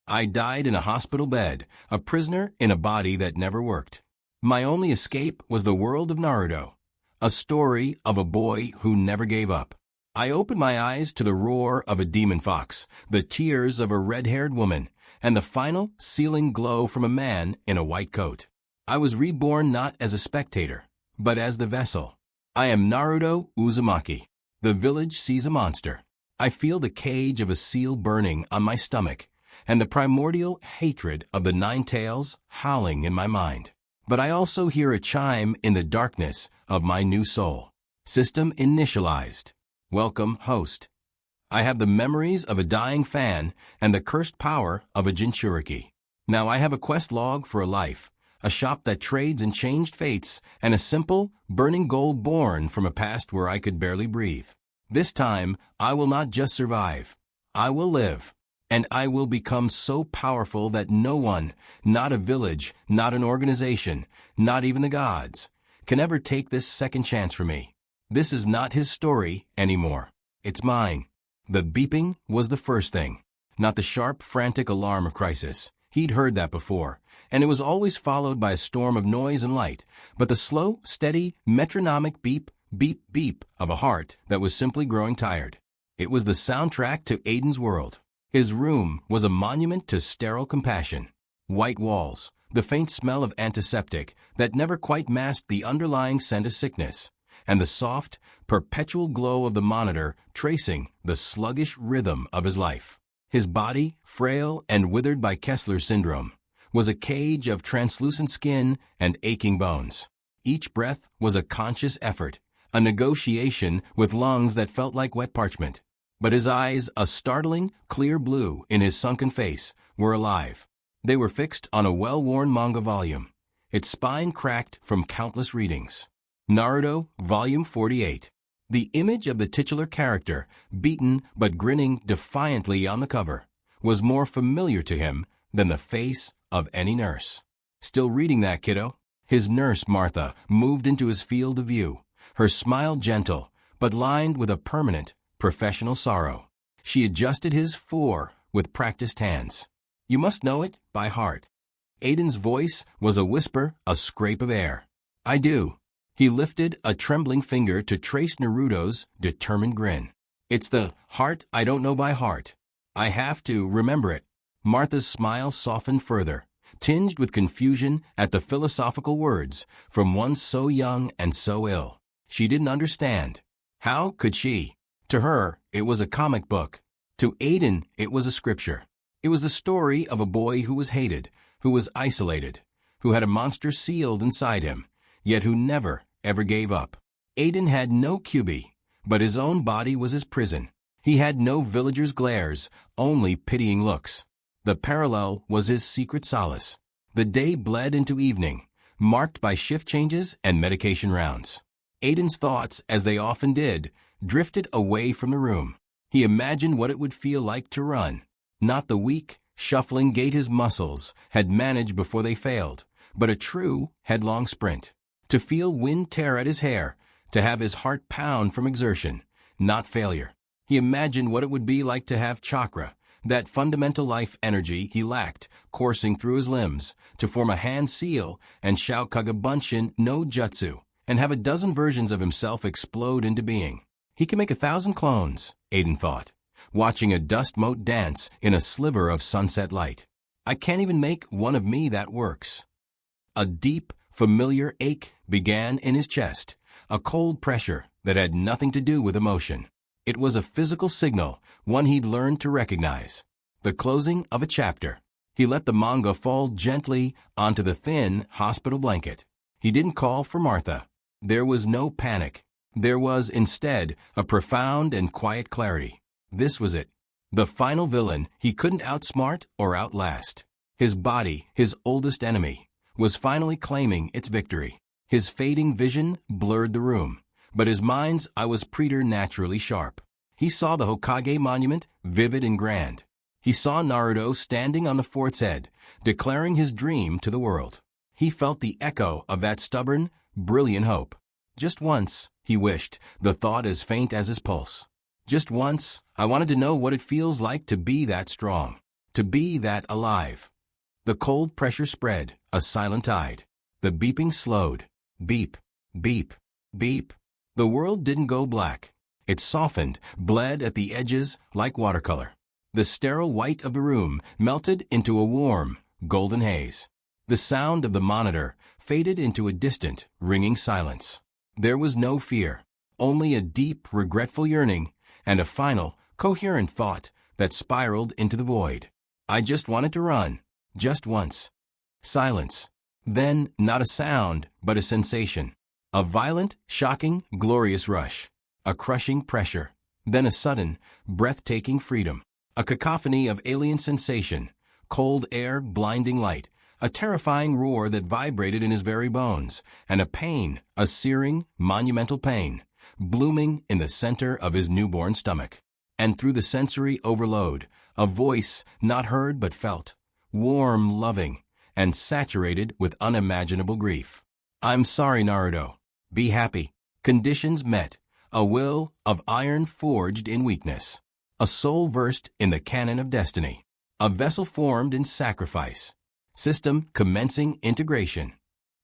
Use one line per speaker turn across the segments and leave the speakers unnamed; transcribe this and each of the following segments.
I died in a hospital bed, a prisoner in a body that never worked. My only escape was the world of Naruto, a story of a boy who never gave up. I opened my eyes to the roar of a demon fox, the tears of a red-haired woman, and the final, sealing glow from a man in a white coat. I was reborn not as a spectator, but as the vessel. I am Naruto Uzumaki. The village sees a monster. I feel the cage of a seal burning on my stomach, and the primordial hatred of the nine tails howling in my mind. But I also hear a chime in the darkness of my new soul. System initialized. Welcome, host. I have the memories of a dying fan and the cursed power of a Jinchuriki. Now I have a quest log for a life, a shop that trades and changed fates, and a simple, burning goal born from a past where I could barely breathe. This time, I will not just survive. I will live. And I will become so powerful that no one, not a village, not an organization, not even the gods, can ever take this second chance from me. This is not his story anymore. It's mine. The beeping was the first thing, not the sharp, frantic alarm of crisis. He'd heard that before, and it was always followed by a storm of noise and light, but the slow, steady, metronomic beep, beep, beep of a heart that was simply growing tired. It was the soundtrack to Aiden's world. His room was a monument to sterile compassion. White walls, the faint smell of antiseptic that never quite masked the underlying scent of sickness, and the soft, perpetual glow of the monitor tracing the sluggish rhythm of his life. His body, frail and withered by Kessler syndrome, was a cage of translucent skin and aching bones. Each breath was a conscious effort, a negotiation with lungs that felt like wet parchment. But his eyes, a startling, clear blue in his sunken face, were alive. They were fixed on a well-worn manga volume, its spine cracked from countless readings. Naruto, Volume 48. The image of the titular character, beaten but grinning defiantly on the cover, was more familiar to him than the face of any nurse. Still reading that, kiddo? His nurse, Martha, moved into his field of view, her smile gentle, but lined with a permanent, professional sorrow. She adjusted his with practiced hands. You must know it by heart. Aiden's voice was a whisper, a scrape of air. I do. He lifted a trembling finger to trace Naruto's determined grin. It's the heart I don't know by heart. I have to remember it. Martha's smile softened further, tinged with confusion at the philosophical words from one so young and so ill. She didn't understand. How could she? To her, it was a comic book. To Aiden, it was a scripture. It was the story of a boy who was hated, who was isolated, who had a monster sealed inside him, yet who never, ever gave up. Aiden had no QB, but his own body was his prison. He had no villagers' glares, only pitying looks. The parallel was his secret solace. The day bled into evening, marked by shift changes and medication rounds. Aiden's thoughts, as they often did, drifted away from the room. He imagined what it would feel like to run. Not the weak, shuffling gait his muscles had managed before they failed, but a true, headlong sprint. To feel wind tear at his hair, to have his heart pound from exertion, not failure. He imagined what it would be like to have chakra, that fundamental life energy he lacked, coursing through his limbs, to form a hand seal and shout Kagabunshin no jutsu, and have a dozen versions of himself explode into being. He can make 1,000 clones, Aiden thought, watching a dust mote dance in a sliver of sunset light. I can't even make one of me that works. A deep, familiar ache began in his chest, a cold pressure that had nothing to do with emotion. It was a physical signal, one he'd learned to recognize. The closing of a chapter. He let the manga fall gently onto the thin hospital blanket. He didn't call for Martha. There was no panic. There was, instead, a profound and quiet clarity. This was it. The final villain he couldn't outsmart or outlast. His body, his oldest enemy, was finally claiming its victory. His fading vision blurred the room, but his mind's eye was preternaturally sharp. He saw the Hokage monument, vivid and grand. He saw Naruto standing on the fort's head, declaring his dream to the world. He felt the echo of that stubborn, brilliant hope. Just once, he wished, the thought as faint as his pulse. Just once, I wanted to know what it feels like to be that strong. To be that alive. The cold pressure spread, a silent tide. The beeping slowed. Beep, beep, beep. The world didn't go black. It softened, bled at the edges like watercolor. The sterile white of the room melted into a warm, golden haze. The sound of the monitor faded into a distant, ringing silence. There was no fear, only a deep, regretful yearning, and a final, coherent thought that spiraled into the void. I just wanted to run, just once. Silence. Then, not a sound, but a sensation. A violent, shocking, glorious rush. A crushing pressure. Then a sudden, breathtaking freedom. A cacophony of alien sensation. Cold air, blinding light. A terrifying roar that vibrated in his very bones. And a pain, a searing, monumental pain, blooming in the center of his newborn stomach. And through the sensory overload, a voice not heard but felt. Warm, loving, and saturated with unimaginable grief. I'm sorry, Naruto. Be happy. Conditions met. A will of iron forged in weakness. A soul versed in the canon of destiny. A vessel formed in sacrifice. System commencing integration.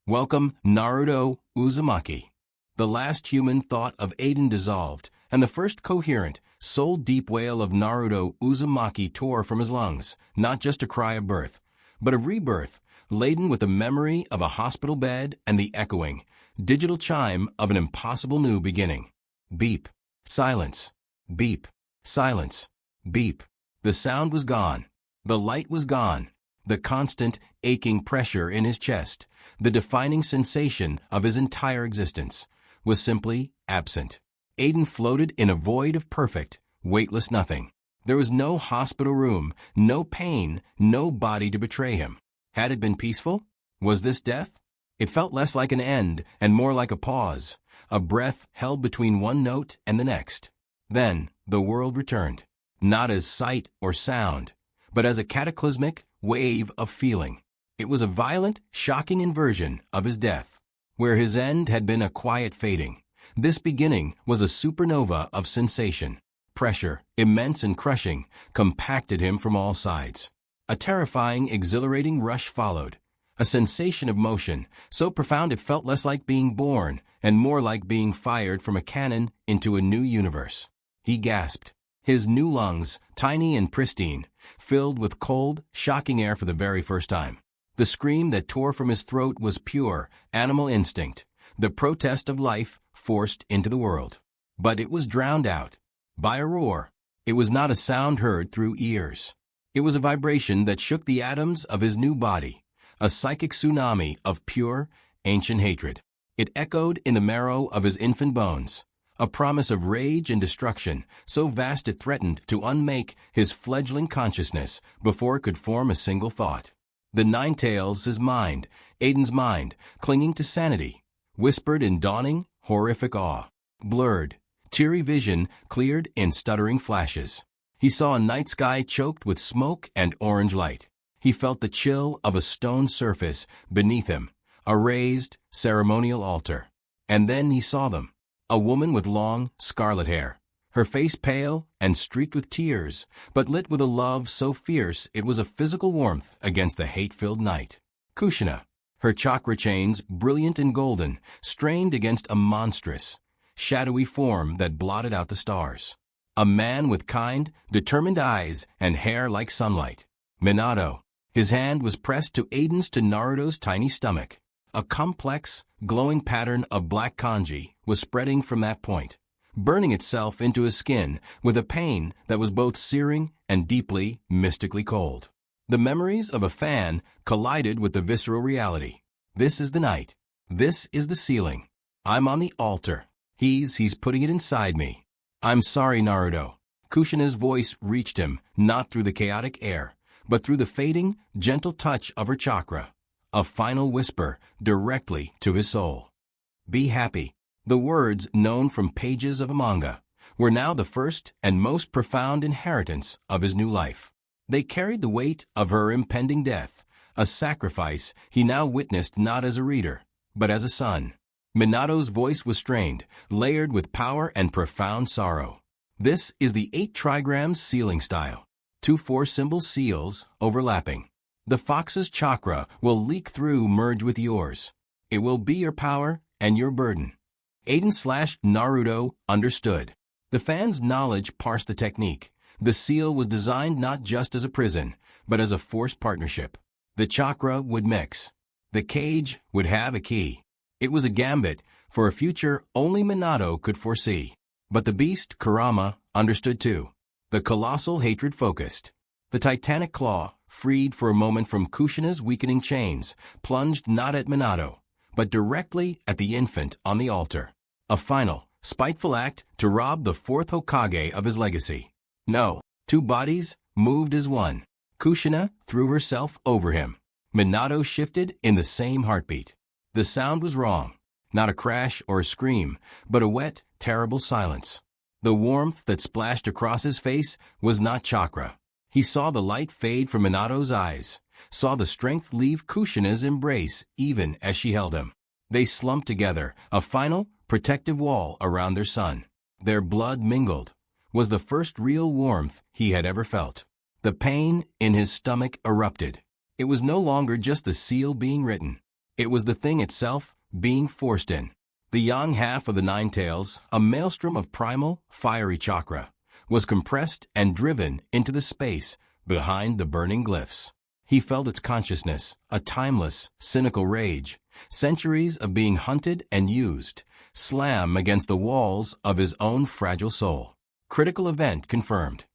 Welcome, Naruto Uzumaki. The last human thought of Aiden dissolved, and the first coherent, soul-deep wail of Naruto Uzumaki tore from his lungs, not just a cry of birth, but a rebirth, laden with the memory of a hospital bed and the echoing, digital chime of an impossible new beginning. Beep. Silence. Beep. Silence. Beep. The sound was gone. The light was gone. The constant, aching pressure in his chest, the defining sensation of his entire existence, was simply absent. Aiden floated in a void of perfect, weightless nothing. There was no hospital room, no pain, no body to betray him. Had it been peaceful? Was this death? It felt less like an end and more like a pause, a breath held between one note and the next. Then, the world returned, not as sight or sound, but as a cataclysmic wave of feeling. It was a violent, shocking inversion of his death. Where his end had been a quiet fading, this beginning was a supernova of sensation. Pressure, immense and crushing, compacted him from all sides. A terrifying, exhilarating rush followed. A sensation of motion, so profound it felt less like being born and more like being fired from a cannon into a new universe. He gasped. His new lungs, tiny and pristine, filled with cold, shocking air for the very first time. The scream that tore from his throat was pure, animal instinct, the protest of life forced into the world. But it was drowned out by a roar. It was not a sound heard through ears. It was a vibration that shook the atoms of his new body, a psychic tsunami of pure, ancient hatred. It echoed in the marrow of his infant bones, a promise of rage and destruction so vast it threatened to unmake his fledgling consciousness before it could form a single thought. The Nine Tails, his mind, Aiden's mind, clinging to sanity, whispered in dawning, horrific awe. Blurred, teary vision cleared in stuttering flashes. He saw a night sky choked with smoke and orange light. He felt the chill of a stone surface beneath him, a raised, ceremonial altar. And then he saw them. A woman with long, scarlet hair, her face pale and streaked with tears, but lit with a love so fierce it was a physical warmth against the hate-filled night. Kushina, her chakra chains, brilliant and golden, strained against a monstrous, shadowy form that blotted out the stars. A man with kind, determined eyes and hair like sunlight. Minato. His hand was pressed to Aiden's to Naruto's tiny stomach. A complex, glowing pattern of black kanji was spreading from that point, burning itself into his skin with a pain that was both searing and deeply, mystically cold. The memories of a fan collided with the visceral reality. This is the night. This is the ceiling. I'm on the altar. He's putting it inside me. I'm sorry, Naruto. Kushina's voice reached him, not through the chaotic air, but through the fading, gentle touch of her chakra. A final whisper directly to his soul. Be happy. The words, known from pages of a manga, were now the first and most profound inheritance of his new life. They carried the weight of her impending death, a sacrifice he now witnessed not as a reader, but as a son. Minato's voice was strained, layered with power and profound sorrow. This is the 8 trigrams sealing style. two 4-symbol seals overlapping. The fox's chakra will leak through, merge with yours. It will be your power and your burden. Aiden/Naruto understood. The fan's knowledge parsed the technique. The seal was designed not just as a prison, but as a forced partnership. The chakra would mix. The cage would have a key. It was a gambit for a future only Minato could foresee. But the beast, Kurama, understood too. The colossal hatred focused. The titanic claw, freed for a moment from Kushina's weakening chains, plunged not at Minato, but directly at the infant on the altar. A final, spiteful act to rob the fourth Hokage of his legacy. No, two bodies moved as one. Kushina threw herself over him. Minato shifted in the same heartbeat. The sound was wrong. Not a crash or a scream, but a wet, terrible silence. The warmth that splashed across his face was not chakra. He saw the light fade from Minato's eyes, saw the strength leave Kushina's embrace even as she held him. They slumped together, a final, protective wall around their son. Their blood mingled. Was the first real warmth he had ever felt. The pain in his stomach erupted. It was no longer just the seal being written. It was the thing itself being forced in. The young half of the Nine Tails, a maelstrom of primal, fiery chakra, was compressed and driven into the space behind the burning glyphs. He felt its consciousness, a timeless, cynical rage, centuries of being hunted and used, slam against the walls of his own fragile soul. Critical event confirmed.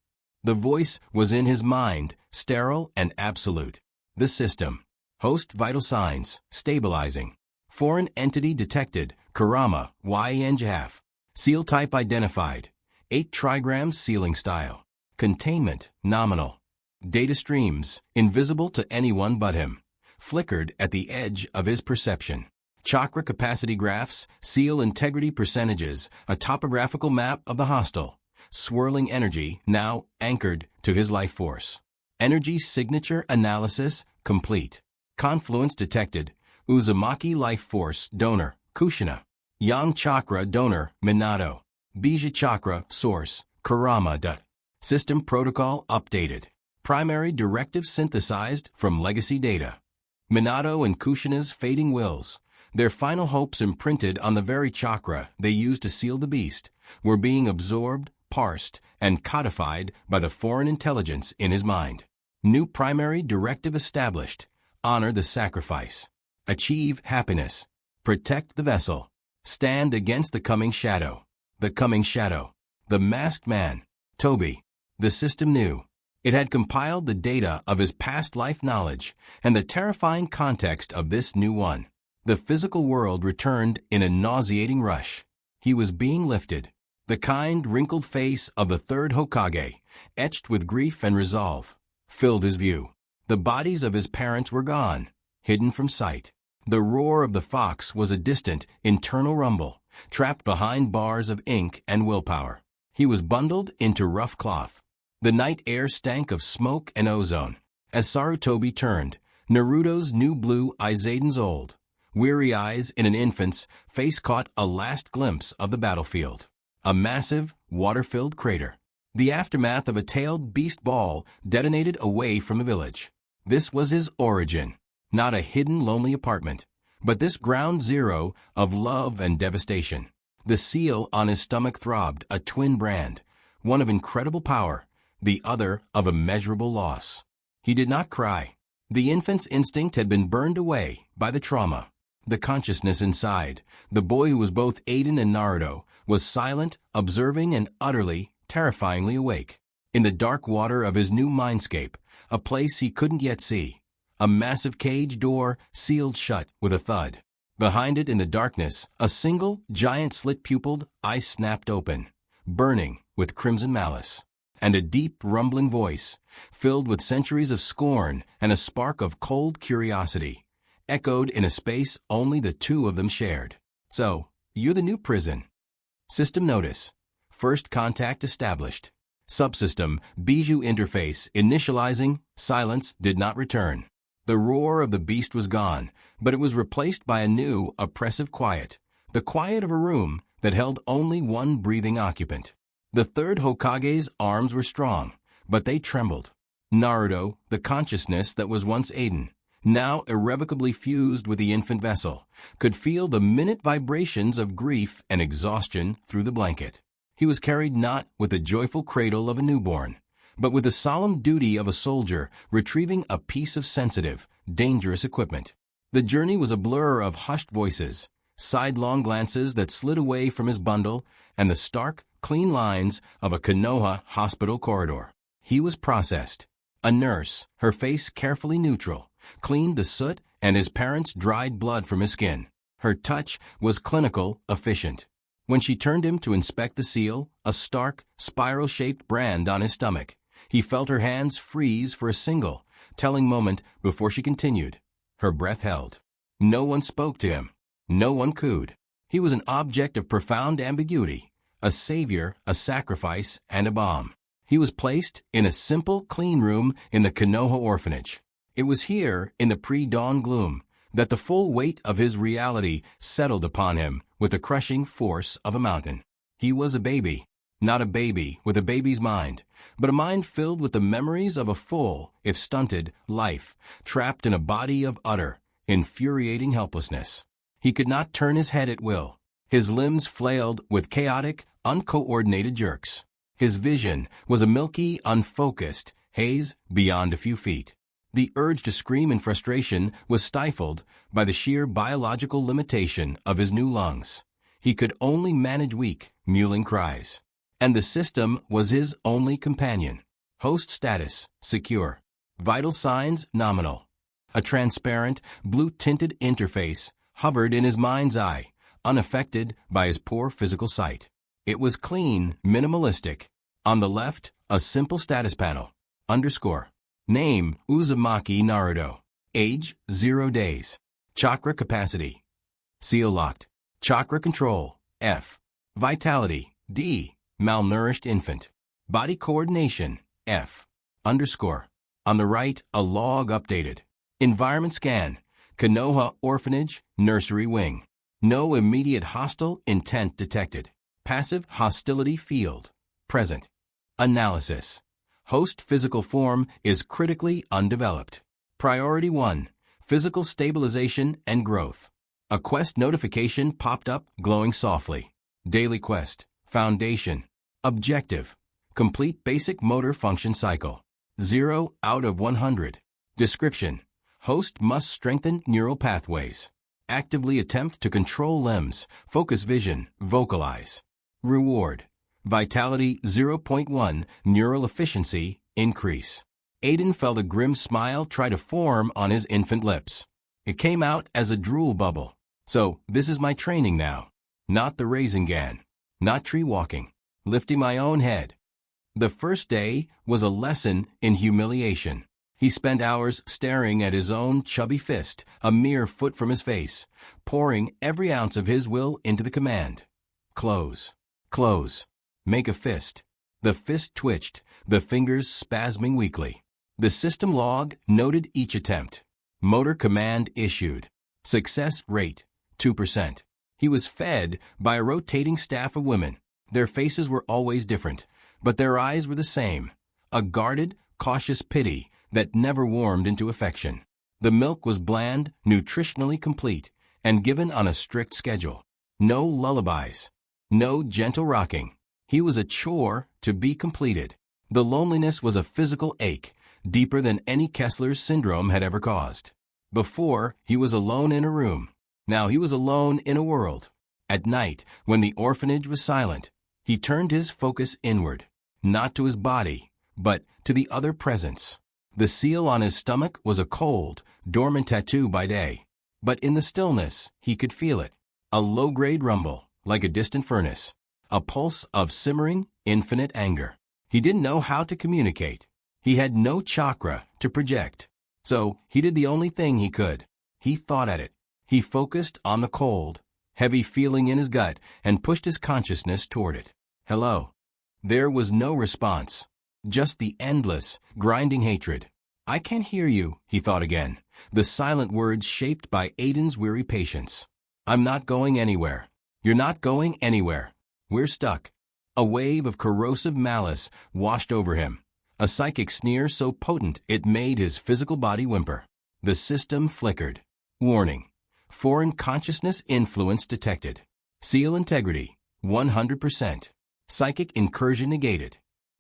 The voice was in his mind, sterile and absolute. The system. Host vital signs, stabilizing. Foreign entity detected, Kurama, YNJF. Seal type identified. 8 trigrams sealing style. Containment, nominal. Data streams, invisible to anyone but him. Flickered at the edge of his perception. Chakra capacity graphs, seal integrity percentages, a topographical map of the hostile. Swirling energy, now anchored to his life force. Energy signature analysis, complete. Confluence detected. Uzumaki life force, donor, Kushina. Yang chakra donor, Minato. Bija chakra, source, Kurama. System protocol updated. Primary directive synthesized from legacy data. Minato and Kushina's fading wills, their final hopes imprinted on the very chakra they used to seal the beast, were being absorbed, parsed, and codified by the foreign intelligence in his mind. New primary directive established. Honor the sacrifice. Achieve happiness. Protect the vessel. Stand against the coming shadow. The coming shadow. The masked man. Toby. The system knew. It had compiled the data of his past life knowledge and the terrifying context of this new one. The physical world returned in a nauseating rush. He was being lifted. The kind, wrinkled face of the third Hokage, etched with grief and resolve, filled his view. The bodies of his parents were gone, hidden from sight. The roar of the fox was a distant, internal rumble, trapped behind bars of ink and willpower. He was bundled into rough cloth. The night air stank of smoke and ozone. As Sarutobi turned, Naruto's new blue eyes, Aiden's old, weary eyes in an infant's face caught a last glimpse of the battlefield. A massive, water-filled crater. The aftermath of a tailed beast ball detonated away from the village. This was his origin. Not a hidden, lonely apartment, but this ground zero of love and devastation. The seal on his stomach throbbed, a twin brand, one of incredible power, the other of immeasurable loss. He did not cry. The infant's instinct had been burned away by the trauma. The consciousness inside, the boy who was both Aiden and Naruto, was silent, observing, and utterly, terrifyingly awake. In the dark water of his new mindscape, a place he couldn't yet see, a massive cage door sealed shut with a thud. Behind it in the darkness, a single, giant slit-pupiled eye snapped open, burning with crimson malice. And a deep, rumbling voice, filled with centuries of scorn and a spark of cold curiosity, echoed in a space only the two of them shared. So, you're the new prison. System notice. First contact established. Subsystem, Bijou interface, initializing, silence did not return. The roar of the beast was gone, but it was replaced by a new, oppressive quiet. The quiet of a room that held only one breathing occupant. The third Hokage's arms were strong, but they trembled. Naruto, the consciousness that was once Aiden, now irrevocably fused with the infant vessel, could feel the minute vibrations of grief and exhaustion through the blanket. He was carried not with the joyful cradle of a newborn, but with the solemn duty of a soldier retrieving a piece of sensitive, dangerous equipment. The journey was a blur of hushed voices, sidelong glances that slid away from his bundle, and the stark, clean lines of a Konoha hospital corridor. He was processed. A nurse, her face carefully neutral, cleaned the soot and his parents' dried blood from his skin. Her touch was clinical, efficient. When she turned him to inspect the seal, a stark, spiral-shaped brand on his stomach, he felt her hands freeze for a single, telling moment before she continued. Her breath held. No one spoke to him. No one cooed. He was an object of profound ambiguity, a savior, a sacrifice, and a bomb. He was placed in a simple, clean room in the Konoha orphanage. It was here, in the pre-dawn gloom, that the full weight of his reality settled upon him with the crushing force of a mountain. He was a baby. Not a baby with a baby's mind, but a mind filled with the memories of a full, if stunted, life, trapped in a body of utter, infuriating helplessness. He could not turn his head at will. His limbs flailed with chaotic, uncoordinated jerks. His vision was a milky, unfocused haze beyond a few feet. The urge to scream in frustration was stifled by the sheer biological limitation of his new lungs. He could only manage weak, mewling cries. And the system was his only companion. Host status, secure. Vital signs, nominal. A transparent, blue-tinted interface hovered in his mind's eye, unaffected by his poor physical sight. It was clean, minimalistic. On the left, a simple status panel. Underscore. Name, Uzumaki Naruto. Age, 0 days. Chakra capacity. Seal locked. Chakra control, F. Vitality, D. Malnourished infant. Body coordination, F. Underscore. On the right, a log updated. Environment scan. Konoha Orphanage, Nursery Wing. No immediate hostile intent detected. Passive hostility field. Present. Analysis. Host physical form is critically undeveloped. Priority 1. Physical stabilization and growth. A quest notification popped up, glowing softly. Daily quest. Foundation. Objective. Complete basic motor function cycle. 0 out of 100. Description. Host must strengthen neural pathways. Actively attempt to control limbs, focus vision, vocalize. Reward. Vitality 0.1, neural efficiency, increase. Aiden felt a grim smile try to form on his infant lips. It came out as a drool bubble. So, this is my training now. Not the Rasengan. Not tree walking. Lifting my own head. The first day was a lesson in humiliation. He spent hours staring at his own chubby fist, a mere foot from his face, pouring every ounce of his will into the command. Close. Close. Make a fist. The fist twitched, the fingers spasming weakly. The system log noted each attempt. Motor command issued. Success rate, 2%. He was fed by a rotating staff of women. Their faces were always different, but their eyes were the same. A guarded, cautious pity that never warmed into affection. The milk was bland, nutritionally complete, and given on a strict schedule. No lullabies. No gentle rocking. He was a chore to be completed. The loneliness was a physical ache, deeper than any Kessler's syndrome had ever caused. Before, he was alone in a room. Now he was alone in a world. At night, when the orphanage was silent, he turned his focus inward, not to his body, but to the other presence. The seal on his stomach was a cold, dormant tattoo by day, but in the stillness, he could feel it. A low-grade rumble, like a distant furnace. A pulse of simmering, infinite anger. He didn't know how to communicate. He had no chakra to project. So, he did the only thing he could. He thought at it. He focused on the cold, heavy feeling in his gut and pushed his consciousness toward it. Hello. There was no response. Just the endless, grinding hatred. I can't hear you, he thought again, the silent words shaped by Aiden's weary patience. I'm not going anywhere. You're not going anywhere. We're stuck. A wave of corrosive malice washed over him. a psychic sneer so potent it made his physical body whimper. The system flickered. Warning. Foreign consciousness influence detected. Seal integrity, 100%. Psychic incursion negated.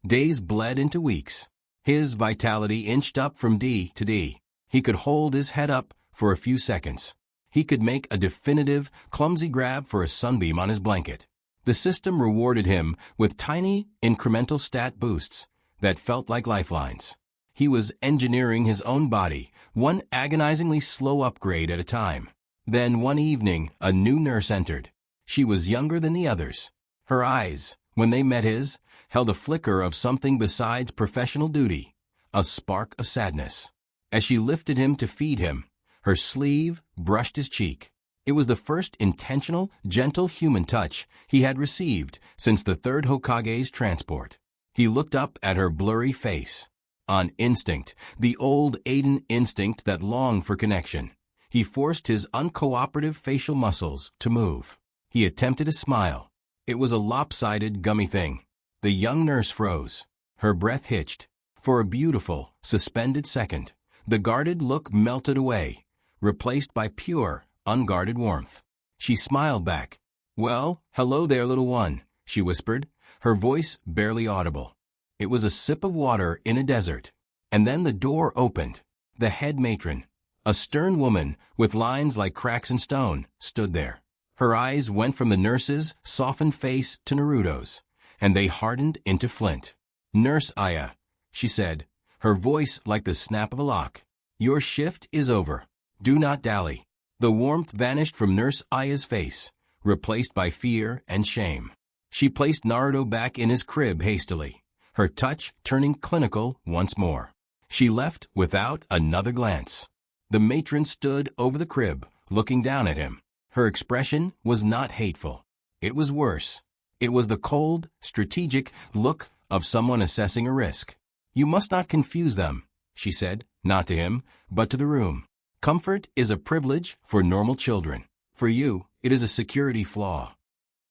Days bled into weeks. His vitality inched up from D to D. He could hold his head up for a few seconds. He could make a definitive, clumsy grab for a sunbeam on his blanket. The system rewarded him with tiny, incremental stat boosts that felt like lifelines. He was engineering his own body, one agonizingly slow upgrade at a time. Then one evening, a new nurse entered. She was younger than the others. Her eyes, when they met his, held a flicker of something besides professional duty, a spark of sadness. As she lifted him to feed him, her sleeve brushed his cheek. It was the first intentional, gentle human touch he had received since the third Hokage's transport. He looked up at her blurry face. On instinct, the old Aiden instinct that longed for connection, he forced his uncooperative facial muscles to move. He attempted a smile. It was a lopsided, gummy thing. The young nurse froze. Her breath hitched. For a beautiful, suspended second, the guarded look melted away, replaced by pure, unguarded warmth. She smiled back. "Well, hello there, little one," she whispered, her voice barely audible. It was a sip of water in a desert. And then the door opened. The head matron, a stern woman with lines like cracks in stone, stood there. Her eyes went from the nurse's softened face to Naruto's, and they hardened into flint. "Nurse Aya," she said, her voice like the snap of a lock. "Your shift is over. Do not dally." The warmth vanished from Nurse Aya's face, replaced by fear and shame. She placed Naruto back in his crib hastily, her touch turning clinical once more. She left without another glance. The matron stood over the crib, looking down at him. Her expression was not hateful. It was worse. It was the cold, strategic look of someone assessing a risk. "You must not confuse them," she said, not to him, but to the room. "Comfort is a privilege for normal children. For you, it is a security flaw."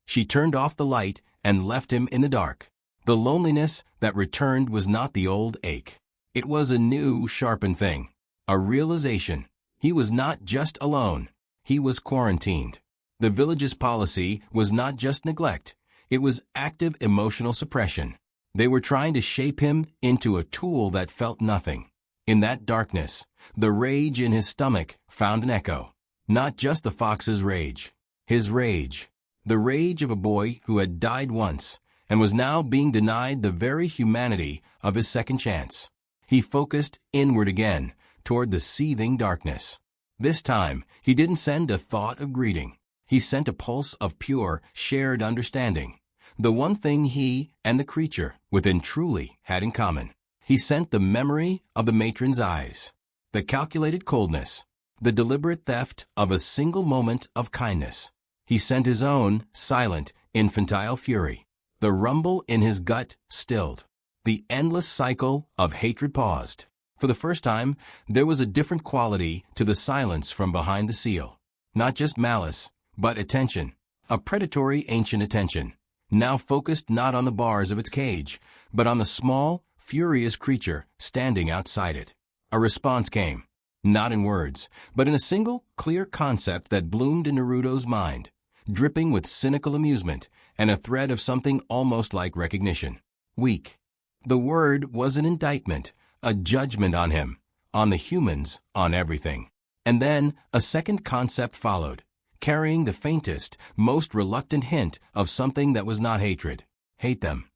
She turned off the light and left him in the dark. The loneliness that returned was not the old ache. It was a new, sharpened thing. A realization. He was not just alone. He was quarantined. The village's policy was not just neglect. It was active emotional suppression. They were trying to shape him into a tool that felt nothing. In that darkness, the rage in his stomach found an echo. Not just the fox's rage. His rage. The rage of a boy who had died once and was now being denied the very humanity of his second chance. He focused inward again, toward the seething darkness. This time, he didn't send a thought of greeting. He sent a pulse of pure, shared understanding. The one thing he and the creature within truly had in common. He sent the memory of the matron's eyes, the calculated coldness, the deliberate theft of a single moment of kindness. He sent his own silent, infantile fury. The rumble in his gut stilled. The endless cycle of hatred paused. For the first time, there was a different quality to the silence from behind the seal. Not just malice, but attention. A predatory ancient attention, now focused not on the bars of its cage, but on the small, furious creature standing outside it. A response came, not in words, but in a single, clear concept that bloomed in Naruto's mind, dripping with cynical amusement and a thread of something almost like recognition. Weak. The word was an indictment, a judgment on him, on the humans, on everything. And then a second concept followed, carrying the faintest, most reluctant hint of something that was not hatred. Hate them.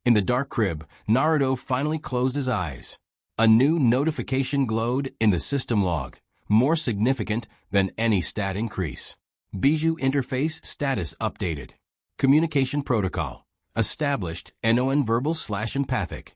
In the dark crib, Naruto finally closed his eyes. A new notification glowed in the system log, more significant than any stat increase. Bijou interface status updated. Communication protocol. Established non-verbal/empathic.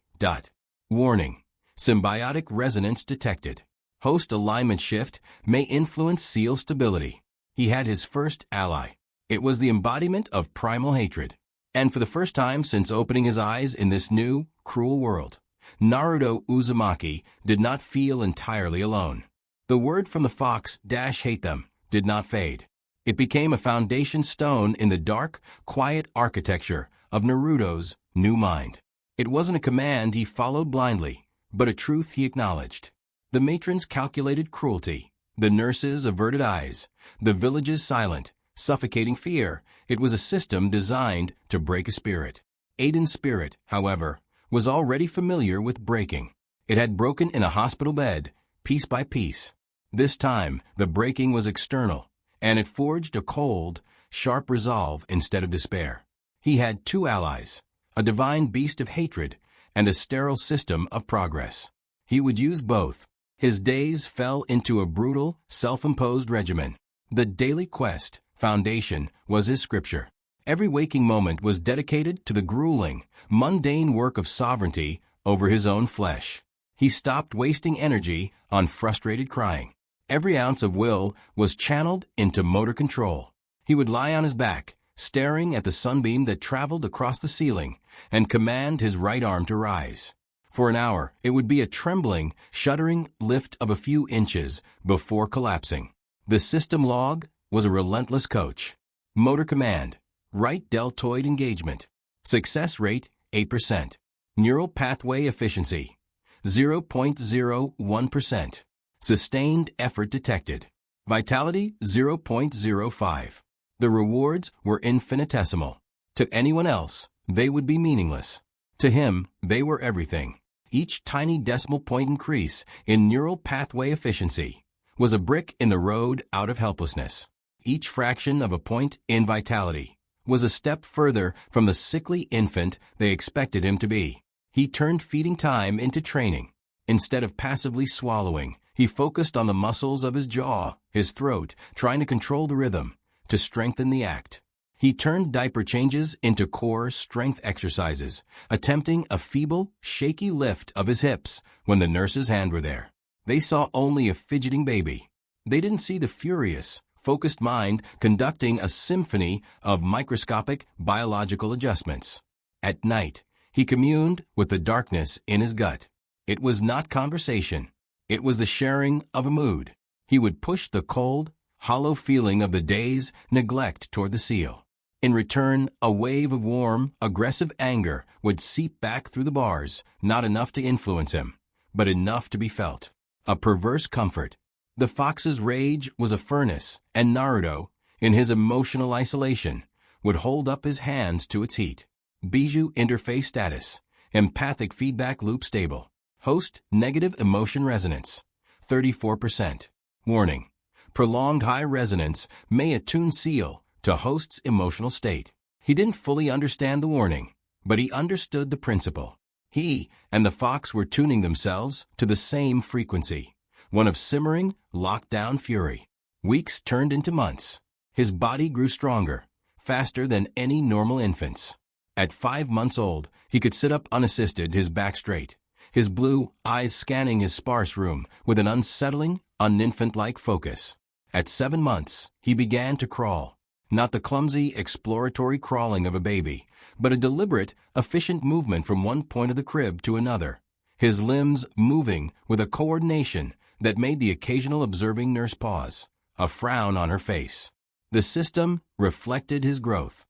Warning. Symbiotic resonance detected. Host alignment shift may influence seal stability. He had his first ally. It was the embodiment of primal hatred. And for the first time since opening his eyes in this new, cruel world, Naruto Uzumaki did not feel entirely alone. The word from the fox, "hate them," did not fade. It became a foundation stone in the dark, quiet architecture of Naruto's new mind. It wasn't a command he followed blindly, but a truth he acknowledged. The matrons calculated cruelty, the nurses averted eyes, the villages silent, suffocating fear. It was a system designed to break a spirit. Aiden's spirit, however, was already familiar with breaking. It had broken in a hospital bed, piece by piece. This time, the breaking was external, and it forged a cold, sharp resolve instead of despair. He had two allies, a divine beast of hatred and a sterile system of progress. He would use both. His days fell into a brutal, self-imposed regimen. The daily quest, foundation, was his scripture. Every waking moment was dedicated to the grueling, mundane work of sovereignty over his own flesh. He stopped wasting energy on frustrated crying. Every ounce of will was channeled into motor control. He would lie on his back, staring at the sunbeam that traveled across the ceiling, and command his right arm to rise. For an hour, it would be a trembling, shuddering lift of a few inches before collapsing. The system log was a relentless coach. Motor command, right deltoid engagement. Success rate, 8%. Neural pathway efficiency, 0.01%. Sustained effort detected. Vitality, 0.05. The rewards were infinitesimal. To anyone else, they would be meaningless. To him, they were everything. Each tiny decimal point increase in neural pathway efficiency was a brick in the road out of helplessness. Each fraction of a point in vitality was a step further from the sickly infant they expected him to be. He turned feeding time into training. Instead of passively swallowing, he focused on the muscles of his jaw, his throat, trying to control the rhythm, to strengthen the act. He turned diaper changes into core strength exercises, attempting a feeble, shaky lift of his hips when the nurse's hand were there. They saw only a fidgeting baby. They didn't see the furious, focused mind conducting a symphony of microscopic biological adjustments. At night, he communed with the darkness in his gut. It was not conversation. It was the sharing of a mood. He would push the cold, hollow feeling of the day's neglect toward the seal. In return, a wave of warm, aggressive anger would seep back through the bars, not enough to influence him, but enough to be felt. A perverse comfort. The fox's rage was a furnace, and Naruto, in his emotional isolation, would hold up his hands to its heat. Bijou interface status. Empathic feedback loop stable. Host negative emotion resonance, 34%. Warning. Prolonged high resonance may attune seal to host's emotional state. He didn't fully understand the warning, but he understood the principle. He and the fox were tuning themselves to the same frequency, one of simmering, locked-down fury. Weeks turned into months. His body grew stronger, faster than any normal infant's. At 5 months old, he could sit up unassisted, his back straight, his blue eyes scanning his sparse room with an unsettling, un-infant-like focus. At 7 months, he began to crawl. Not the clumsy, exploratory crawling of a baby, but a deliberate, efficient movement from one point of the crib to another, his limbs moving with a coordination that made the occasional observing nurse pause, a frown on her face. The system reflected his growth.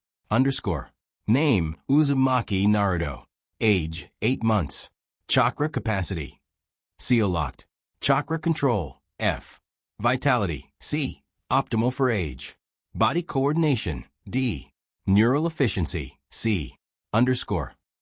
Name, Uzumaki Naruto. Age, 8 months. Chakra capacity, seal locked. Chakra control, F. Vitality, C. Optimal for age. Body coordination, D. Neural efficiency, C.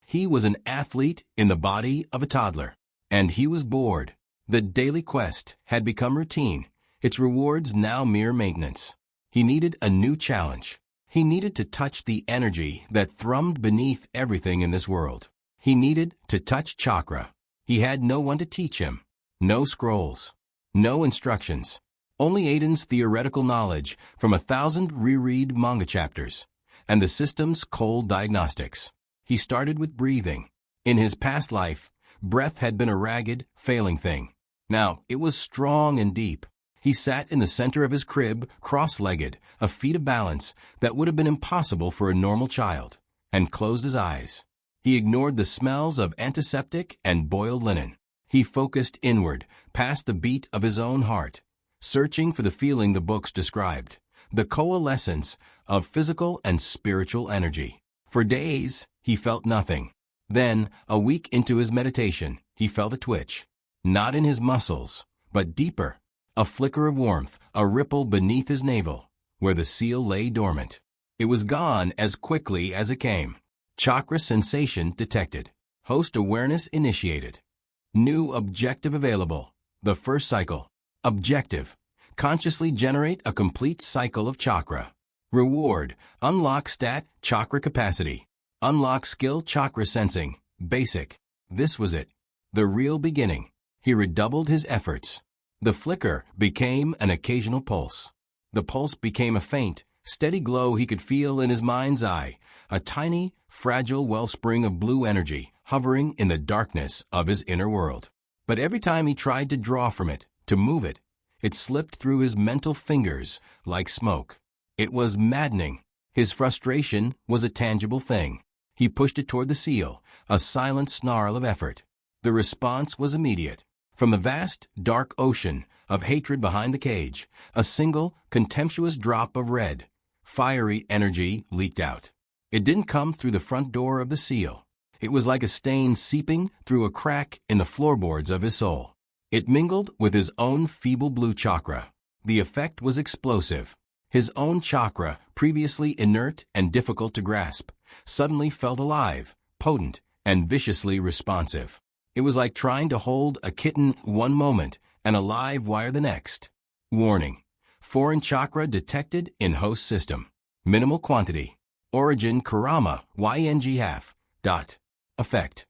He was an athlete in the body of a toddler, and he was bored. The daily quest had become routine, its rewards now mere maintenance. He needed a new challenge. He needed to touch the energy that thrummed beneath everything in this world. He needed to touch chakra. He had no one to teach him. No scrolls. No instructions. Only Aiden's theoretical knowledge from 1,000 reread manga chapters, and the system's cold diagnostics. He started with breathing. In his past life, breath had been a ragged, failing thing. Now, it was strong and deep. He sat in the center of his crib, cross-legged, a feat of balance that would have been impossible for a normal child, and closed his eyes. He ignored the smells of antiseptic and boiled linen. He focused inward, past the beat of his own heart, searching for the feeling the books described, the coalescence of physical and spiritual energy. For days, he felt nothing. Then, a week into his meditation, he felt a twitch. Not in his muscles, but deeper. A flicker of warmth, a ripple beneath his navel, where the seal lay dormant. It was gone as quickly as it came. Chakra sensation detected. Host awareness initiated. New objective available. The first cycle. Objective. Consciously generate a complete cycle of chakra. Reward. Unlock stat chakra capacity. Unlock skill chakra sensing. Basic. This was it. The real beginning. He redoubled his efforts. The flicker became an occasional pulse. The pulse became a faint, steady glow he could feel in his mind's eye, a tiny, fragile wellspring of blue energy hovering in the darkness of his inner world. But every time he tried to draw from it, to move it, it slipped through his mental fingers like smoke. It was maddening. His frustration was a tangible thing. He pushed it toward the seal, a silent snarl of effort. The response was immediate. From the vast, dark ocean of hatred behind the cage, a single, contemptuous drop of red, fiery energy leaked out. It didn't come through the front door of the seal. It was like a stain seeping through a crack in the floorboards of his soul. It mingled with his own feeble blue chakra. The effect was explosive. His own chakra, previously inert and difficult to grasp, suddenly felt alive, potent, and viciously responsive. It was like trying to hold a kitten one moment and a live wire the next. Warning. Foreign chakra detected in host system. Minimal quantity. Origin Karama, YNG half. Effect.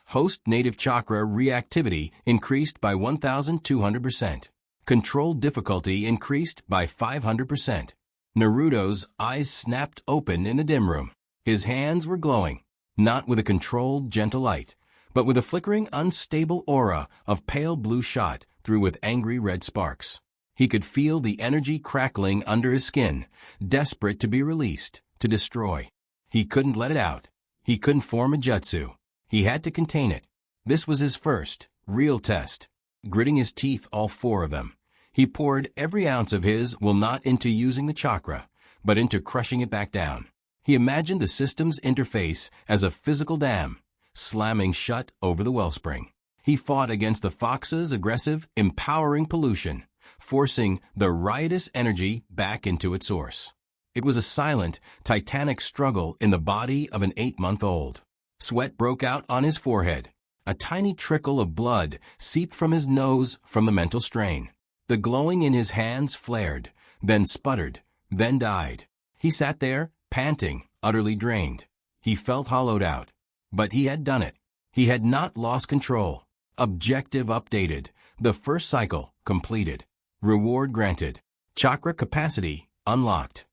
Host native chakra reactivity increased by 1,200%. Control difficulty increased by 500%. Naruto's eyes snapped open in the dim room. His hands were glowing, not with a controlled, gentle light, but with a flickering, unstable aura of pale blue shot through with angry red sparks. He could feel the energy crackling under his skin, desperate to be released, to destroy. He couldn't let it out. He couldn't form a jutsu. He had to contain it. This was his first, real test. Gritting his teeth, all four of them, he poured every ounce of his will not into using the chakra, but into crushing it back down. He imagined the system's interface as a physical dam, slamming shut over the wellspring. He fought against the fox's aggressive, empowering pollution, forcing the riotous energy back into its source. It was a silent, titanic struggle in the body of an 8-month-old. Sweat broke out on his forehead. A tiny trickle of blood seeped from his nose from the mental strain. The glowing in his hands flared, then sputtered, then died. He sat there, panting, utterly drained. He felt hollowed out. But he had done it. He had not lost control. Objective updated. The first cycle completed. Reward granted. Chakra capacity unlocked.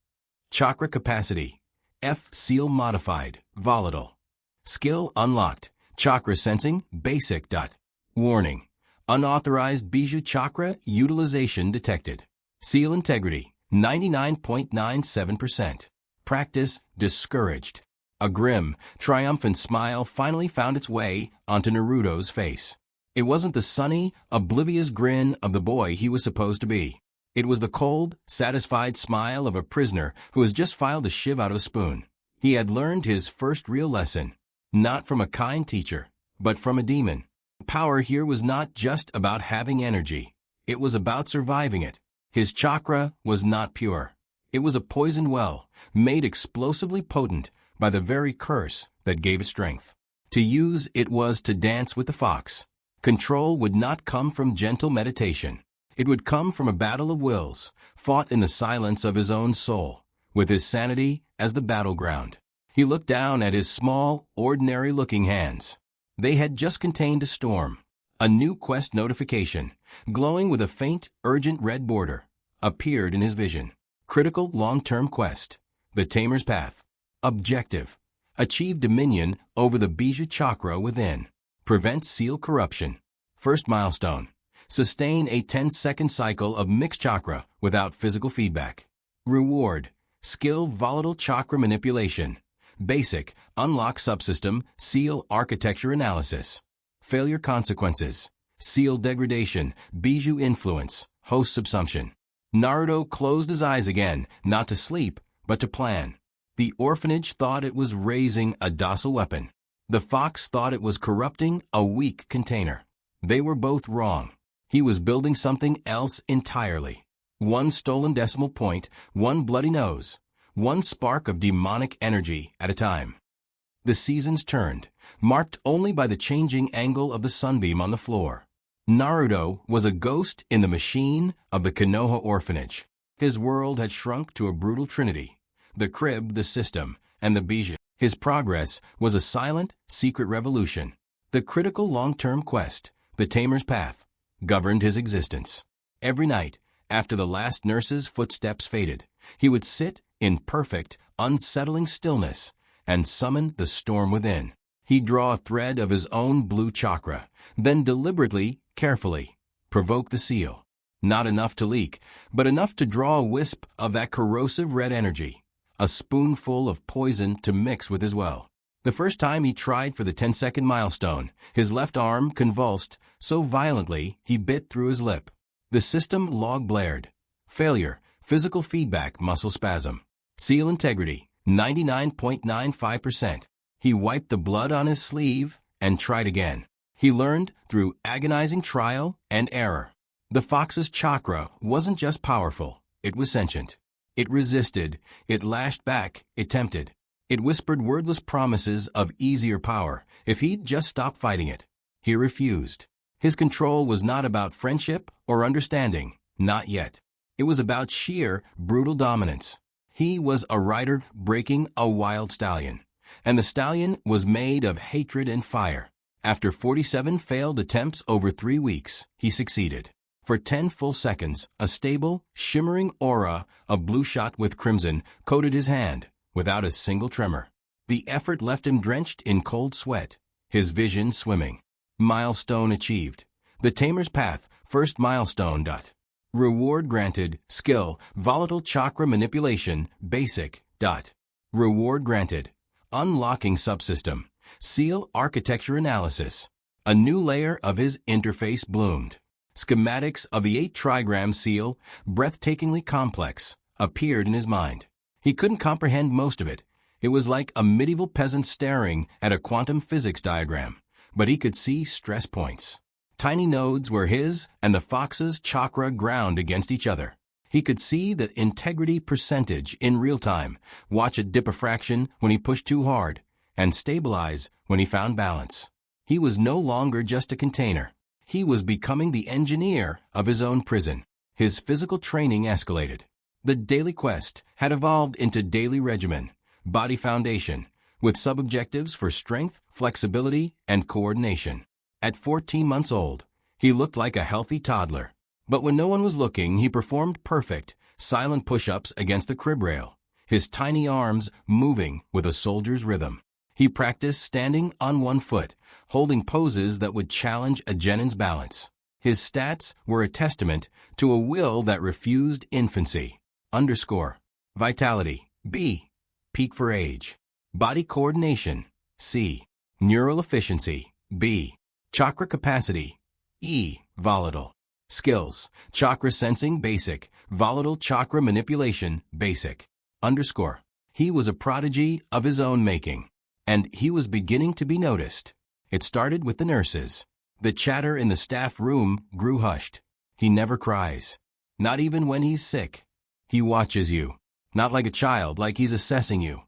Chakra capacity. F seal modified. Volatile. Skill unlocked. Chakra sensing basic. Warning. Unauthorized bijou chakra utilization detected. Seal integrity 99.97%. Practice discouraged. A grim, triumphant smile finally found its way onto Naruto's face. It wasn't the sunny, oblivious grin of the boy he was supposed to be. It was the cold, satisfied smile of a prisoner who has just filed a shiv out of a spoon. He had learned his first real lesson, not from a kind teacher, but from a demon. Power here was not just about having energy. It was about surviving it. His chakra was not pure. It was a poisoned well, made explosively potent by the very curse that gave it strength. To use it was to dance with the fox. Control would not come from gentle meditation. It would come from a battle of wills, fought in the silence of his own soul, with his sanity as the battleground. He looked down at his small, ordinary-looking hands. They had just contained a storm. A new quest notification, glowing with a faint, urgent red border, appeared in his vision. Critical long-term quest. The Tamer's Path. Objective. Achieve dominion over the bijou chakra within. Prevent seal corruption. First milestone. Sustain a 10-second cycle of mixed chakra without physical feedback. Reward. Skill volatile chakra manipulation. Basic. Unlock subsystem. Seal architecture analysis. Failure consequences. Seal degradation. Bijou influence. Host subsumption. Naruto closed his eyes again, not to sleep, but to plan. The orphanage thought it was raising a docile weapon. The fox thought it was corrupting a weak container. They were both wrong. He was building something else entirely. One stolen decimal point, one bloody nose, one spark of demonic energy at a time. The seasons turned, marked only by the changing angle of the sunbeam on the floor. Naruto was a ghost in the machine of the Konoha orphanage. His world had shrunk to a brutal trinity: the crib, the system, and the bijou. His progress was a silent, secret revolution. The critical long-term quest, the tamer's path, governed his existence. Every night, after the last nurse's footsteps faded, he would sit in perfect, unsettling stillness and summon the storm within. He'd draw a thread of his own blue chakra, then deliberately, carefully, provoke the seal. Not enough to leak, but enough to draw a wisp of that corrosive red energy, a spoonful of poison to mix with his well. The first time he tried for the 10-second milestone, his left arm convulsed so violently he bit through his lip. The system log blared. Failure, physical feedback, muscle spasm. Seal integrity, 99.95%. He wiped the blood on his sleeve and tried again. He learned through agonizing trial and error. The fox's chakra wasn't just powerful, it was sentient. It resisted, it lashed back, it tempted. It whispered wordless promises of easier power if he'd just stop fighting it. He refused. His control was not about friendship or understanding, not yet. It was about sheer, brutal dominance. He was a rider breaking a wild stallion, and the stallion was made of hatred and fire. After 47 failed attempts over 3 weeks, he succeeded. For 10 full seconds, a stable, shimmering aura of blue shot with crimson coated his hand, without a single tremor. The effort left him drenched in cold sweat, his vision swimming. Milestone achieved. The tamer's path, first milestone. Reward granted, skill, volatile chakra manipulation, basic. Reward granted. Unlocking subsystem. Seal architecture analysis. A new layer of his interface bloomed. Schematics of the 8-trigram seal, breathtakingly complex, appeared in his mind. He couldn't comprehend most of it. It was like a medieval peasant staring at a quantum physics diagram, but he could see stress points. Tiny nodes where his and the fox's chakra ground against each other. He could see the integrity percentage in real time, watch it dip a fraction when he pushed too hard, and stabilize when he found balance. He was no longer just a container. He was becoming the engineer of his own prison. His physical training escalated. The daily quest had evolved into daily regimen, body foundation, with sub-objectives for strength, flexibility, and coordination. At 14 months old, he looked like a healthy toddler. But when no one was looking, he performed perfect, silent push-ups against the crib rail, his tiny arms moving with a soldier's rhythm. He practiced standing on one foot, holding poses that would challenge a genin's balance. His stats were a testament to a will that refused infancy. Vitality, B. Peak for age. Body coordination, C. Neural efficiency, B. Chakra capacity, E. Volatile. Skills, chakra sensing, basic. Volatile chakra manipulation, basic. He was a prodigy of his own making. And he was beginning to be noticed. It started with the nurses. The chatter in the staff room grew hushed. He never cries. Not even when he's sick. He watches you. Not like a child, like he's assessing you.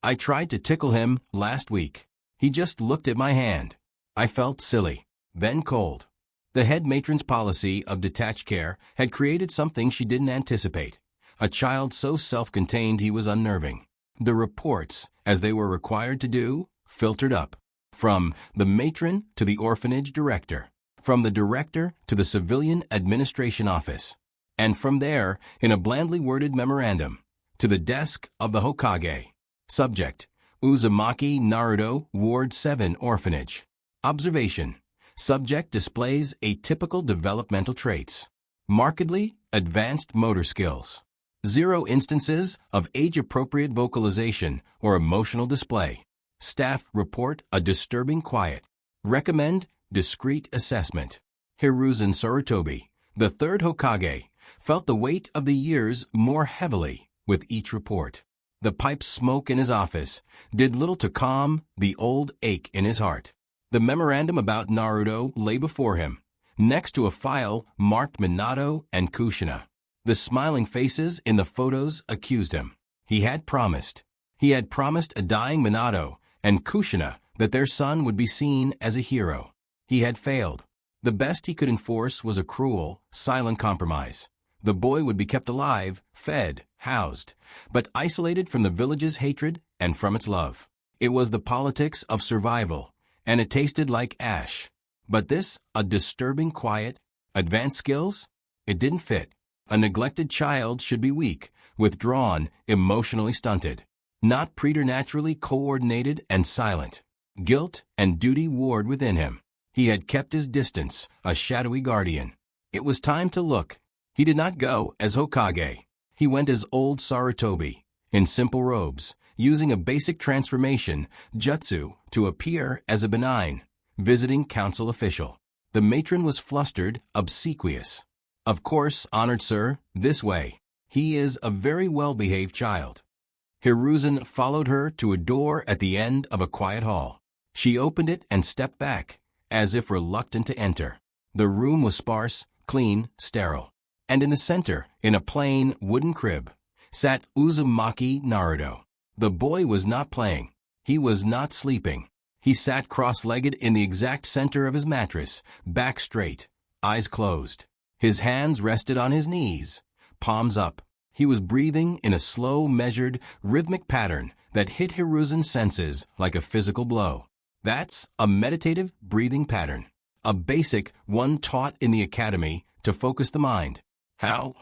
I tried to tickle him last week. He just looked at my hand. I felt silly, then cold. The head matron's policy of detached care had created something she didn't anticipate. A child so self-contained he was unnerving. The reports, as they were required to do, filtered up. From the matron to the orphanage director. From the director to the civilian administration office. And from there, in a blandly worded memorandum, to the desk of the Hokage. Subject: Uzumaki Naruto Ward 7 Orphanage. Observation: Subject displays atypical developmental traits. Markedly advanced motor skills. 0 instances of age-appropriate vocalization or emotional display. Staff report a disturbing quiet. Recommend discreet assessment. Hiruzen Sarutobi, the third Hokage, felt the weight of the years more heavily with each report. The pipe smoke in his office did little to calm the old ache in his heart. The memorandum about Naruto lay before him, next to a file marked Minato and Kushina. The smiling faces in the photos accused him. He had promised. He had promised a dying Minato and Kushina that their son would be seen as a hero. He had failed. The best he could enforce was a cruel, silent compromise. The boy would be kept alive, fed, housed, but isolated from the village's hatred and from its love. It was the politics of survival, and it tasted like ash. But this, a disturbing quiet, advanced skills? It didn't fit. A neglected child should be weak, withdrawn, emotionally stunted, not preternaturally coordinated and silent. Guilt and duty warred within him. He had kept his distance, a shadowy guardian. It was time to look. He did not go as Hokage. He went as old Sarutobi, in simple robes, using a basic transformation, jutsu, to appear as a benign, visiting council official. The matron was flustered, obsequious. Of course, honored sir, this way. He is a very well-behaved child. Hiruzen followed her to a door at the end of a quiet hall. She opened it and stepped back, as if reluctant to enter. The room was sparse, clean, sterile. And in the center, in a plain, wooden crib, sat Uzumaki Naruto. The boy was not playing. He was not sleeping. He sat cross-legged in the exact center of his mattress, back straight, eyes closed. His hands rested on his knees, palms up. He was breathing in a slow, measured, rhythmic pattern that hit Hiruzen's senses like a physical blow. That's a meditative breathing pattern, a basic one taught in the academy to focus the mind. How?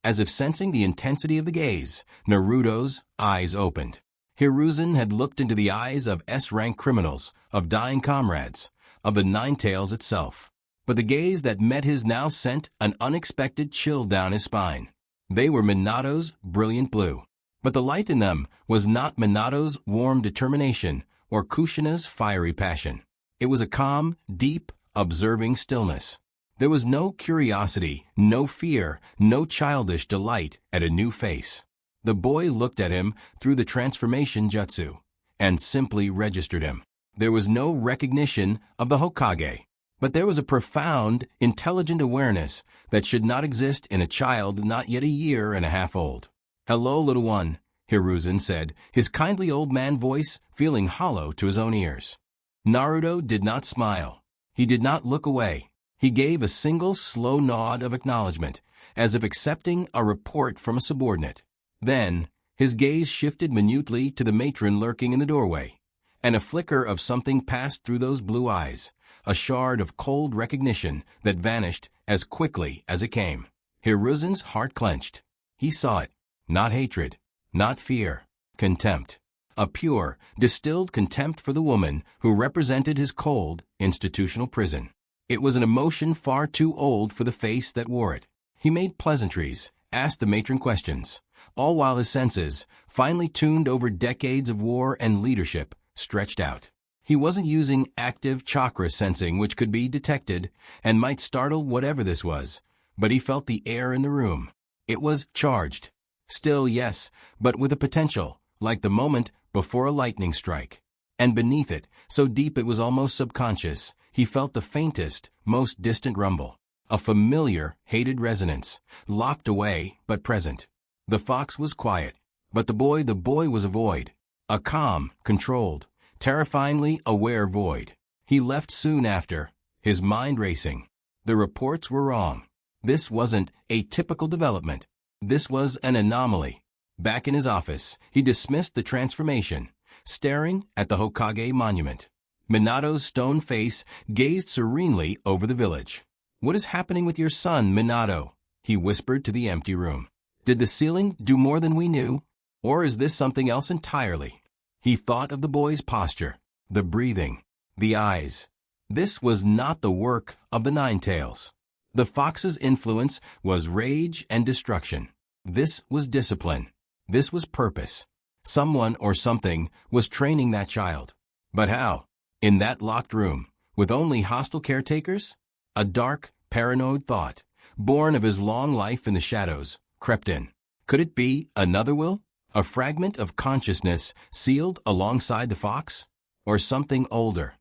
As if sensing the intensity of the gaze, Naruto's eyes opened. Hiruzen had looked into the eyes of S-rank criminals, of dying comrades, of the Nine Tails itself. But the gaze that met his now sent an unexpected chill down his spine. They were Minato's brilliant blue. But the light in them was not Minato's warm determination or Kushina's fiery passion. It was a calm, deep, observing stillness. There was no curiosity, no fear, no childish delight at a new face. The boy looked at him through the transformation jutsu and simply registered him. There was no recognition of the Hokage, but there was a profound, intelligent awareness that should not exist in a child not yet a year and a half old. "Hello, little one," Hiruzen said, his kindly old man voice feeling hollow to his own ears. Naruto did not smile. He did not look away. He gave a single slow nod of acknowledgement, as if accepting a report from a subordinate. Then, his gaze shifted minutely to the matron lurking in the doorway, and a flicker of something passed through those blue eyes, a shard of cold recognition that vanished as quickly as it came. Hiruzen's heart clenched. He saw it. Not hatred, not fear, contempt. A pure, distilled contempt for the woman who represented his cold, institutional prison. It was an emotion far too old for the face that wore it. He made pleasantries, asked the matron questions, all while his senses, finely tuned over decades of war and leadership, stretched out. He wasn't using active chakra sensing which could be detected and might startle whatever this was, but he felt the air in the room. It was charged. Still, yes, but with a potential, like the moment before a lightning strike. And beneath it, so deep it was almost subconscious, he felt the faintest, most distant rumble. A familiar, hated resonance, locked away but present. The fox was quiet, but the boy was a void. A calm, controlled, terrifyingly aware void. He left soon after, his mind racing. The reports were wrong. This wasn't a typical development. This was an anomaly. Back in his office, he dismissed the transformation, staring at the Hokage monument. Minato's stone face gazed serenely over the village. "What is happening with your son, Minato?" he whispered to the empty room. "Did the ceiling do more than we knew? Or is this something else entirely?" He thought of the boy's posture, the breathing, the eyes. This was not the work of the Nine Tails. The fox's influence was rage and destruction. This was discipline. This was purpose. Someone or something was training that child. But how? In that locked room, with only hostile caretakers? A dark, paranoid thought, born of his long life in the shadows, crept in. Could it be another will? A fragment of consciousness sealed alongside the fox? Or something older?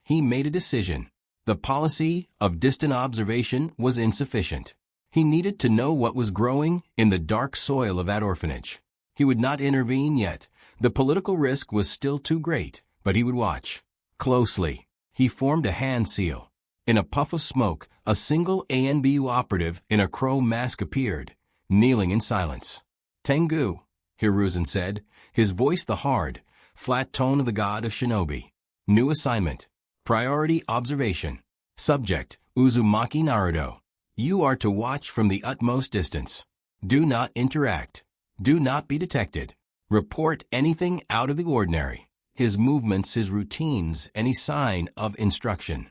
He made a decision. The policy of distant observation was insufficient. He needed to know what was growing in the dark soil of that orphanage. He would not intervene yet. The political risk was still too great, but he would watch. Closely. He formed a hand seal. In a puff of smoke, a single ANBU operative in a crow mask appeared, kneeling in silence. Tengu, Hiruzen said, his voice the hard, flat tone of the god of shinobi. New assignment. Priority observation. Subject, Uzumaki Naruto. You are to watch from the utmost distance. Do not interact. Do not be detected. Report anything out of the ordinary. His movements, his routines, any sign of instruction.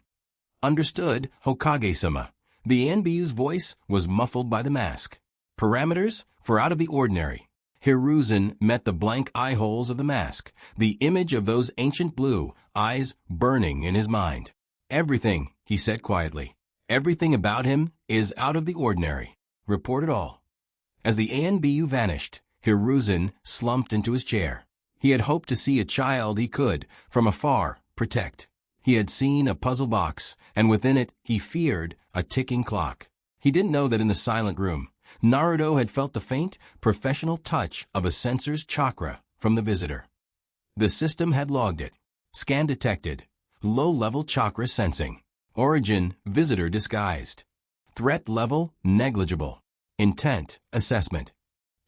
Understood, Hokage-sama. The ANBU's voice was muffled by the mask. Parameters for out of the ordinary. Hiruzen met the blank eye holes of the mask, the image of those ancient blue eyes burning in his mind. Everything, he said quietly. Everything about him is out of the ordinary. Report it all. As the ANBU vanished, Hiruzen slumped into his chair. He had hoped to see a child he could, from afar, protect. He had seen a puzzle box, and within it, he feared, a ticking clock. He didn't know that in the silent room, Naruto had felt the faint, professional touch of a sensor's chakra from the visitor. The system had logged it. Scan detected. Low-level chakra sensing. Origin, visitor disguised. Threat level, negligible. Intent, assessment.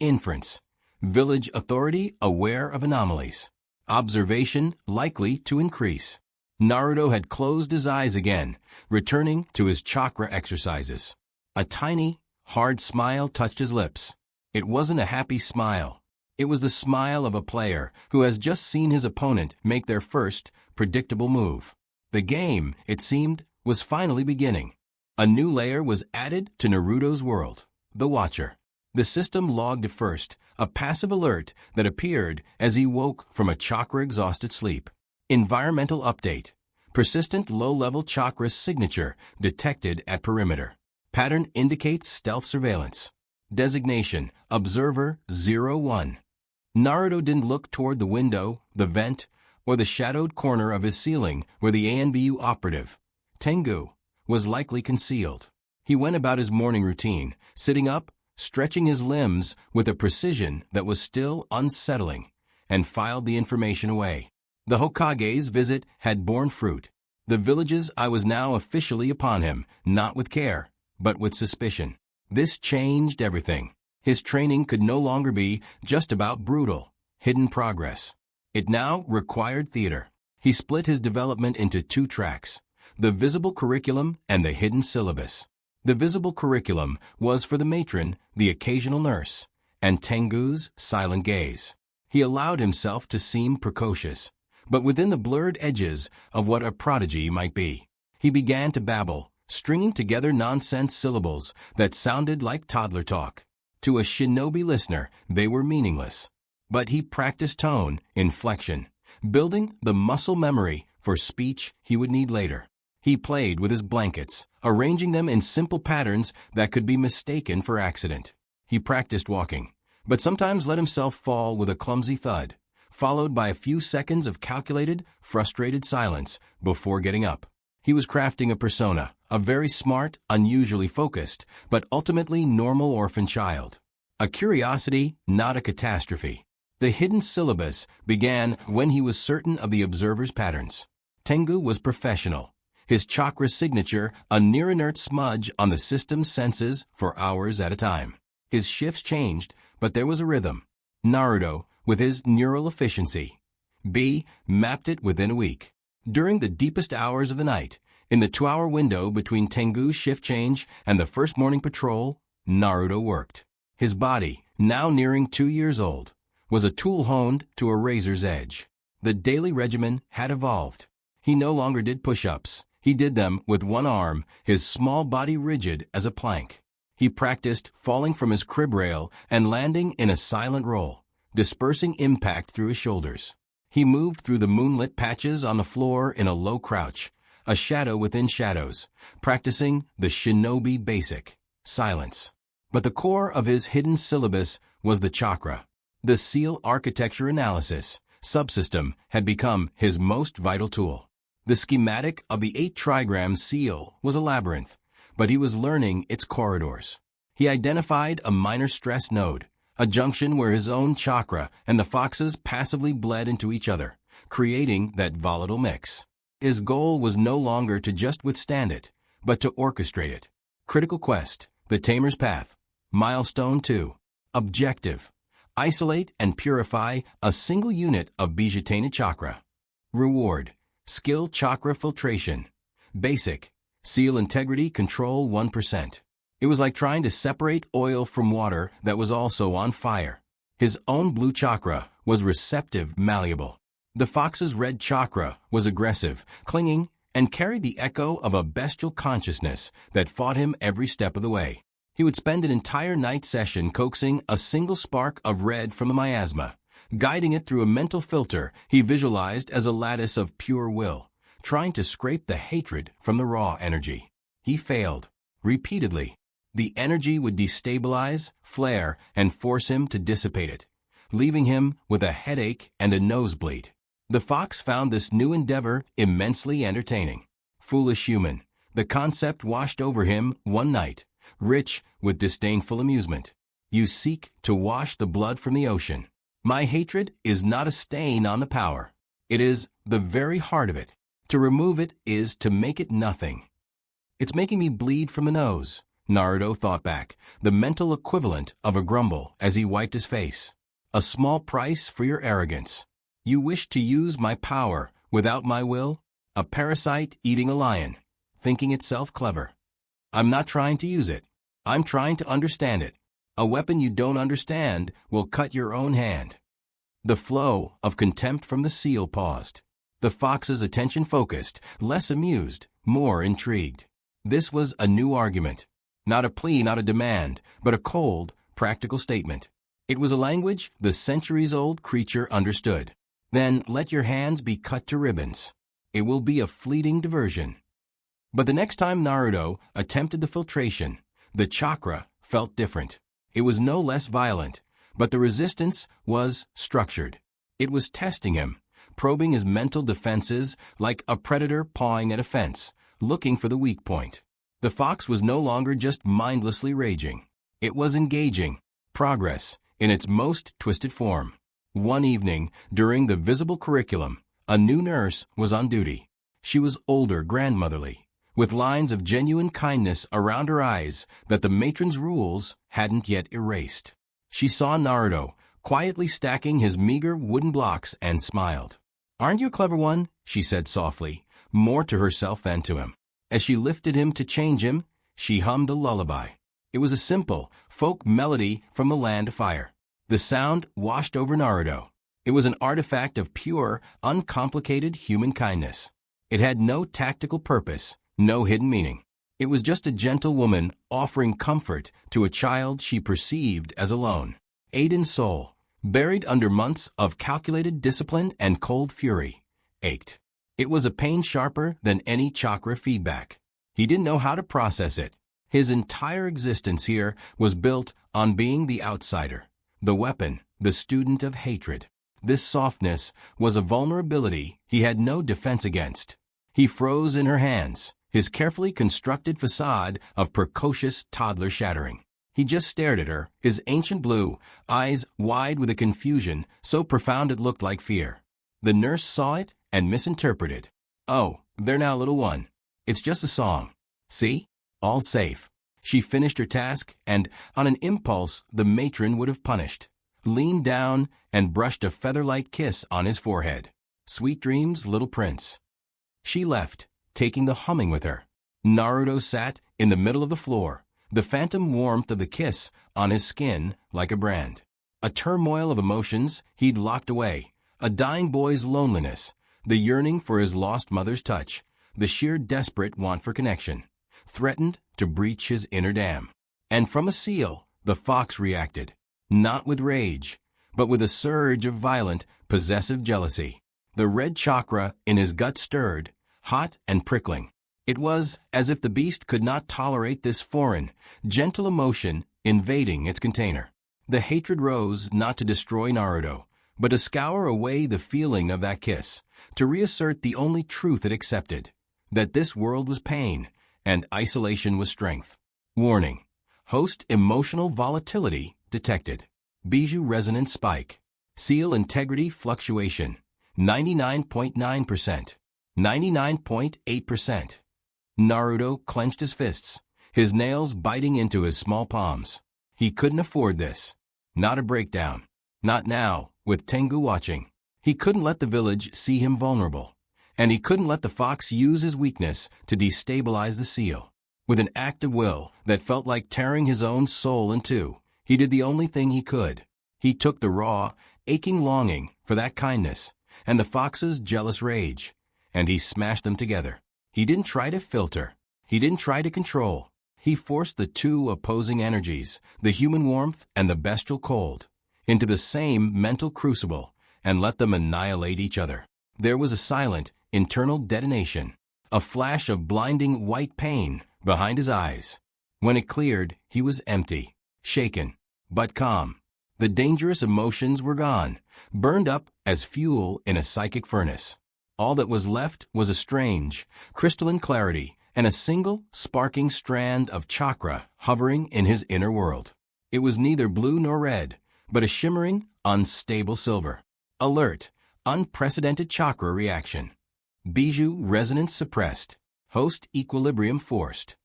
Inference. Village authority aware of anomalies. Observation likely to increase. Naruto had closed his eyes again, returning to his chakra exercises. A tiny, hard smile touched his lips. It wasn't a happy smile. It was the smile of a player who has just seen his opponent make their first, predictable move. The game, it seemed, was finally beginning. A new layer was added to Naruto's world, the Watcher. The system logged first, a passive alert that appeared as he woke from a chakra-exhausted sleep. Environmental update. Persistent low-level chakra signature detected at perimeter. Pattern indicates stealth surveillance. Designation, Observer 01. Naruto didn't look toward the window, the vent, or the shadowed corner of his ceiling where the ANBU operative, Tengu, was likely concealed. He went about his morning routine, sitting up, stretching his limbs with a precision that was still unsettling, and filed the information away. The Hokage's visit had borne fruit. The village's eye was now officially upon him, not with care, but with suspicion. This changed everything. His training could no longer be just about brutal, hidden progress. It now required theater. He split his development into two tracks, the visible curriculum and the hidden syllabus. The visible curriculum was for the matron, the occasional nurse, and Tengu's silent gaze. He allowed himself to seem precocious, but within the blurred edges of what a prodigy might be. He began to babble, stringing together nonsense syllables that sounded like toddler talk. To a shinobi listener, they were meaningless. But he practiced tone, inflection, building the muscle memory for speech he would need later. He played with his blankets, arranging them in simple patterns that could be mistaken for accident. He practiced walking, but sometimes let himself fall with a clumsy thud, followed by a few seconds of calculated, frustrated silence before getting up. He was crafting a persona, a very smart, unusually focused, but ultimately normal orphan child. A curiosity, not a catastrophe. The hidden syllabus began when he was certain of the observer's patterns. Tengu was professional. His chakra signature, a near-inert smudge on the system's senses for hours at a time. His shifts changed, but there was a rhythm. Naruto, with his neural efficiency, mapped it within a week. During the deepest hours of the night, in the 2-hour window between Tengu's shift change and the first morning patrol, Naruto worked. His body, now nearing 2 years old, was a tool honed to a razor's edge. The daily regimen had evolved. He no longer did push-ups. He did them with one arm, his small body rigid as a plank. He practiced falling from his crib rail and landing in a silent roll, dispersing impact through his shoulders. He moved through the moonlit patches on the floor in a low crouch, a shadow within shadows, practicing the shinobi basic, silence. But the core of his hidden syllabus was the chakra. The seal architecture analysis subsystem had become his most vital tool. The schematic of the 8-trigram seal was a labyrinth, but he was learning its corridors. He identified a minor stress node, a junction where his own chakra and the fox's passively bled into each other, creating that volatile mix. His goal was no longer to just withstand it, but to orchestrate it. Critical quest, the Tamer's Path. Milestone 2. Objective: isolate and purify a single unit of Bijutana chakra. Reward: skill chakra filtration. Basic: seal integrity control 1%. It was like trying to separate oil from water that was also on fire. His own blue chakra was receptive, malleable. The fox's red chakra was aggressive, clinging, and carried the echo of a bestial consciousness that fought him every step of the way. He would spend an entire night session coaxing a single spark of red from the miasma, guiding it through a mental filter he visualized as a lattice of pure will, trying to scrape the hatred from the raw energy. He failed. Repeatedly. The energy would destabilize, flare, and force him to dissipate it, leaving him with a headache and a nosebleed. The fox found this new endeavor immensely entertaining. Foolish human, the concept washed over him one night, rich with disdainful amusement. You seek to wash the blood from the ocean. My hatred is not a stain on the power. It is the very heart of it. To remove it is to make it nothing. It's making me bleed from the nose, Naruto thought back, the mental equivalent of a grumble as he wiped his face. A small price for your arrogance. You wish to use my power without my will? A parasite eating a lion, thinking itself clever. I'm not trying to use it. I'm trying to understand it. A weapon you don't understand will cut your own hand. The flow of contempt from the seal paused. The fox's attention focused, less amused, more intrigued. This was a new argument. Not a plea, not a demand, but a cold, practical statement. It was a language the centuries-old creature understood. Then let your hands be cut to ribbons. It will be a fleeting diversion. But the next time Naruto attempted the filtration, the chakra felt different. It was no less violent, but the resistance was structured. It was testing him, probing his mental defenses like a predator pawing at a fence, looking for the weak point. The fox was no longer just mindlessly raging. It was engaging. Progress, in its most twisted form. One evening, during the visible curriculum, a new nurse was on duty. She was older, grandmotherly, with lines of genuine kindness around her eyes that the matron's rules hadn't yet erased. She saw Naruto, quietly stacking his meager wooden blocks, and smiled. "Aren't you a clever one?" she said softly, more to herself than to him. As she lifted him to change him, she hummed a lullaby. It was a simple, folk melody from the land of fire. The sound washed over Naruto. It was an artifact of pure, uncomplicated human kindness. It had no tactical purpose, no hidden meaning. It was just a gentle woman offering comfort to a child she perceived as alone. Aiden's soul, buried under months of calculated discipline and cold fury, ached. It was a pain sharper than any chakra feedback. He didn't know how to process it. His entire existence here was built on being the outsider, the weapon, the student of hatred. This softness was a vulnerability he had no defense against. He froze in her hands, his carefully constructed facade of precocious toddler shattering. He just stared at her, his ancient blue eyes wide with a confusion so profound it looked like fear. The nurse saw it and misinterpreted. "Oh, there now, little one. It's just a song. See? All safe." She finished her task and, on an impulse the matron would have punished, leaned down and brushed a feather-light kiss on his forehead. "Sweet dreams, little prince." She left, taking the humming with her. Naruto sat in the middle of the floor, the phantom warmth of the kiss on his skin like a brand. A turmoil of emotions he'd locked away, a dying boy's loneliness, the yearning for his lost mother's touch, the sheer desperate want for connection, threatened to breach his inner dam. And from a seal, the fox reacted, not with rage, but with a surge of violent, possessive jealousy. The red chakra in his gut stirred, hot and prickling. It was as if the beast could not tolerate this foreign, gentle emotion invading its container. The hatred rose not to destroy Naruto, but to scour away the feeling of that kiss, to reassert the only truth it accepted, that this world was pain, and isolation was strength. Warning. Host emotional volatility detected. Bijou resonance spike. Seal integrity fluctuation. 99.9%. 99.8%. Naruto clenched his fists, his nails biting into his small palms. He couldn't afford this. Not a breakdown. Not now, with Tengu watching. He couldn't let the village see him vulnerable. And he couldn't let the fox use his weakness to destabilize the seal. With an act of will that felt like tearing his own soul in two, he did the only thing he could. He took the raw, aching longing for that kindness and the fox's jealous rage, and he smashed them together. He didn't try to filter. He didn't try to control. He forced the two opposing energies, the human warmth and the bestial cold, into the same mental crucible and let them annihilate each other. There was a silent, internal detonation, a flash of blinding white pain behind his eyes. When it cleared, he was empty, shaken, but calm. The dangerous emotions were gone, burned up as fuel in a psychic furnace. All that was left was a strange, crystalline clarity and a single, sparking strand of chakra hovering in his inner world. It was neither blue nor red, but a shimmering, unstable silver. Alert, unprecedented chakra reaction. Bijou resonance suppressed. Host equilibrium forced.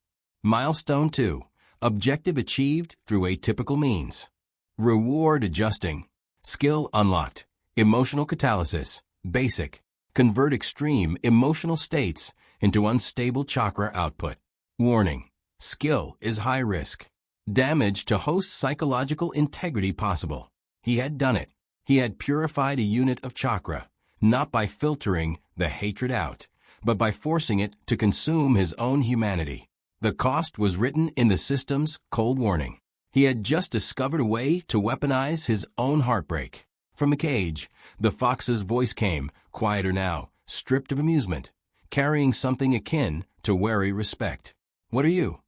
Milestone 2. Objective achieved through atypical means. Reward adjusting. Skill unlocked. Emotional catalysis. Basic. Convert extreme emotional states into unstable chakra output. Warning. Skill is high risk. Damage to host's psychological integrity possible. He had done it. He had purified a unit of chakra, not by filtering the hatred out, but by forcing it to consume his own humanity. The cost was written in the system's cold warning. He had just discovered a way to weaponize his own heartbreak. From the cage, the fox's voice came, quieter now, stripped of amusement, carrying something akin to wary respect. "What are you?"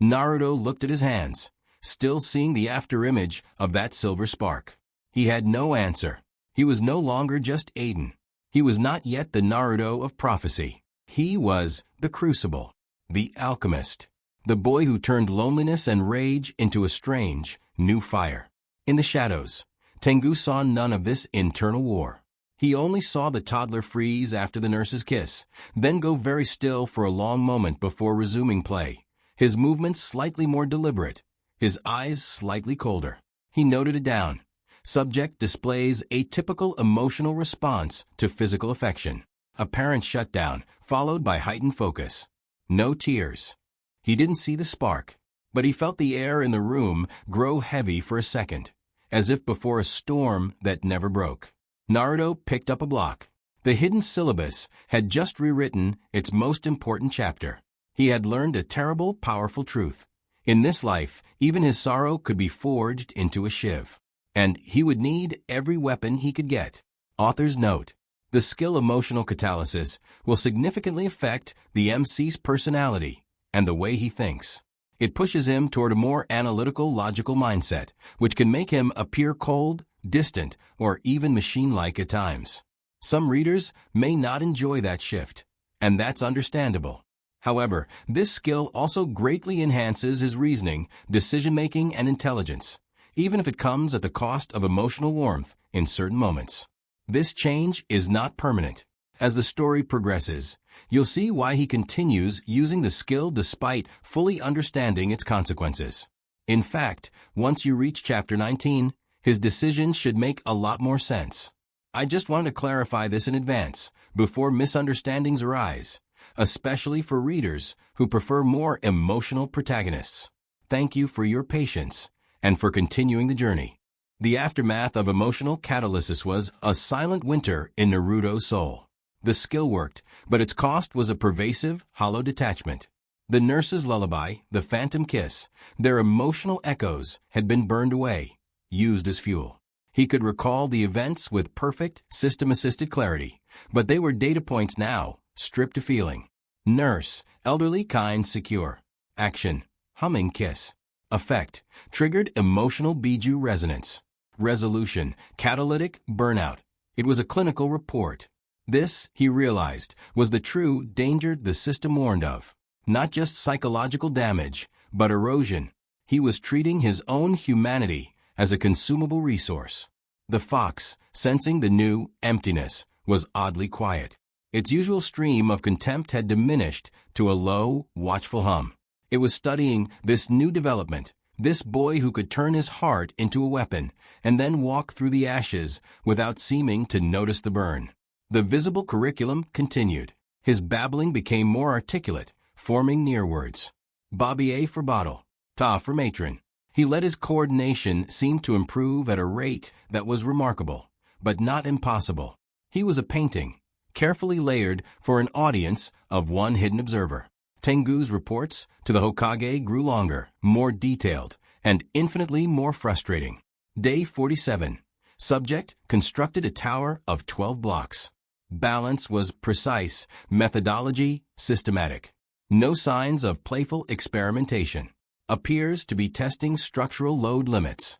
Naruto looked at his hands, still seeing the afterimage of that silver spark. He had no answer. He was no longer just Aiden. He was not yet the Naruto of prophecy. He was the Crucible, the alchemist, the boy who turned loneliness and rage into a strange, new fire. In the shadows, Tengu saw none of this internal war. He only saw the toddler freeze after the nurse's kiss, then go very still for a long moment before resuming play, his movements slightly more deliberate, his eyes slightly colder. He noted it down. Subject displays a typical emotional response to physical affection. Apparent shutdown, followed by heightened focus. No tears. He didn't see the spark, but he felt the air in the room grow heavy for a second, as if before a storm that never broke. Naruto picked up a block. The hidden syllabus had just rewritten its most important chapter. He had learned a terrible, powerful truth. In this life, even his sorrow could be forged into a shiv. And he would need every weapon he could get. Author's note. The skill emotional catalysis will significantly affect the MC's personality and the way he thinks. It pushes him toward a more analytical, logical mindset, which can make him appear cold, distant, or even machine-like at times. Some readers may not enjoy that shift, and that's understandable. However, this skill also greatly enhances his reasoning, decision-making, and intelligence, even if it comes at the cost of emotional warmth in certain moments. This change is not permanent. As the story progresses, you'll see why he continues using the skill despite fully understanding its consequences. In fact, once you reach Chapter 19, his decision should make a lot more sense. I just wanted to clarify this in advance, before misunderstandings arise, especially for readers who prefer more emotional protagonists. Thank you for your patience and for continuing the journey. The aftermath of emotional catalysis was a silent winter in Naruto's soul. The skill worked, but its cost was a pervasive, hollow detachment. The nurse's lullaby, the phantom kiss, their emotional echoes had been burned away, used as fuel. He could recall the events with perfect, system-assisted clarity, but they were data points now, stripped of feeling. Nurse, elderly, kind, secure. Action, humming kiss. Effect: triggered emotional Biju resonance. Resolution: catalytic burnout. It was a clinical report. This, he realized, was the true danger the system warned of. Not just psychological damage, but erosion. He was treating his own humanity as a consumable resource. The fox, sensing the new emptiness, was oddly quiet. Its usual stream of contempt had diminished to a low, watchful hum. It was studying this new development, this boy who could turn his heart into a weapon and then walk through the ashes without seeming to notice the burn. The visible curriculum continued. His babbling became more articulate, forming near words. Bobby A for bottle, Ta for matron. He let his coordination seem to improve at a rate that was remarkable, but not impossible. He was a painting, carefully layered for an audience of one hidden observer. Tengu's reports to the Hokage grew longer, more detailed, and infinitely more frustrating. Day 47. Subject constructed a tower of 12 blocks. Balance was precise, methodology systematic. No signs of playful experimentation. Appears to be testing structural load limits.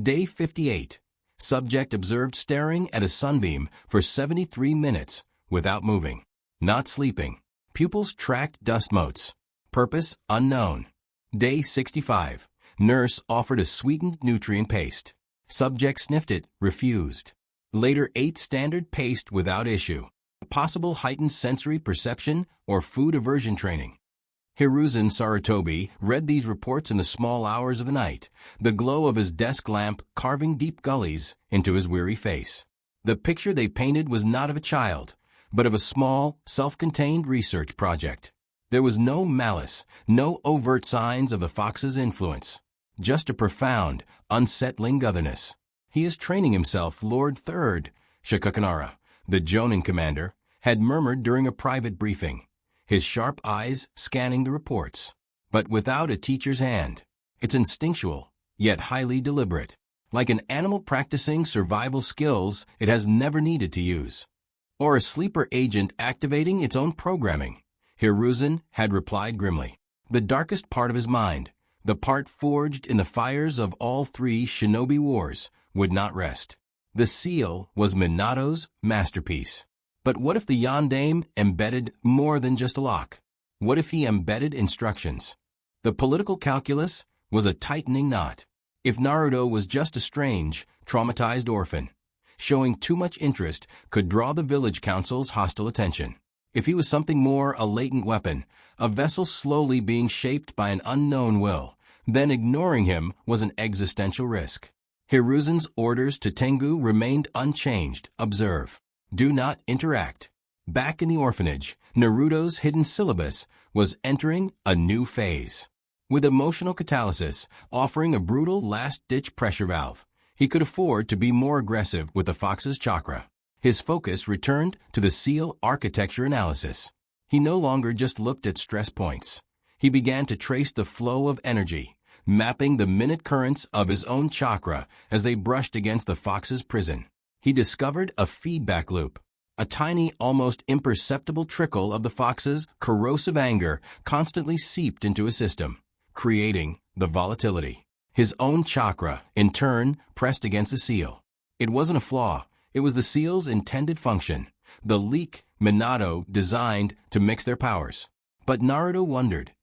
Day 58. Subject observed staring at a sunbeam for 73 minutes without moving. Not sleeping. Pupils tracked dust motes. Purpose unknown. Day 65. Nurse offered a sweetened nutrient paste. Subject sniffed it, refused. Later ate standard paste without issue. Possible heightened sensory perception or food aversion training. Hiruzen Sarutobi read these reports in the small hours of the night, the glow of his desk lamp carving deep gullies into his weary face. The picture they painted was not of a child, but of a small, self-contained research project. There was no malice, no overt signs of the fox's influence, just a profound, unsettling otherness. He is training himself, Lord Third, Shikakanara, the Jonin commander, had murmured during a private briefing, his sharp eyes scanning the reports, but without a teacher's hand. It's instinctual, yet highly deliberate. Like an animal practicing survival skills it has never needed to use. Or a sleeper agent activating its own programming, Hiruzen had replied grimly. The darkest part of his mind, the part forged in the fires of all three Shinobi Wars, would not rest. The seal was Minato's masterpiece. But what if the Yondaime embedded more than just a lock? What if he embedded instructions? The political calculus was a tightening knot. If Naruto was just a strange, traumatized orphan, showing too much interest could draw the village council's hostile attention. If he was something more, a latent weapon, a vessel slowly being shaped by an unknown will, then ignoring him was an existential risk. Hiruzen's orders to Tengu remained unchanged. Observe. Do not interact. Back in the orphanage, Naruto's hidden syllabus was entering a new phase. With emotional catalysis offering a brutal last-ditch pressure valve, he could afford to be more aggressive with the fox's chakra. His focus returned to the seal architecture analysis. He no longer just looked at stress points. He began to trace the flow of energy, mapping the minute currents of his own chakra as they brushed against the fox's prison. He discovered a feedback loop. A tiny, almost imperceptible trickle of the fox's corrosive anger constantly seeped into his system, creating the volatility. His own chakra, in turn, pressed against the seal. It wasn't a flaw. It was the seal's intended function, the leak Minato designed to mix their powers. But Naruto wondered,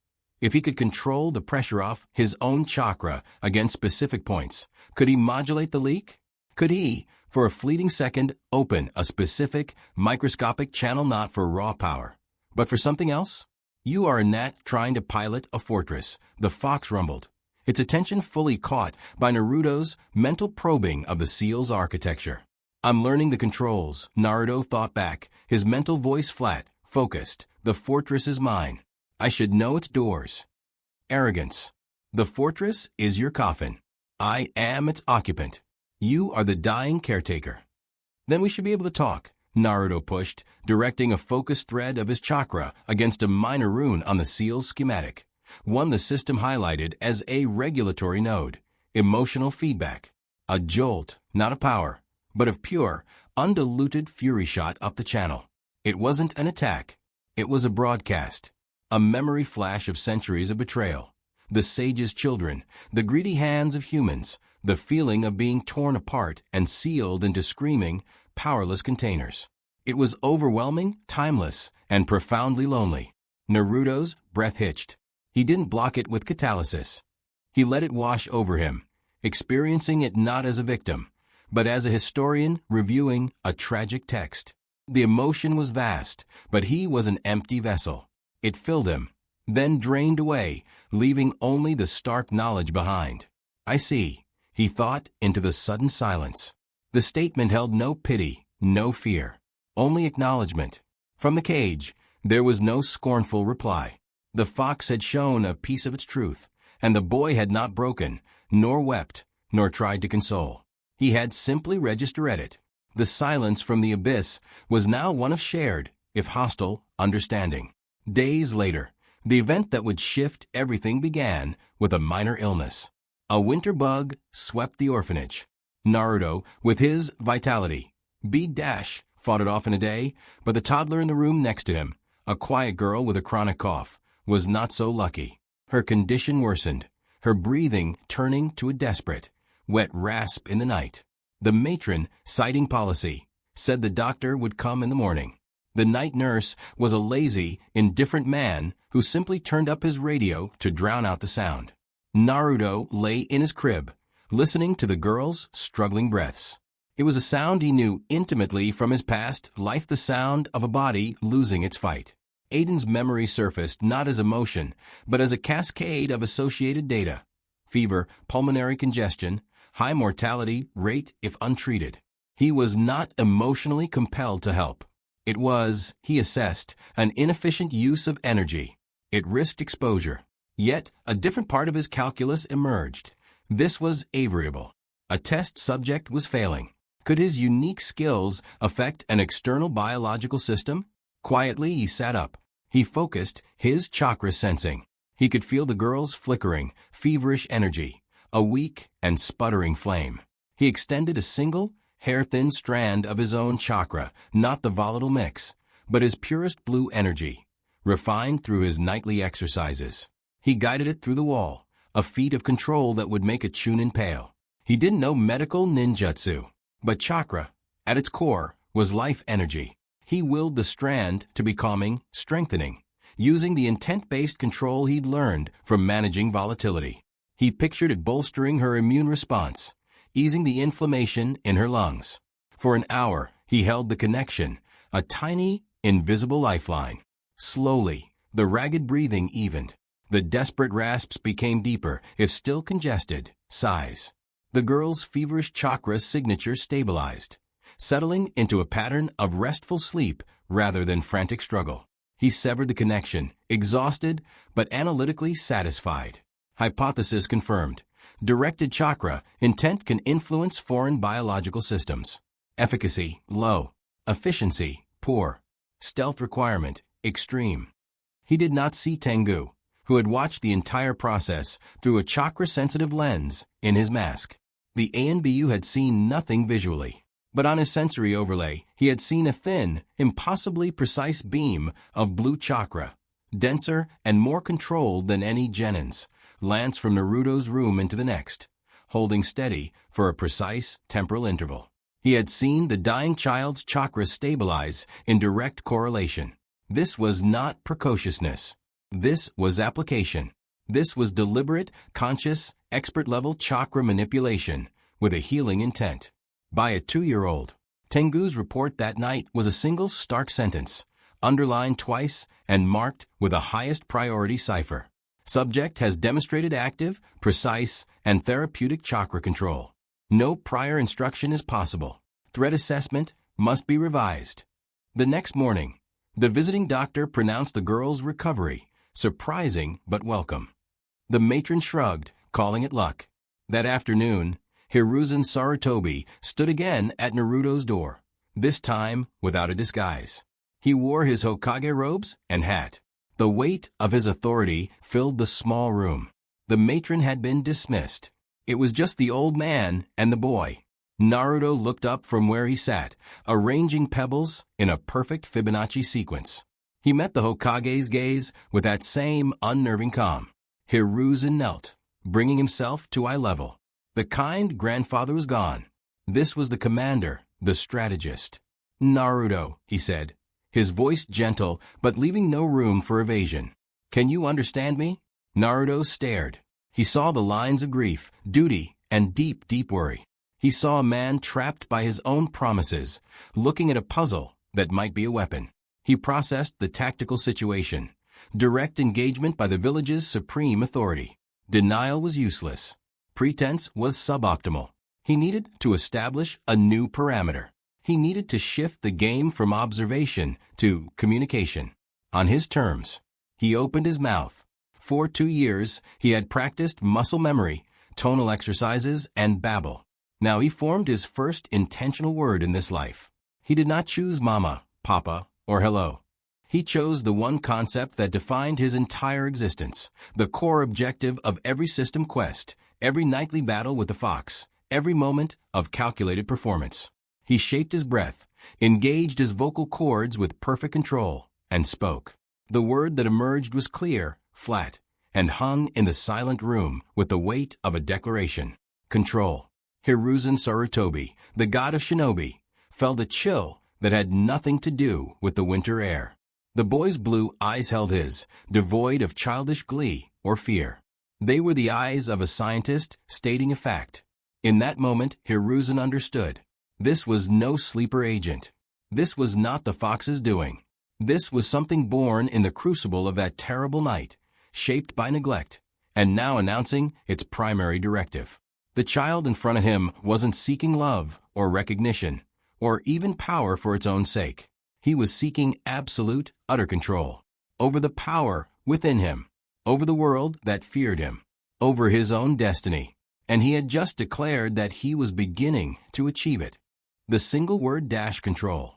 if he could control the pressure off his own chakra against specific points, could he modulate the leak? Could he, for a fleeting second, open a specific, microscopic channel not for raw power, but for something else? You are a gnat trying to pilot a fortress, the fox rumbled, its attention fully caught by Naruto's mental probing of the seal's architecture. I'm learning the controls, Naruto thought back, his mental voice flat, focused. The fortress is mine. I should know its doors. Arrogance. The fortress is your coffin. I am its occupant. You are the dying caretaker. Then we should be able to talk, Naruto pushed, directing a focused thread of his chakra against a minor rune on the seal's schematic, one the system highlighted as a regulatory node, emotional feedback. A jolt, not a power, but of pure, undiluted fury shot up the channel. It wasn't an attack. It was a broadcast, a memory flash of centuries of betrayal, the sage's children, the greedy hands of humans, the feeling of being torn apart and sealed into screaming, powerless containers. It was overwhelming, timeless, and profoundly lonely. Naruto's breath hitched. He didn't block it with catalysis. He let it wash over him, experiencing it not as a victim, but as a historian reviewing a tragic text. The emotion was vast, but he was an empty vessel. It filled him, then drained away, leaving only the stark knowledge behind. "I see," he thought into the sudden silence. The statement held no pity, no fear, only acknowledgement. From the cage, there was no scornful reply. The fox had shown a piece of its truth, and the boy had not broken, nor wept, nor tried to console. He had simply registered it. The silence from the abyss was now one of shared, if hostile, understanding. Days later, the event that would shift everything began with a minor illness. A winter bug swept the orphanage. Naruto, with his vitality, fought it off in a day, but the toddler in the room next to him, a quiet girl with a chronic cough, was not so lucky. Her condition worsened, her breathing turning to a desperate, wet rasp in the night. The matron, citing policy, said the doctor would come in the morning. The night nurse was a lazy, indifferent man who simply turned up his radio to drown out the sound. Naruto lay in his crib, listening to the girl's struggling breaths. It was a sound he knew intimately from his past life, the sound of a body losing its fight. Aiden's memory surfaced not as emotion, but as a cascade of associated data. Fever, pulmonary congestion, high mortality rate if untreated. He was not emotionally compelled to help. It was, he assessed, an inefficient use of energy. It risked exposure. Yet, a different part of his calculus emerged. This was avariable. A test subject was failing. Could his unique skills affect an external biological system? Quietly, he sat up. He focused, his chakra sensing. He could feel the girl's flickering, feverish energy, a weak and sputtering flame. He extended a single, hair-thin strand of his own chakra, not the volatile mix, but his purest blue energy, refined through his nightly exercises. He guided it through the wall, a feat of control that would make a chunin pale. He didn't know medical ninjutsu, but chakra, at its core, was life energy. He willed the strand to be calming, strengthening, using the intent-based control he'd learned from managing volatility. He pictured it bolstering her immune response, easing the inflammation in her lungs. For an hour, he held the connection, a tiny, invisible lifeline. Slowly, the ragged breathing evened. The desperate rasps became deeper, if still congested, sighs. The girl's feverish chakra signature stabilized, settling into a pattern of restful sleep rather than frantic struggle. He severed the connection, exhausted but analytically satisfied. Hypothesis confirmed. Directed chakra, intent can influence foreign biological systems. Efficacy, low. Efficiency, poor. Stealth requirement, extreme. He did not see Tengu, who had watched the entire process through a chakra-sensitive lens in his mask. The ANBU had seen nothing visually, but on his sensory overlay, he had seen a thin, impossibly precise beam of blue chakra, denser and more controlled than any Genin's, lance from Naruto's room into the next, holding steady for a precise temporal interval. He had seen the dying child's chakra stabilize in direct correlation. This was not precociousness. This was application. This was deliberate, conscious, expert-level chakra manipulation with a healing intent. By a 2-year-old. Tengu's report that night was a single stark sentence, underlined twice and marked with a highest priority cipher. Subject has demonstrated active, precise, and therapeutic chakra control. No prior instruction is possible. Threat assessment must be revised. The next morning, the visiting doctor pronounced the girl's recovery surprising but welcome. The matron shrugged, calling it luck. That afternoon, Hiruzen Sarutobi stood again at Naruto's door, this time without a disguise. He wore his Hokage robes and hat. The weight of his authority filled the small room. The matron had been dismissed. It was just the old man and the boy. Naruto looked up from where he sat, arranging pebbles in a perfect Fibonacci sequence. He met the Hokage's gaze with that same unnerving calm. Hiruzen knelt, bringing himself to eye level. The kind grandfather was gone. This was the commander, the strategist. "Naruto," he said, his voice gentle but leaving no room for evasion. "Can you understand me?" Naruto stared. He saw the lines of grief, duty, and deep, deep worry. He saw a man trapped by his own promises, looking at a puzzle that might be a weapon. He processed the tactical situation. Direct engagement by the village's supreme authority. Denial was useless. Pretense was suboptimal. He needed to establish a new parameter. He needed to shift the game from observation to communication. On his terms. He opened his mouth. For 2 years, he had practiced muscle memory, tonal exercises, and babble. Now he formed his first intentional word in this life. He did not choose mama, papa, or hello. He chose the one concept that defined his entire existence, the core objective of every system quest, every nightly battle with the fox, every moment of calculated performance. He shaped his breath, engaged his vocal cords with perfect control, and spoke. The word that emerged was clear, flat, and hung in the silent room with the weight of a declaration. Control. Hiruzen Sarutobi, the god of shinobi, felt a chill that had nothing to do with the winter air. The boy's blue eyes held his, devoid of childish glee or fear. They were the eyes of a scientist stating a fact. In that moment, Hiruzen understood. This was no sleeper agent. This was not the fox's doing. This was something born in the crucible of that terrible night, shaped by neglect, and now announcing its primary directive. The child in front of him wasn't seeking love or recognition, or even power for its own sake. He was seeking absolute, utter control over the power within him, over the world that feared him, over his own destiny. And he had just declared that he was beginning to achieve it. The single word control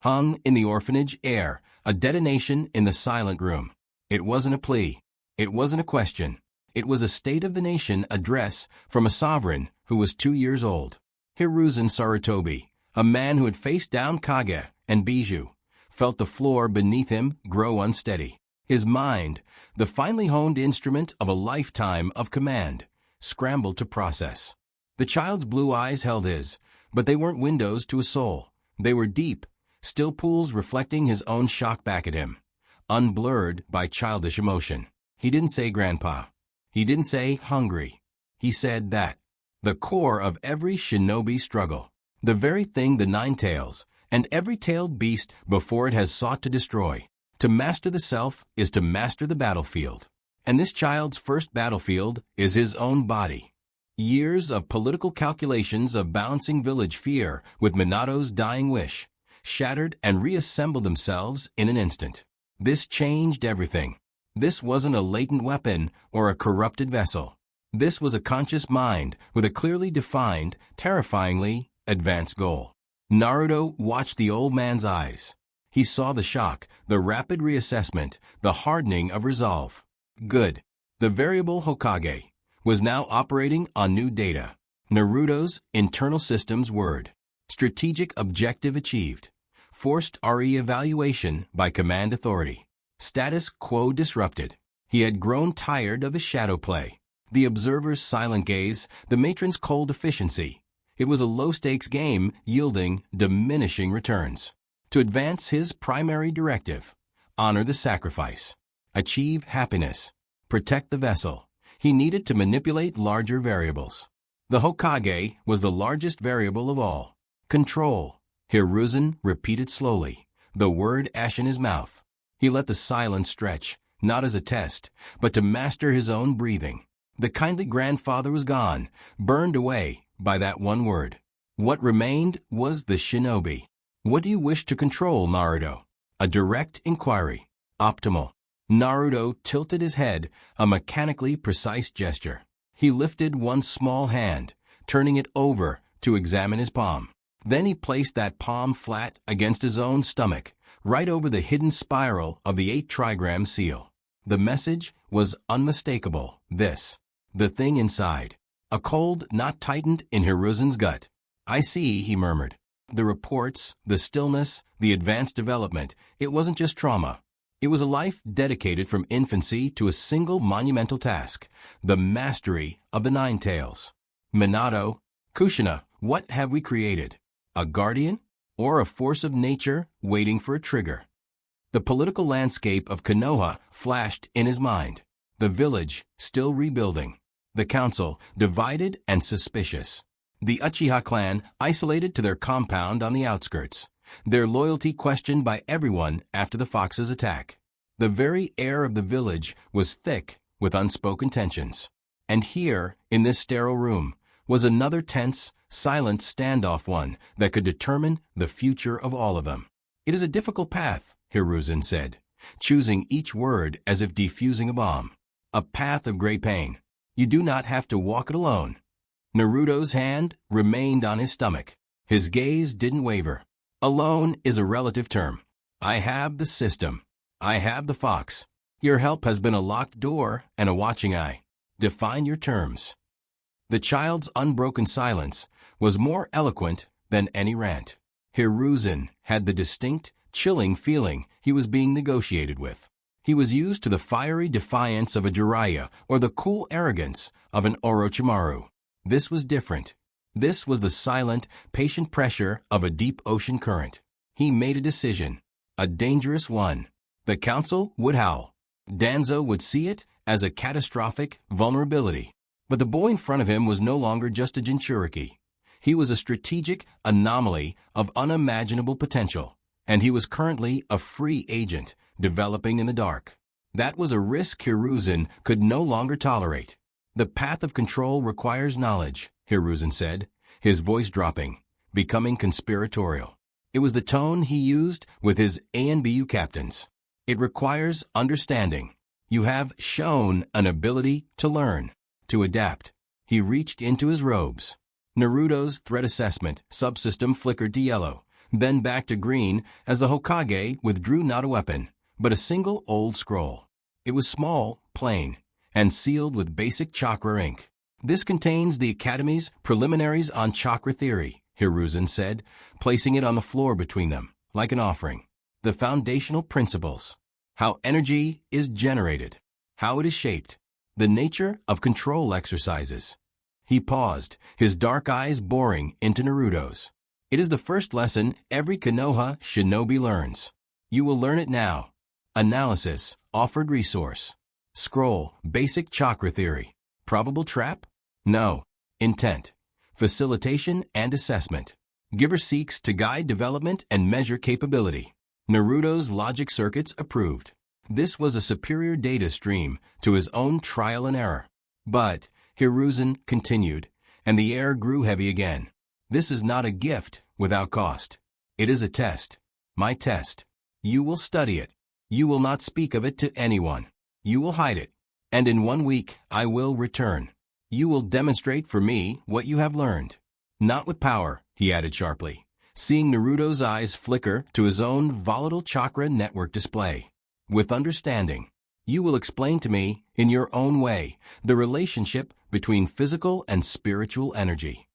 hung in the orphanage air, a detonation in the silent room. It wasn't a plea. It wasn't a question. It was a State of the Nation address from a sovereign who was 2 years old. Hiruzen Sarutobi, a man who had faced down Kage and Bijou, felt the floor beneath him grow unsteady. His mind, the finely honed instrument of a lifetime of command, scrambled to process. The child's blue eyes held his, but they weren't windows to a soul. They were deep, still pools reflecting his own shock back at him, unblurred by childish emotion. He didn't say grandpa. He didn't say hungry. He said that. The core of every shinobi struggle. The very thing the nine tails, and every tailed beast before it has sought to destroy. To master the self is to master the battlefield. And this child's first battlefield is his own body. Years of political calculations of balancing village fear with Minato's dying wish, shattered and reassembled themselves in an instant. This changed everything. This wasn't a latent weapon or a corrupted vessel. This was a conscious mind with a clearly defined, terrifyingly advanced goal. Naruto watched the old man's eyes. He saw the shock, the rapid reassessment, the hardening of resolve. Good. The variable Hokage was now operating on new data. Naruto's internal systems word. Strategic objective achieved. Forced RE evaluation by command authority. Status quo disrupted. He had grown tired of the shadow play. The observer's silent gaze, the matron's cold efficiency. It was a low-stakes game yielding diminishing returns. To advance his primary directive, honor the sacrifice, achieve happiness, protect the vessel, he needed to manipulate larger variables. The Hokage was the largest variable of all. Control. Hiruzen repeated slowly, the word ash in his mouth. He let the silence stretch, not as a test, but to master his own breathing. The kindly grandfather was gone, burned away by that one word. What remained was the shinobi. What do you wish to control, Naruto? A direct inquiry. Optimal. Naruto tilted his head, a mechanically precise gesture. He lifted one small hand, turning it over to examine his palm. Then he placed that palm flat against his own stomach, right over the hidden spiral of the 8 trigram seal. The message was unmistakable. This. The thing inside. A cold knot tightened in Hiruzen's gut. I see, he murmured. The reports, the stillness, the advanced development. It wasn't just trauma. It was a life dedicated from infancy to a single monumental task, the mastery of the Nine Tails. Minato, Kushina, what have we created? A guardian? Or a force of nature waiting for a trigger? The political landscape of Konoha flashed in his mind. The village, still rebuilding. The council, divided and suspicious. The Uchiha clan, isolated to their compound on the outskirts. Their loyalty questioned by everyone after the fox's attack. The very air of the village was thick with unspoken tensions. And here, in this sterile room, was another tense, silent standoff, one that could determine the future of all of them. It is a difficult path, Hiruzen said, choosing each word as if defusing a bomb. A path of great pain. You do not have to walk it alone. Naruto's hand remained on his stomach. His gaze didn't waver. Alone is a relative term. I have the system. I have the fox. Your help has been a locked door and a watching eye. Define your terms. The child's unbroken silence was more eloquent than any rant. Hiruzen had the distinct, chilling feeling he was being negotiated with. He was used to the fiery defiance of a Jiraiya or the cool arrogance of an Orochimaru. This was different. This was the silent, patient pressure of a deep ocean current. He made a decision, a dangerous one. The council would howl. Danzo would see it as a catastrophic vulnerability. But the boy in front of him was no longer just a Jinchuriki. He was a strategic anomaly of unimaginable potential, and he was currently a free agent developing in the dark. That was a risk Hiruzen could no longer tolerate. The path of control requires knowledge, Hiruzen said, his voice dropping, becoming conspiratorial. It was the tone he used with his ANBU captains. It requires understanding. You have shown an ability to learn, to adapt. He reached into his robes. Naruto's threat assessment subsystem flickered to yellow, then back to green as the Hokage withdrew not a weapon, but a single old scroll. It was small, plain, and sealed with basic chakra ink. This contains the Academy's preliminaries on chakra theory, Hiruzen said, placing it on the floor between them, like an offering. The foundational principles. How energy is generated. How it is shaped. The nature of control exercises. He paused, his dark eyes boring into Naruto's. It is the first lesson every Konoha shinobi learns. You will learn it now. Analysis, offered resource. Scroll, basic chakra theory. Probable trap? No. Intent. Facilitation and assessment. Giver seeks to guide development and measure capability. Naruto's logic circuits approved. This was a superior data stream to his own trial and error. But, Hiruzen continued, and the air grew heavy again. This is not a gift without cost. It is a test. My test. You will study it. You will not speak of it to anyone. You will hide it. And in 1 week, I will return. You will demonstrate for me what you have learned. Not with power, he added sharply, seeing Naruto's eyes flicker to his own volatile chakra network display. With understanding. You will explain to me, in your own way, the relationship between physical and spiritual energy.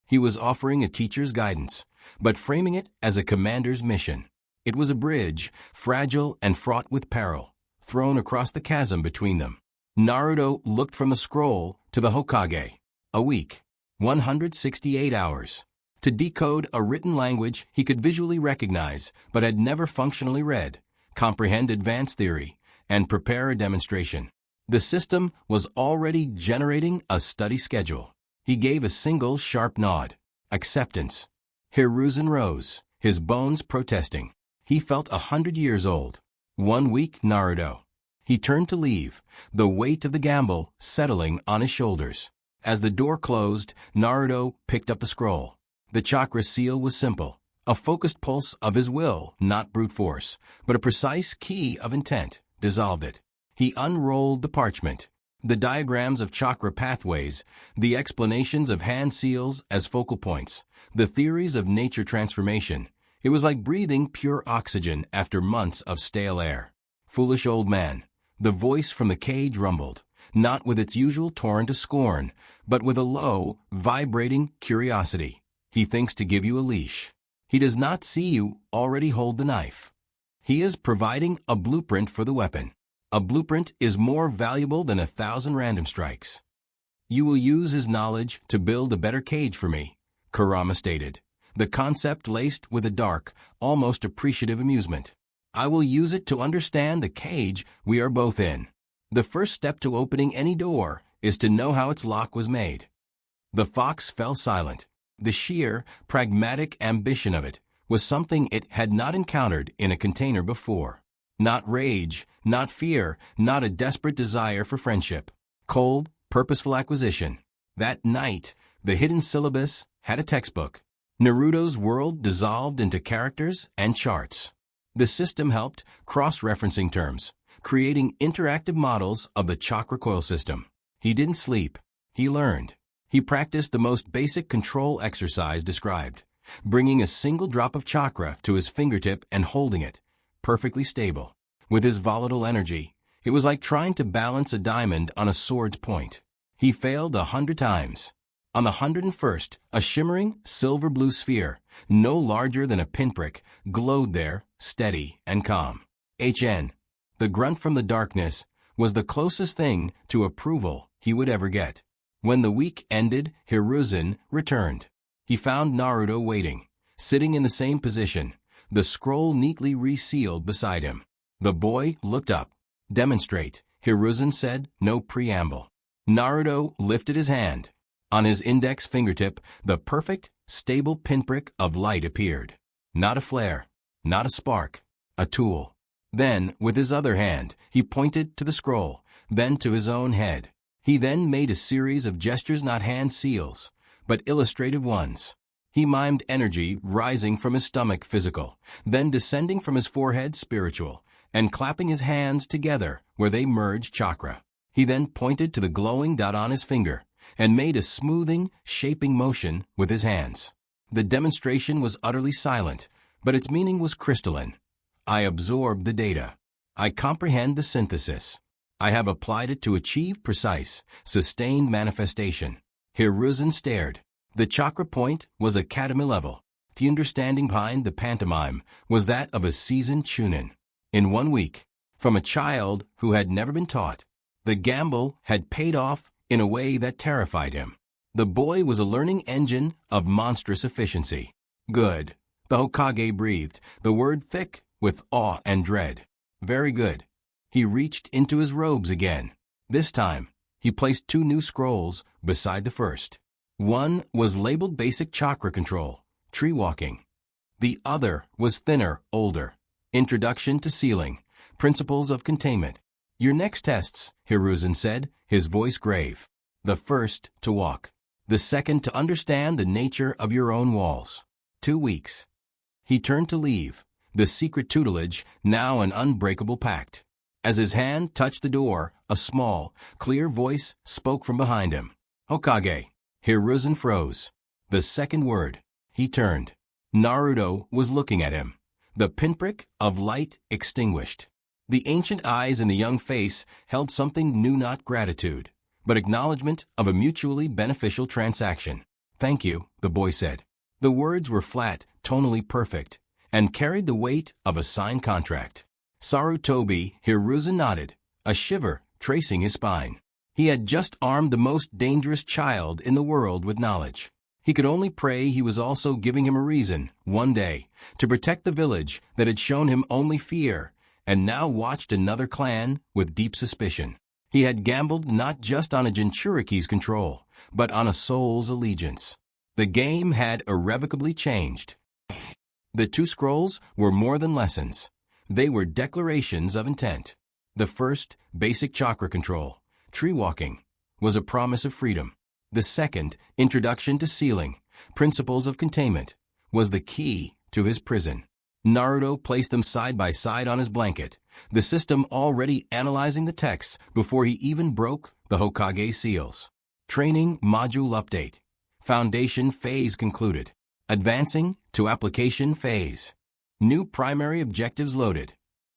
He was offering a teacher's guidance, but framing it as a commander's mission. It was a bridge, fragile and fraught with peril, thrown across the chasm between them. Naruto looked from the scroll to the Hokage. A week. 168 hours. To decode a written language he could visually recognize but had never functionally read, comprehend advanced theory, and prepare a demonstration. The system was already generating a study schedule. He gave a single sharp nod. Acceptance. Hiruzen rose, his bones protesting. He felt 100 years old. 1 week, Naruto. He turned to leave, the weight of the gamble settling on his shoulders. As the door closed, Naruto picked up the scroll. The chakra seal was simple, a focused pulse of his will, not brute force, but a precise key of intent, dissolved it. He unrolled the parchment. The diagrams of chakra pathways, the explanations of hand seals as focal points, the theories of nature transformation. It was like breathing pure oxygen after months of stale air. Foolish old man. The voice from the cage rumbled, not with its usual torrent of scorn, but with a low, vibrating curiosity. He thinks to give you a leash. He does not see you already hold the knife. He is providing a blueprint for the weapon. A blueprint is more valuable than 1,000 random strikes. You will use his knowledge to build a better cage for me, Kurama stated, the concept laced with a dark, almost appreciative amusement. I will use it to understand the cage we are both in. The first step to opening any door is to know how its lock was made. The fox fell silent. The sheer, pragmatic ambition of it was something it had not encountered in a container before. Not rage, not fear, not a desperate desire for friendship. Cold, purposeful acquisition. That night, the hidden syllabus had a textbook. Naruto's world dissolved into characters and charts. The system helped cross-referencing terms, creating interactive models of the chakra coil system. He didn't sleep. He learned. He practiced the most basic control exercise described, bringing a single drop of chakra to his fingertip and holding it, perfectly stable. With his volatile energy, it was like trying to balance a diamond on a sword's point. He failed 100 times. On the 101st, a shimmering silver-blue sphere, no larger than a pinprick, glowed there, steady and calm. HN, the grunt from the darkness, was the closest thing to approval he would ever get. When the week ended, Hiruzen returned. He found Naruto waiting, sitting in the same position, the scroll neatly resealed beside him. The boy looked up. Demonstrate, Hiruzen said, no preamble. Naruto lifted his hand. On his index fingertip, the perfect, stable pinprick of light appeared. Not a flare, not a spark, a tool. Then, with his other hand, he pointed to the scroll, then to his own head. He then made a series of gestures, not hand seals, but illustrative ones. He mimed energy rising from his stomach, physical, then descending from his forehead, spiritual, and clapping his hands together where they merged, chakra. He then pointed to the glowing dot on his finger and made a smoothing, shaping motion with his hands. The demonstration was utterly silent, but its meaning was crystalline. I absorb the data. I comprehend the synthesis. I have applied it to achieve precise, sustained manifestation. Hiruzen stared. The chakra point was academy level. The understanding behind the pantomime was that of a seasoned chunin. In 1 week, from a child who had never been taught, the gamble had paid off in a way that terrified him. The boy was a learning engine of monstrous efficiency. Good. The Hokage breathed, the word thick with awe and dread. Very good. He reached into his robes again. This time, he placed 2 new scrolls beside the first. One was labeled Basic Chakra Control, Tree Walking. The other was thinner, older. Introduction to Sealing, Principles of Containment. Your next tests, Hiruzen said, his voice grave. The first, to walk. The second, to understand the nature of your own walls. 2 weeks. He turned to leave, the secret tutelage now an unbreakable pact. As his hand touched the door, a small, clear voice spoke from behind him. Hokage. Hiruzen froze. The second word. He turned. Naruto was looking at him. The pinprick of light extinguished. The ancient eyes in the young face held something new, not gratitude, but acknowledgement of a mutually beneficial transaction. Thank you, the boy said. The words were flat, tonally perfect, and carried the weight of a signed contract. Sarutobi, Hiruzen nodded, a shiver tracing his spine. He had just armed the most dangerous child in the world with knowledge. He could only pray he was also giving him a reason, one day, to protect the village that had shown him only fear, and now watched another clan with deep suspicion. He had gambled not just on a Jinchuriki's control, but on a soul's allegiance. The game had irrevocably changed. The 2 scrolls were more than lessons. They were declarations of intent. The first, Basic Chakra Control, Tree Walking, was a promise of freedom. The second, Introduction to Sealing, Principles of Containment, was the key to his prison. Naruto placed them side by side on his blanket, the system already analyzing the texts before he even broke the Hokage seals. Training Module Update. Foundation Phase concluded. Advancing to Application Phase. New primary objectives loaded.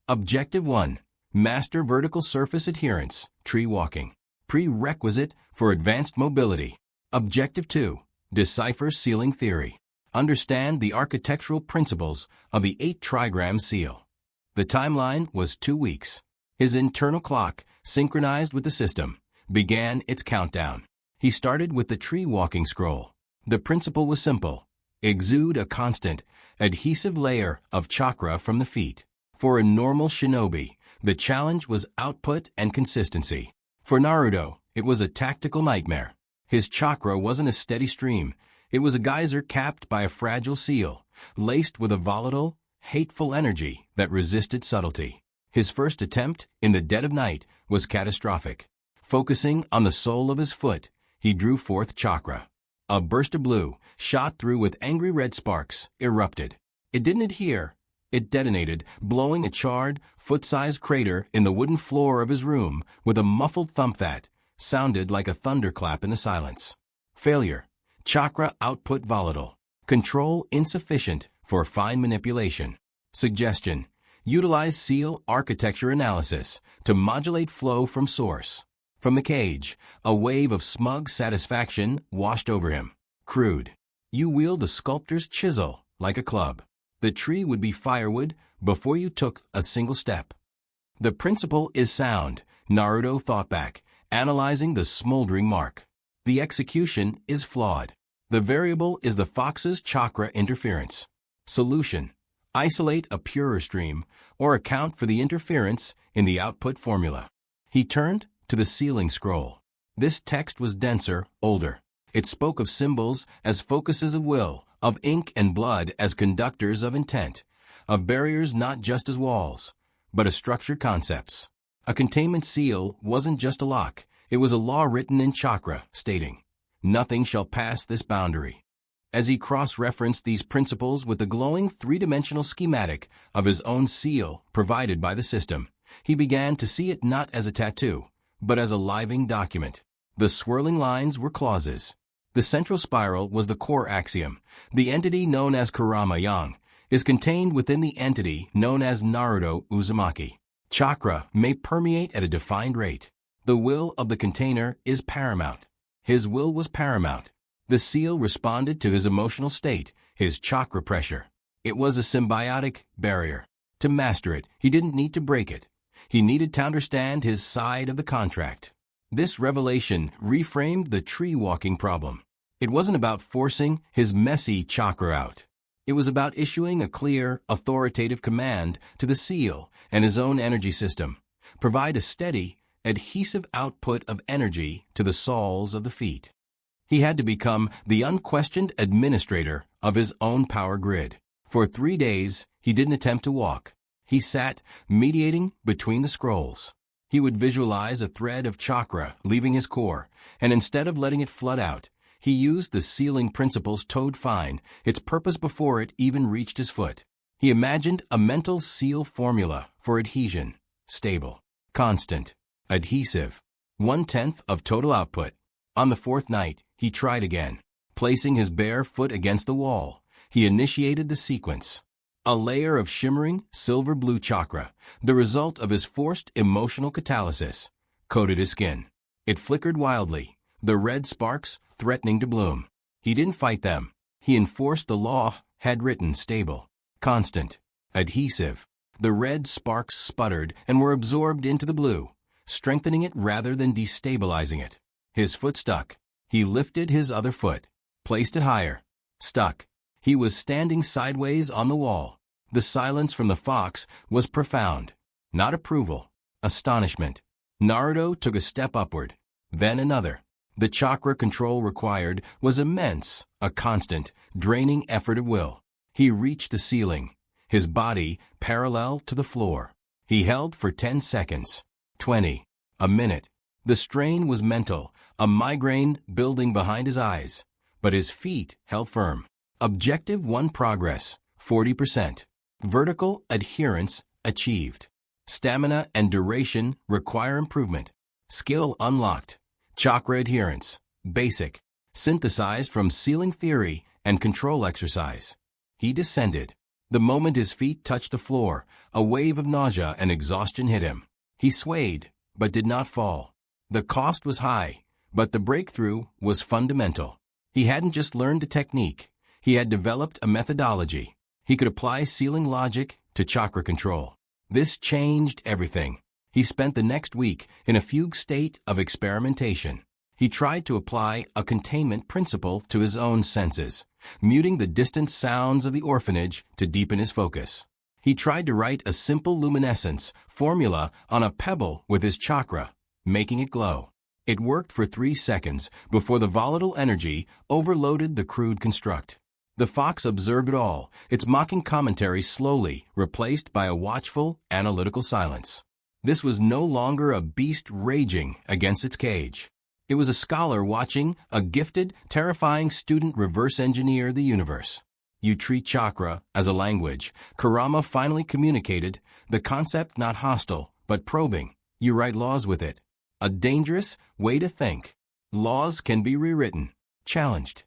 Objective 1. Master Vertical Surface Adherence, Tree Walking. Prerequisite for advanced mobility. Objective 2. Decipher Sealing Theory. Understand the architectural principles of the 8 trigram seal. The timeline was 2 weeks. His internal clock, synchronized with the system, began its countdown. He started with the tree-walking scroll. The principle was simple. Exude a constant, adhesive layer of chakra from the feet. For a normal shinobi, the challenge was output and consistency. For Naruto, it was a tactical nightmare. His chakra wasn't a steady stream. It was a geyser capped by a fragile seal, laced with a volatile, hateful energy that resisted subtlety. His first attempt, in the dead of night, was catastrophic. Focusing on the sole of his foot, he drew forth chakra. A burst of blue, shot through with angry red sparks, erupted. It didn't adhere. It detonated, blowing a charred, foot-sized crater in the wooden floor of his room with a muffled thump that sounded like a thunderclap in the silence. Failure. Chakra output volatile. Control insufficient for fine manipulation. Suggestion. Utilize seal architecture analysis to modulate flow from source. From the cage, a wave of smug satisfaction washed over him. Crude. You wield the sculptor's chisel like a club. The tree would be firewood before you took a single step. The principle is sound, Naruto thought back, analyzing the smoldering mark. The execution is flawed. The variable is the fox's chakra interference. Solution. Isolate a purer stream, or account for the interference in the output formula. He turned to the ceiling scroll. This text was denser, older. It spoke of symbols as focuses of will, of ink and blood as conductors of intent, of barriers not just as walls, but as structured concepts. A containment seal wasn't just a lock, it was a law written in chakra, stating, "Nothing shall pass this boundary." As he cross-referenced these principles with the glowing three-dimensional schematic of his own seal provided by the system, he began to see it not as a tattoo, but as a living document. The swirling lines were clauses. The central spiral was the core axiom. The entity known as Kurama Yang is contained within the entity known as Naruto Uzumaki. Chakra may permeate at a defined rate. The will of the container is paramount. His will was paramount. The seal responded to his emotional state, his chakra pressure. It was a symbiotic barrier. To master it, he didn't need to break it. He needed to understand his side of the contract. This revelation reframed the tree-walking problem. It wasn't about forcing his messy chakra out. It was about issuing a clear, authoritative command to the seal and his own energy system. Provide a steady, adhesive output of energy to the soles of the feet. He had to become the unquestioned administrator of his own power grid. For 3 days, he didn't attempt to walk. He sat, mediating between the scrolls. He would visualize a thread of chakra leaving his core, and instead of letting it flood out, he used the sealing principles toed fine, its purpose before it even reached his foot. He imagined a mental seal formula for adhesion: stable, constant, adhesive, 1/10 of total output. On the 4th night, he tried again. Placing his bare foot against the wall, he initiated the sequence. A layer of shimmering silver-blue chakra, the result of his forced emotional catalysis, coated his skin. It flickered wildly, the red sparks threatening to bloom. He didn't fight them. He enforced the law had written: stable, constant, adhesive. The red sparks sputtered and were absorbed into the blue, strengthening it rather than destabilizing it. His foot stuck. He lifted his other foot, placed it higher. Stuck. He was standing sideways on the wall. The silence from the fox was profound. Not approval. Astonishment. Naruto took a step upward, then another. The chakra control required was immense, a constant, draining effort of will. He reached the ceiling, his body parallel to the floor. He held for 10 seconds, 20, a minute. The strain was mental, a migraine building behind his eyes, but his feet held firm. Objective 1 progress, 40%. Vertical adherence achieved. Stamina and duration require improvement. Skill unlocked. Chakra adherence, basic, synthesized from sealing theory and control exercise. He descended. The moment his feet touched the floor, a wave of nausea and exhaustion hit him. He swayed, but did not fall. The cost was high, but the breakthrough was fundamental. He hadn't just learned a technique. He had developed a methodology. He could apply sealing logic to chakra control. This changed everything. He spent the next week in a fugue state of experimentation. He tried to apply a containment principle to his own senses, muting the distant sounds of the orphanage to deepen his focus. He tried to write a simple luminescence formula on a pebble with his chakra, making it glow. It worked for 3 seconds before the volatile energy overloaded the crude construct. The fox observed it all, its mocking commentary slowly replaced by a watchful, analytical silence. This was no longer a beast raging against its cage. It was a scholar watching a gifted, terrifying student reverse engineer the universe. You treat chakra as a language. Kurama finally communicated, the concept not hostile, but probing. You write laws with it. A dangerous way to think. Laws can be rewritten, challenged.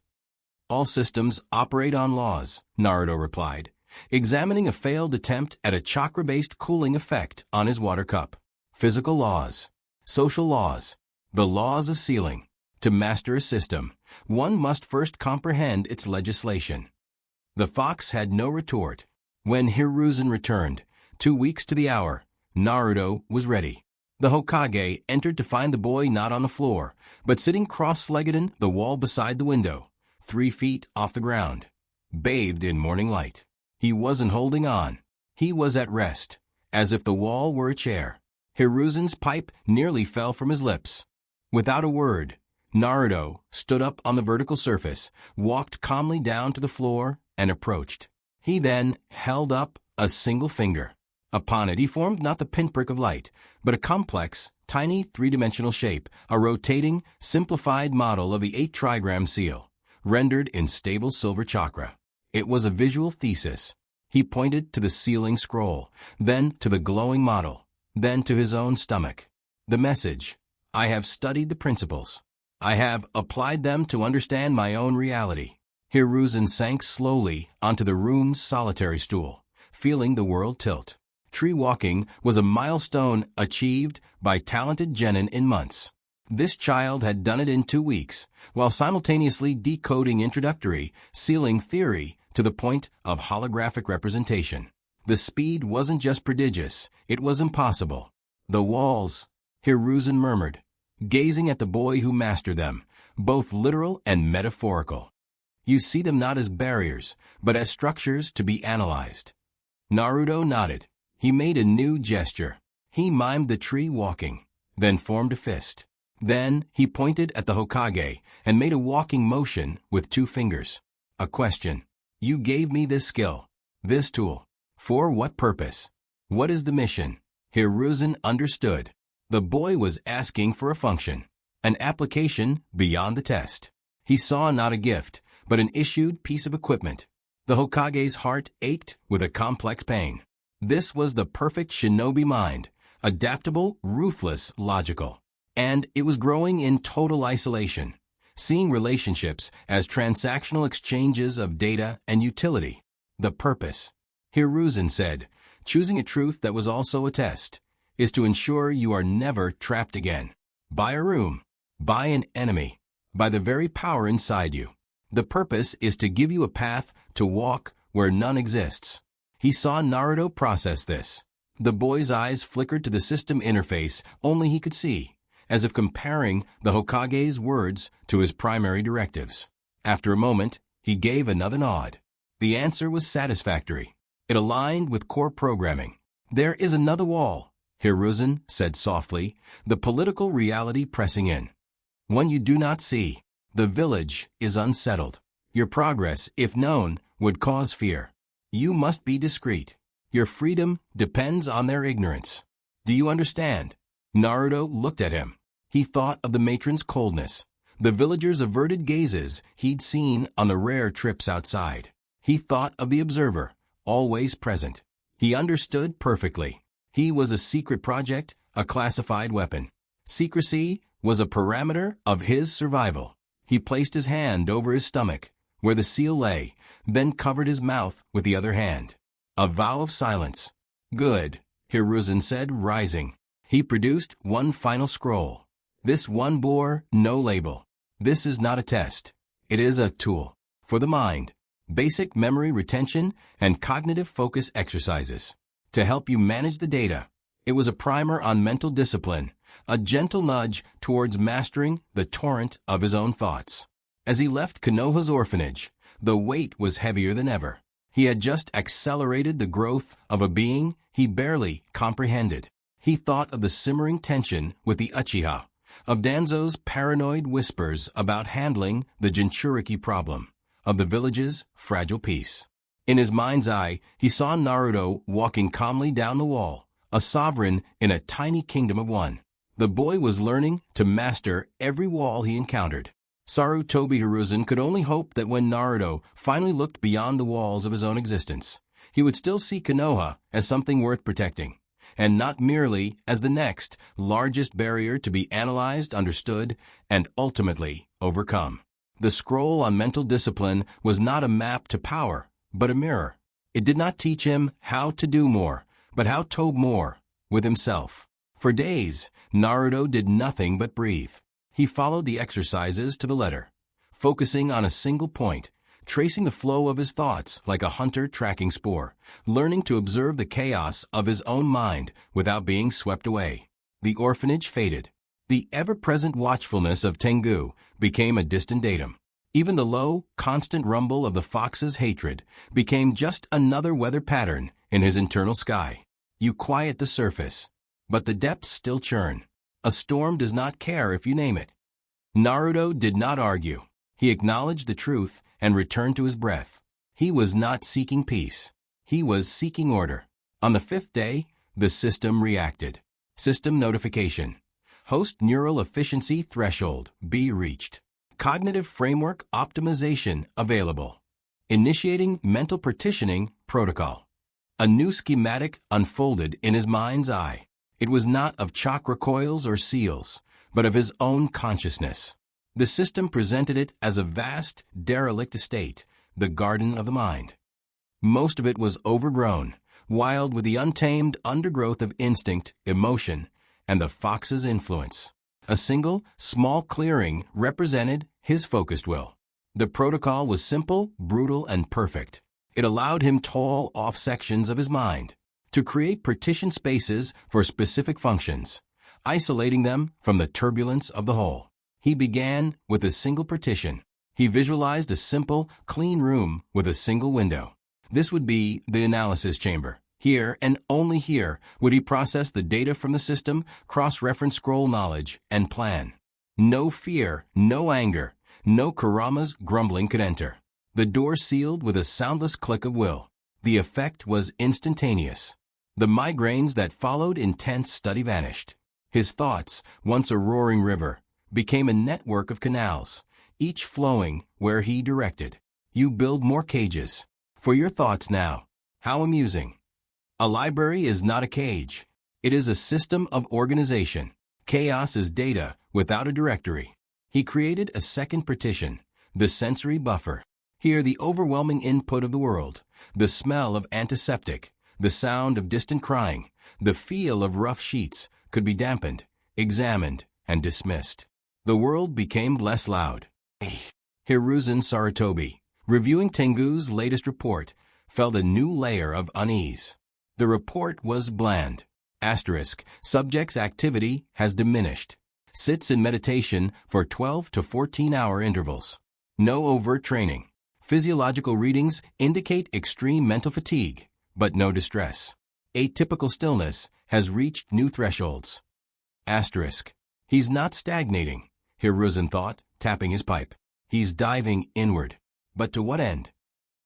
All systems operate on laws, Naruto replied, examining a failed attempt at a chakra-based cooling effect on his water cup. Physical laws, social laws, the laws of sealing. To master a system, one must first comprehend its legislation. The fox had no retort. When Hiruzen returned, 2 weeks to the hour, Naruto was ready. The Hokage entered to find the boy not on the floor, but sitting cross-legged in the wall beside the window, 3 feet off the ground, bathed in morning light. He wasn't holding on. He was at rest, as if the wall were a chair. Hiruzen's pipe nearly fell from his lips. Without a word, Naruto stood up on the vertical surface, walked calmly down to the floor, and approached. He then held up a single finger. Upon it he formed not the pinprick of light, but a complex, tiny 3-dimensional shape, a rotating, simplified model of the 8-trigram seal, rendered in stable silver chakra. It was a visual thesis. He pointed to the sealing scroll, then to the glowing model, then to his own stomach. The message: I have studied the principles. I have applied them to understand my own reality. Hiruzen sank slowly onto the room's solitary stool, feeling the world tilt. Tree walking was a milestone achieved by talented genin in months. This child had done it in 2 weeks, while simultaneously decoding introductory, sealing theory to the point of holographic representation. The speed wasn't just prodigious, it was impossible. The walls, Hiruzen murmured, gazing at the boy who mastered them, both literal and metaphorical. You see them not as barriers, but as structures to be analyzed. Naruto nodded. He made a new gesture. He mimed the tree walking, then formed a fist. Then he pointed at the Hokage and made a walking motion with 2 fingers. A question. You gave me this skill, this tool. For what purpose? What is the mission? Hiruzen understood. The boy was asking for a function, an application beyond the test. He saw not a gift, but an issued piece of equipment. The Hokage's heart ached with a complex pain. This was the perfect shinobi mind, adaptable, ruthless, logical. And it was growing in total isolation, seeing relationships as transactional exchanges of data and utility. The purpose, Hiruzen said, choosing a truth that was also a test, is to ensure you are never trapped again. By a room, by an enemy, by the very power inside you. The purpose is to give you a path to walk where none exists. He saw Naruto process this. The boy's eyes flickered to the system interface only he could see, as if comparing the Hokage's words to his primary directives. After a moment, he gave another nod. The answer was satisfactory. It aligned with core programming. There is another wall, Hiruzen said softly, the political reality pressing in. One you do not see. The village is unsettled. Your progress, if known, would cause fear. You must be discreet. Your freedom depends on their ignorance. Do you understand? Naruto looked at him. He thought of the matron's coldness, the villagers' averted gazes he'd seen on the rare trips outside. He thought of the observer, always present. He understood perfectly. He was a secret project, a classified weapon. Secrecy was a parameter of his survival. He placed his hand over his stomach, where the seal lay, then covered his mouth with the other hand. A vow of silence. Good, Hiruzen said, rising. He produced one final scroll. This one bore no label. This is not a test. It is a tool. For the mind. Basic memory retention and cognitive focus exercises. to help you manage the data. It was a primer on mental discipline, a gentle nudge towards mastering the torrent of his own thoughts. As he left Konoha's orphanage, the weight was heavier than ever. He had just accelerated the growth of a being he barely comprehended. He thought of the simmering tension with the Uchiha, of Danzo's paranoid whispers about handling the Jinchuriki problem, of the village's fragile peace. In his mind's eye, he saw Naruto walking calmly down the wall, a sovereign in a tiny kingdom of one. The boy was learning to master every wall he encountered. Sarutobi Hiruzen could only hope that when Naruto finally looked beyond the walls of his own existence, he would still see Konoha as something worth protecting, and not merely as the next, largest barrier to be analyzed, understood, and ultimately overcome. The scroll on mental discipline was not a map to power, but a mirror. It did not teach him how to do more, but how to more with himself. For days, Naruto did nothing but breathe. He followed the exercises to the letter, focusing on a single point, tracing the flow of his thoughts like a hunter tracking spoor, learning to observe the chaos of his own mind without being swept away. The orphanage faded. The ever-present watchfulness of Tengu became a distant datum. Even the low, constant rumble of the fox's hatred became just another weather pattern in his internal sky. You quiet the surface, but the depths still churn. A storm does not care if you name it. Naruto did not argue. He acknowledged the truth and returned to his breath. He was not seeking peace. He was seeking order. On the 5th day, the system reacted. System notification. Host neural efficiency threshold B reached. Cognitive framework optimization available. Initiating mental partitioning protocol. A new schematic unfolded in his mind's eye. It was not of chakra coils or seals, but of his own consciousness. The system presented it as a vast, derelict estate, the garden of the mind. Most of it was overgrown, wild with the untamed undergrowth of instinct, emotion, and the fox's influence. A single, small clearing represented his focused will. The protocol was simple, brutal, and perfect. It allowed him to haul off sections of his mind, to create partition spaces for specific functions, isolating them from the turbulence of the whole. He began with a single partition. He visualized a simple, clean room with a single window. This would be the analysis chamber. Here, and only here, would he process the data from the system, cross-reference scroll knowledge, and plan. No fear, no anger, no Kurama's grumbling could enter. The door sealed with a soundless click of will. The effect was instantaneous. The migraines that followed intense study vanished. His thoughts, once a roaring river, became a network of canals, each flowing where he directed. You build more cages. For your thoughts now. How amusing. A library is not a cage. It is a system of organization. Chaos is data without a directory. He created a second partition, the sensory buffer. Here the overwhelming input of the world, the smell of antiseptic, the sound of distant crying, the feel of rough sheets could be dampened, examined, and dismissed. The world became less loud. Hiruzen Sarutobi, reviewing Tengu's latest report, felt a new layer of unease. The report was bland. Subject's activity has diminished. Sits in meditation for 12 to 14-hour intervals. No overt training. Physiological readings indicate extreme mental fatigue, but no distress. Atypical stillness has reached new thresholds. He's not stagnating, Hiruzen thought, tapping his pipe. He's diving inward. But to what end?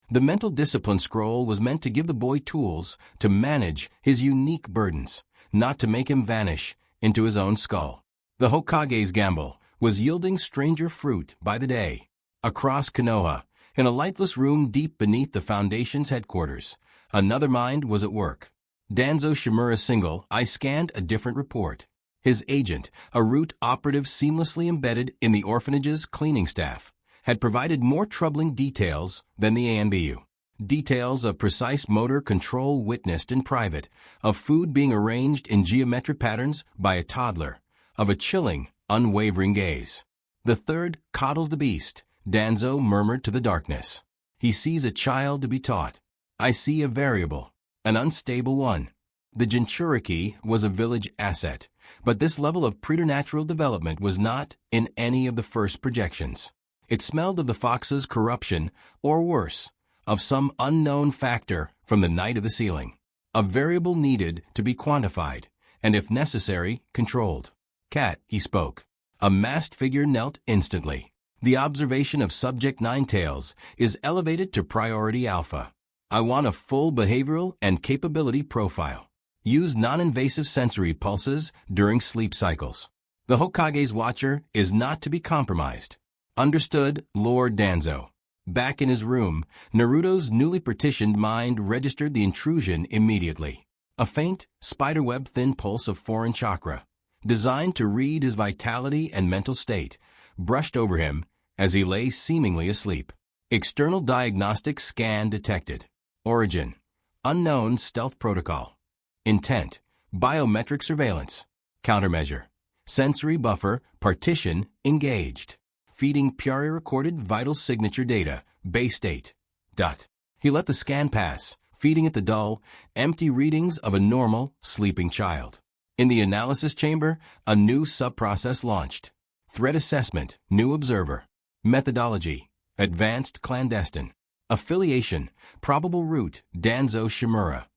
The mental discipline scroll was meant to give the boy tools to manage his unique burdens, not to make him vanish into his own skull. The Hokage's gamble was yielding stranger fruit by the day. Across Konoha, in a lightless room deep beneath the Foundation's headquarters, another mind was at work. Danzo Shimura's single eye scanned a different report. His agent, a root operative seamlessly embedded in the orphanage's cleaning staff, had provided more troubling details than the ANBU. Details of precise motor control witnessed in private, of food being arranged in geometric patterns by a toddler, of a chilling, unwavering gaze. The third coddles the beast, Danzo murmured to the darkness. He sees a child to be taught. I see a variable. an unstable one. The Jinchuriki was a village asset, but this level of preternatural development was not in any of the first projections. It smelled of the fox's corruption, or worse, of some unknown factor from the night of the ceiling. A variable needed to be quantified, and if necessary, controlled. Cat, he spoke. A masked figure knelt instantly. The observation of Subject Ninetails is elevated to Priority Alpha. I want a full behavioral and capability profile. Use non-invasive sensory pulses during sleep cycles. The Hokage's Watcher is not to be compromised. Understood, Lord Danzo. Back in his room, Naruto's newly partitioned mind registered the intrusion immediately. A faint, spiderweb-thin pulse of foreign chakra, designed to read his vitality and mental state, brushed over him as he lay seemingly asleep. External diagnostic scan detected. Origin: unknown stealth protocol. Intent: biometric surveillance. Countermeasure: sensory buffer partition engaged. Feeding purely recorded vital signature data. Base state. He let the scan pass, feeding it the dull, empty readings of a normal, sleeping child. In the analysis chamber, a new subprocess launched. Threat assessment, new observer. Methodology: advanced clandestine. Affiliation: probable root, Danzo Shimura.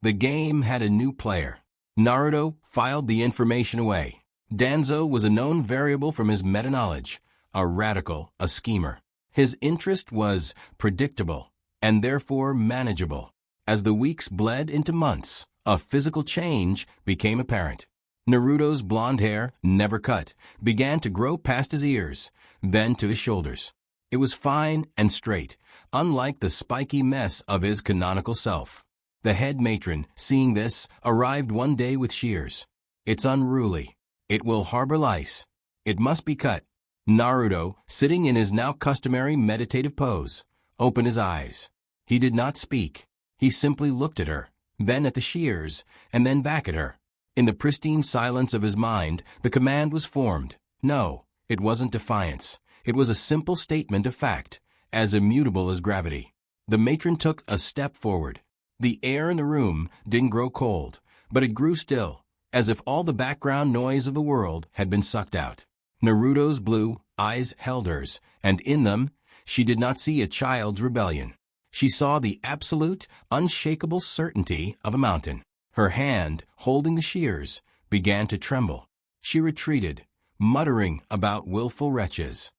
The game had a new player. Naruto filed the information away. Danzo was a known variable from his meta-knowledge, a radical, a schemer. His interest was predictable, and therefore manageable. As the weeks bled into months, a physical change became apparent. Naruto's blonde hair, never cut, began to grow past his ears, then to his shoulders. It was fine and straight, unlike the spiky mess of his canonical self. The head matron, seeing this, arrived one day with shears. It's unruly. It will harbor lice. It must be cut. Naruto, sitting in his now customary meditative pose, opened his eyes. He did not speak. He simply looked at her, then at the shears, and then back at her. In the pristine silence of his mind, the command was formed. No, it wasn't defiance. It was a simple statement of fact, as immutable as gravity. The matron took a step forward. The air in the room didn't grow cold, but it grew still, as if all the background noise of the world had been sucked out. Naruto's blue eyes held hers, and in them, she did not see a child's rebellion. She saw the absolute, unshakable certainty of a mountain. Her hand, holding the shears, began to tremble. She retreated, muttering about willful wretches.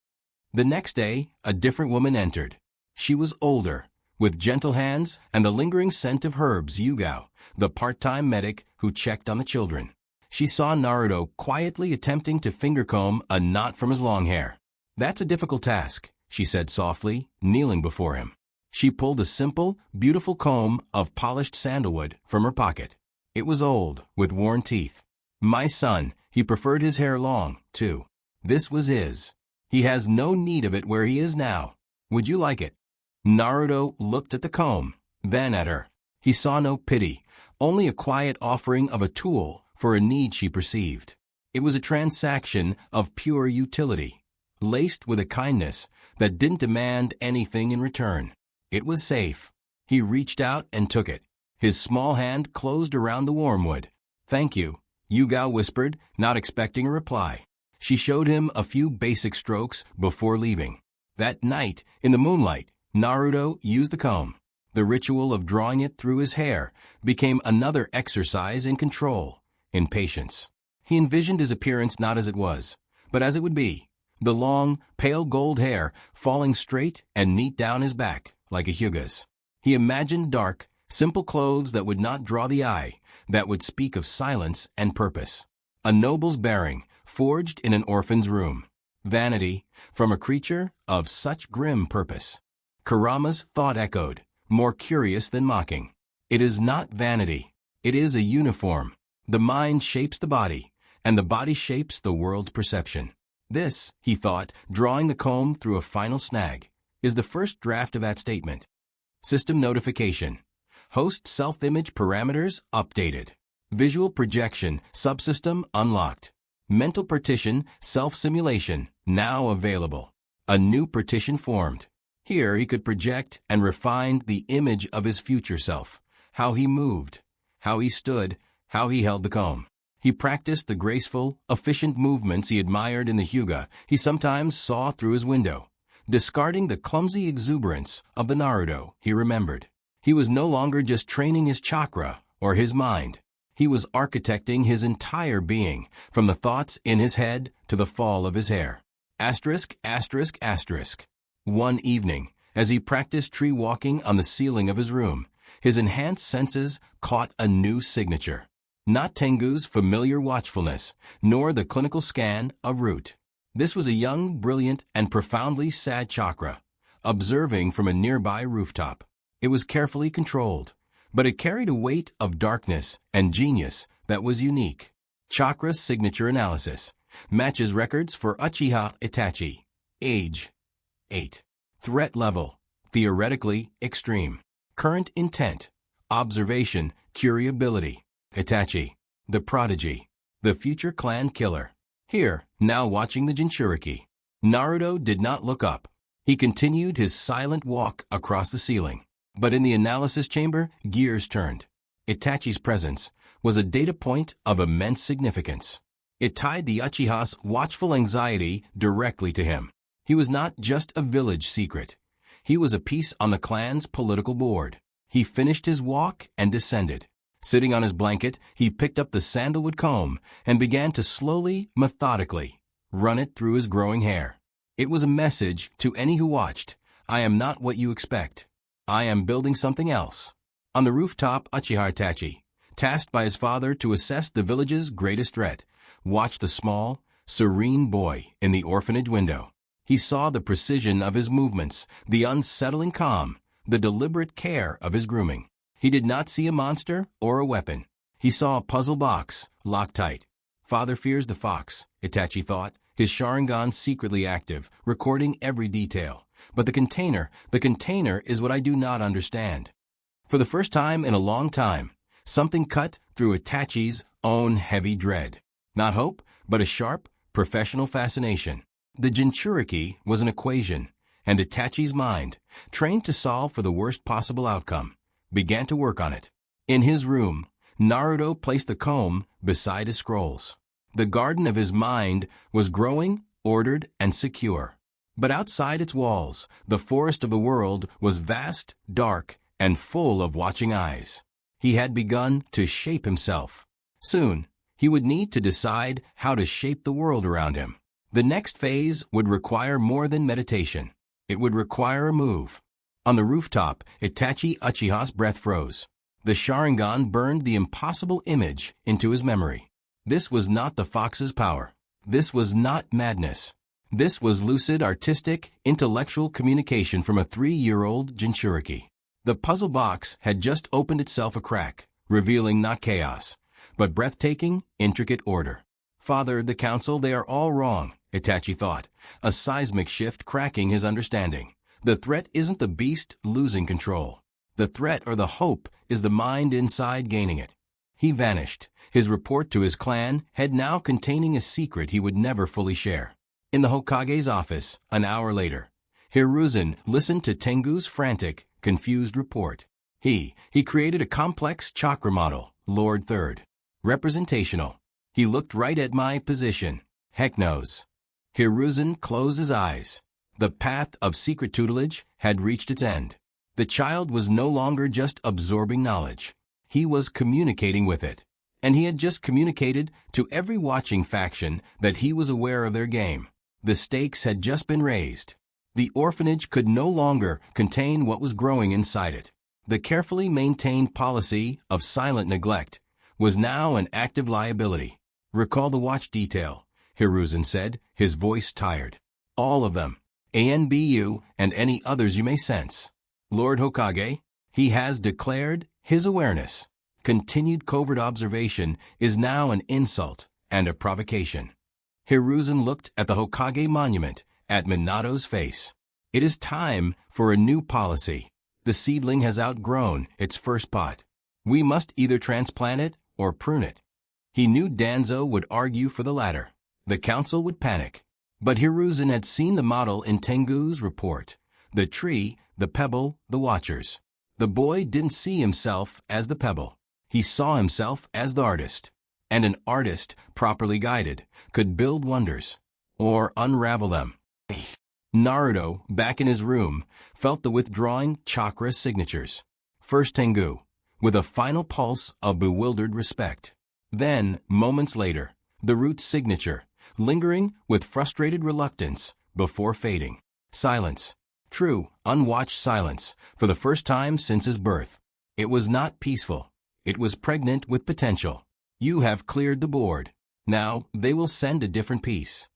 The next day, a different woman entered. She was older, with gentle hands and the lingering scent of herbs. Yugao, the part-time medic who checked on the children. She saw Naruto quietly attempting to finger-comb a knot from his long hair. "That's a difficult task," she said softly, kneeling before him. She pulled a simple, beautiful comb of polished sandalwood from her pocket. It was old, with worn teeth. "My son, he preferred his hair long, too. This was his. He has no need of it where he is now. Would you like it?" Naruto looked at the comb, then at her. He saw no pity, only a quiet offering of a tool for a need she perceived. It was a transaction of pure utility, laced with a kindness that didn't demand anything in return. It was safe. He reached out and took it. His small hand closed around the wormwood. "Thank you," Yugao whispered, not expecting a reply. She showed him a few basic strokes before leaving. That night, in the moonlight, Naruto used the comb. The ritual of drawing it through his hair became another exercise in control, in patience. He envisioned his appearance not as it was, but as it would be. The long, pale gold hair falling straight and neat down his back, like a Hyuga's. He imagined dark, simple clothes that would not draw the eye, that would speak of silence and purpose. A noble's bearing, forged in an orphan's room. Vanity, from a creature of such grim purpose. Kurama's thought echoed, more curious than mocking. It is not vanity. It is a uniform. The mind shapes the body, and the body shapes the world's perception. This, he thought, drawing the comb through a final snag, is the first draft of that statement. System notification. Host self-image parameters updated. Visual projection subsystem unlocked. Mental partition self-simulation now available. A new partition formed. Here he could project and refine the image of his future self. how he moved, how he stood, how he held the comb. He practiced the graceful, efficient movements he admired in the hyuga he sometimes saw through his window, discarding the clumsy exuberance of the Naruto he remembered. He was no longer just training his chakra or his mind. He was architecting his entire being, from the thoughts in his head to the fall of his hair. Asterisk, asterisk, asterisk. One evening, as he practiced tree walking on the ceiling of his room, his enhanced senses caught a new signature. Not Tengu's familiar watchfulness, nor the clinical scan of Root. This was a young, brilliant, and profoundly sad chakra, observing from a nearby rooftop. It was carefully controlled, but it carried a weight of darkness and genius that was unique. Chakra signature analysis matches records for Uchiha Itachi. Age 8. Threat level theoretically extreme. Current intent observation, curability. Itachi, the prodigy, the future clan killer. Here, now watching the Jinchuriki. Naruto did not look up. He continued his silent walk across the ceiling. But in the analysis chamber, gears turned. Itachi's presence was a data point of immense significance. It tied the Uchiha's watchful anxiety directly to him. He was not just a village secret. He was a piece on the clan's political board. He finished his walk and descended. Sitting on his blanket, he picked up the sandalwood comb and began to slowly, methodically, run it through his growing hair. It was a message to any who watched. I am not what you expect. I am building something else. On the rooftop, Uchiha Itachi, tasked by his father to assess the village's greatest threat, watched the small, serene boy in the orphanage window. He saw the precision of his movements, the unsettling calm, the deliberate care of his grooming. He did not see a monster or a weapon. He saw a puzzle box, locked tight. Father fears the fox, Itachi thought, his Sharingan secretly active, recording every detail. But the container is what I do not understand. For the first time in a long time, something cut through Itachi's own heavy dread. Not hope, but a sharp, professional fascination. The Jinchuriki was an equation, and Itachi's mind, trained to solve for the worst possible outcome, began to work on it. In his room, Naruto placed the comb beside his scrolls. The garden of his mind was growing, ordered, and secure. But outside its walls, the forest of the world was vast, dark, and full of watching eyes. He had begun to shape himself. Soon, he would need to decide how to shape the world around him. The next phase would require more than meditation. It would require a move. On the rooftop, Itachi Uchiha's breath froze. The Sharingan burned the impossible image into his memory. This was not the fox's power. This was not madness. This was lucid, artistic, intellectual communication from a 3-year-old Jinchuriki. The puzzle box had just opened itself a crack, revealing not chaos, but breathtaking, intricate order. Father, the council, they are all wrong, Itachi thought, a seismic shift cracking his understanding. The threat isn't the beast losing control. The threat or the hope is the mind inside gaining it. He vanished, his report to his clan head now containing a secret he would never fully share. In the Hokage's office, an hour later, Hiruzen listened to Tengu's frantic, confused report. He created a complex chakra model, Lord Third. Representational. He looked right at my position. Heck knows. Hiruzen closed his eyes. The path of secret tutelage had reached its end. The child was no longer just absorbing knowledge. He was communicating with it. And he had just communicated to every watching faction that he was aware of their game. The stakes had just been raised. The orphanage could no longer contain what was growing inside it. The carefully maintained policy of silent neglect was now an active liability. Recall the watch detail, Hiruzen said, his voice tired. All of them. ANBU and any others you may sense. Lord Hokage, he has declared his awareness. Continued covert observation is now an insult and a provocation. Hiruzen looked at the Hokage monument, at Minato's face. It is time for a new policy. The seedling has outgrown its first pot. We must either transplant it or prune it. He knew Danzo would argue for the latter. The council would panic. But Hiruzen had seen the model in Tengu's report. The tree, the pebble, the watchers. The boy didn't see himself as the pebble. He saw himself as the artist. And an artist, properly guided, could build wonders. Or unravel them. Naruto, back in his room, felt the withdrawing chakra signatures. First Tengu, with a final pulse of bewildered respect. Then, moments later, the root signature, lingering with frustrated reluctance before fading. Silence. True, unwatched silence, for the first time since his birth. It was not peaceful. It was pregnant with potential. You have cleared the board. Now, they will send a different piece.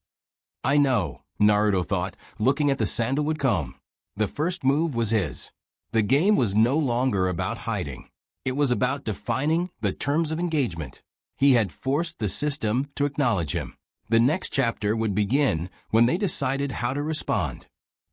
I know, Naruto thought, looking at the sandalwood comb. The first move was his. The game was no longer about hiding. It was about defining the terms of engagement. He had forced the system to acknowledge him. The next chapter would begin when they decided how to respond.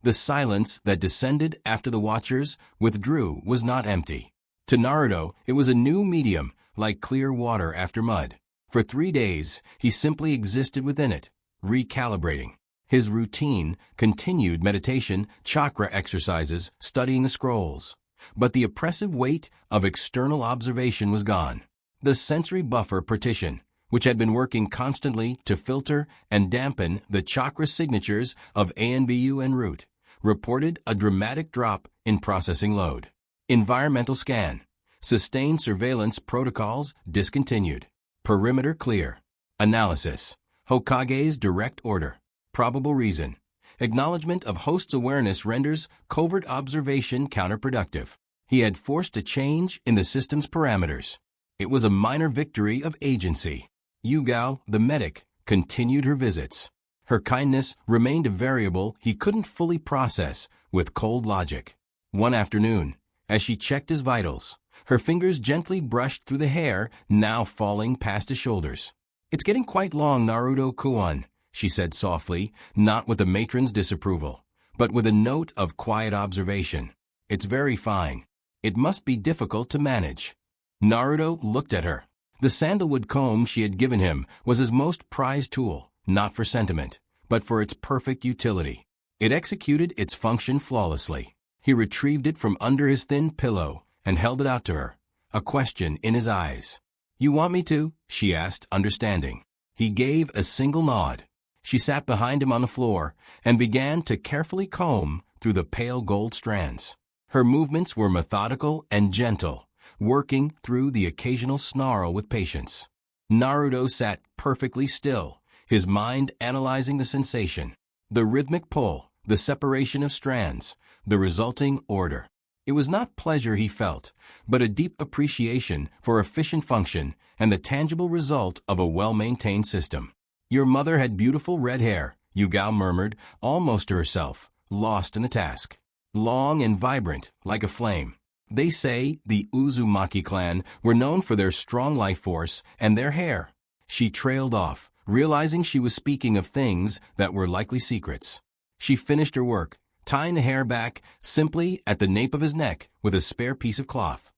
The silence that descended after the Watchers withdrew was not empty. To Naruto, it was a new medium, like clear water after mud. For 3 days, he simply existed within it, recalibrating. His routine continued meditation, chakra exercises, studying the scrolls. But the oppressive weight of external observation was gone. The sensory buffer partition, which had been working constantly to filter and dampen the chakra signatures of ANBU and root, reported a dramatic drop in processing load. Environmental scan. Sustained surveillance protocols discontinued. Perimeter clear. Analysis. Hokage's direct order. Probable reason. Acknowledgement of host's awareness renders covert observation counterproductive. He had forced a change in the system's parameters. It was a minor victory of agency. Yugao, the medic, continued her visits. Her kindness remained a variable he couldn't fully process with cold logic. One afternoon, as she checked his vitals, her fingers gently brushed through the hair now falling past his shoulders. "It's getting quite long, Naruto-kun," she said softly, not with the matron's disapproval, but with a note of quiet observation. "It's very fine. It must be difficult to manage." Naruto looked at her. The sandalwood comb she had given him was his most prized tool, not for sentiment, but for its perfect utility. It executed its function flawlessly. He retrieved it from under his thin pillow and held it out to her, a question in his eyes. "You want me to?" she asked, understanding. He gave a single nod. She sat behind him on the floor and began to carefully comb through the pale gold strands. Her movements were methodical and gentle, working through the occasional snarl with patience. Naruto sat perfectly still, his mind analyzing the sensation, the rhythmic pull, the separation of strands, the resulting order. It was not pleasure he felt, but a deep appreciation for efficient function and the tangible result of a well-maintained system. "Your mother had beautiful red hair," Yugao murmured, almost to herself, lost in the task. "Long and vibrant, like a flame. They say the Uzumaki clan were known for their strong life force and their hair." She trailed off, realizing she was speaking of things that were likely secrets. She finished her work, tying the hair back simply at the nape of his neck with a spare piece of cloth.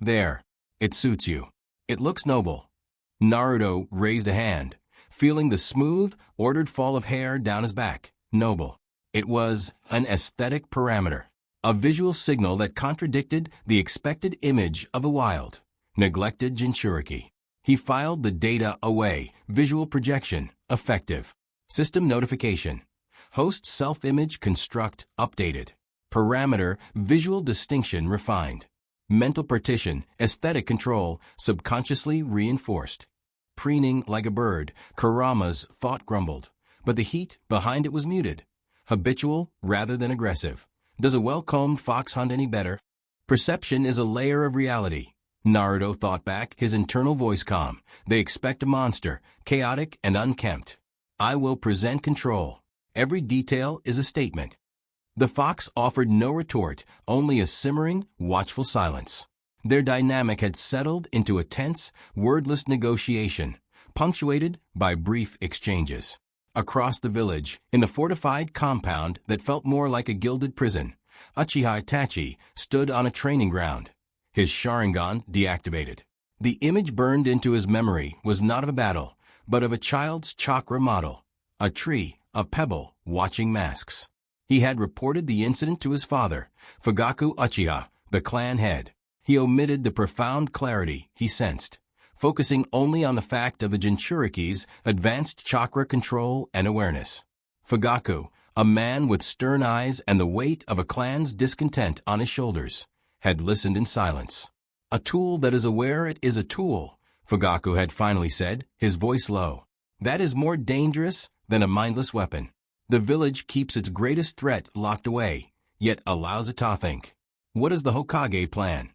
"There. It suits you. It looks noble." Naruto raised a hand, feeling the smooth, ordered fall of hair down his back. Noble. It was an aesthetic parameter, a visual signal that contradicted the expected image of a wild, neglected Jinchuriki. He filed the data away. Visual projection, effective. System notification. Host self-image construct updated. Parameter visual distinction refined. Mental partition, aesthetic control subconsciously reinforced. Preening like a bird, Kurama's thought grumbled, but the heat behind it was muted. Habitual rather than aggressive. Does a well-combed fox hunt any better? Perception is a layer of reality. Naruto thought back, his internal voice calm. They expect a monster, chaotic and unkempt. I will present control. Every detail is a statement. The fox offered no retort, only a simmering, watchful silence. Their dynamic had settled into a tense, wordless negotiation, punctuated by brief exchanges. Across the village, in the fortified compound that felt more like a gilded prison, Uchiha Itachi stood on a training ground, his Sharingan deactivated. The image burned into his memory was not of a battle, but of a child's chakra model, a tree, a pebble, watching masks. He had reported the incident to his father, Fugaku Uchiha, the clan head. He omitted the profound clarity he sensed, focusing only on the fact of the Jinchuriki's advanced chakra control and awareness. Fugaku, a man with stern eyes and the weight of a clan's discontent on his shoulders, had listened in silence. A tool that is aware it is a tool, Fugaku had finally said, his voice low. That is more dangerous than a mindless weapon. The village keeps its greatest threat locked away, yet allows it to think. What is the Hokage plan?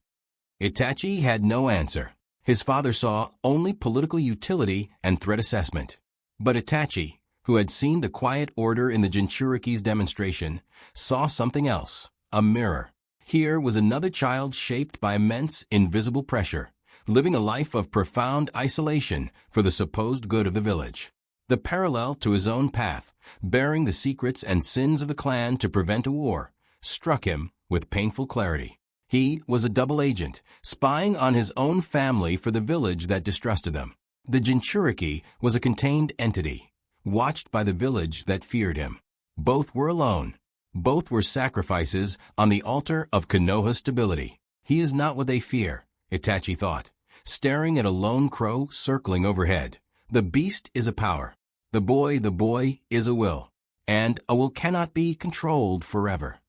Itachi had no answer. His father saw only political utility and threat assessment. But Itachi, who had seen the quiet order in the Jinchuriki's demonstration, saw something else, a mirror. Here was another child shaped by immense, invisible pressure, living a life of profound isolation for the supposed good of the village. The parallel to his own path, bearing the secrets and sins of the clan to prevent a war, struck him with painful clarity. He was a double agent, spying on his own family for the village that distrusted them. The Jinchuriki was a contained entity, watched by the village that feared him. Both were alone. Both were sacrifices on the altar of Konoha's stability. He is not what they fear, Itachi thought, staring at a lone crow circling overhead. The beast is a power. The boy is a will. And a will cannot be controlled forever.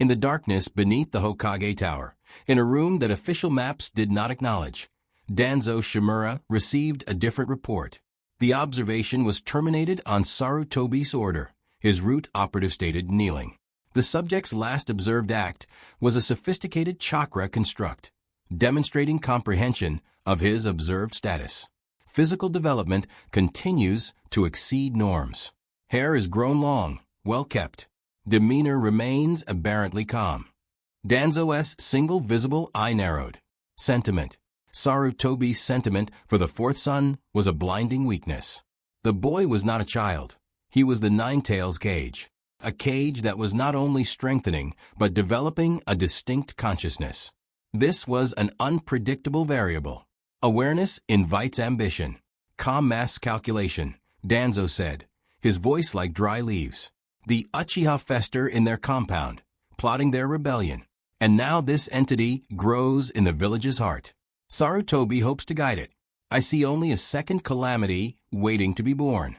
In the darkness beneath the Hokage Tower, in a room that official maps did not acknowledge, Danzo Shimura received a different report. The observation was terminated on Sarutobi's order, his root operative stated kneeling. The subject's last observed act was a sophisticated chakra construct, demonstrating comprehension of his observed status. Physical development continues to exceed norms. Hair is grown long, well kept. Demeanor remains aberrantly calm. Danzo's single visible eye narrowed. Sentiment. Sarutobi's sentiment for the fourth son was a blinding weakness. The boy was not a child. He was the Ninetales cage. A cage that was not only strengthening, but developing a distinct consciousness. This was an unpredictable variable. Awareness invites ambition. Calm masks calculation, Danzo said, his voice like dry leaves. The Uchiha fester in their compound, plotting their rebellion. And now this entity grows in the village's heart. Sarutobi hopes to guide it. I see only a second calamity waiting to be born.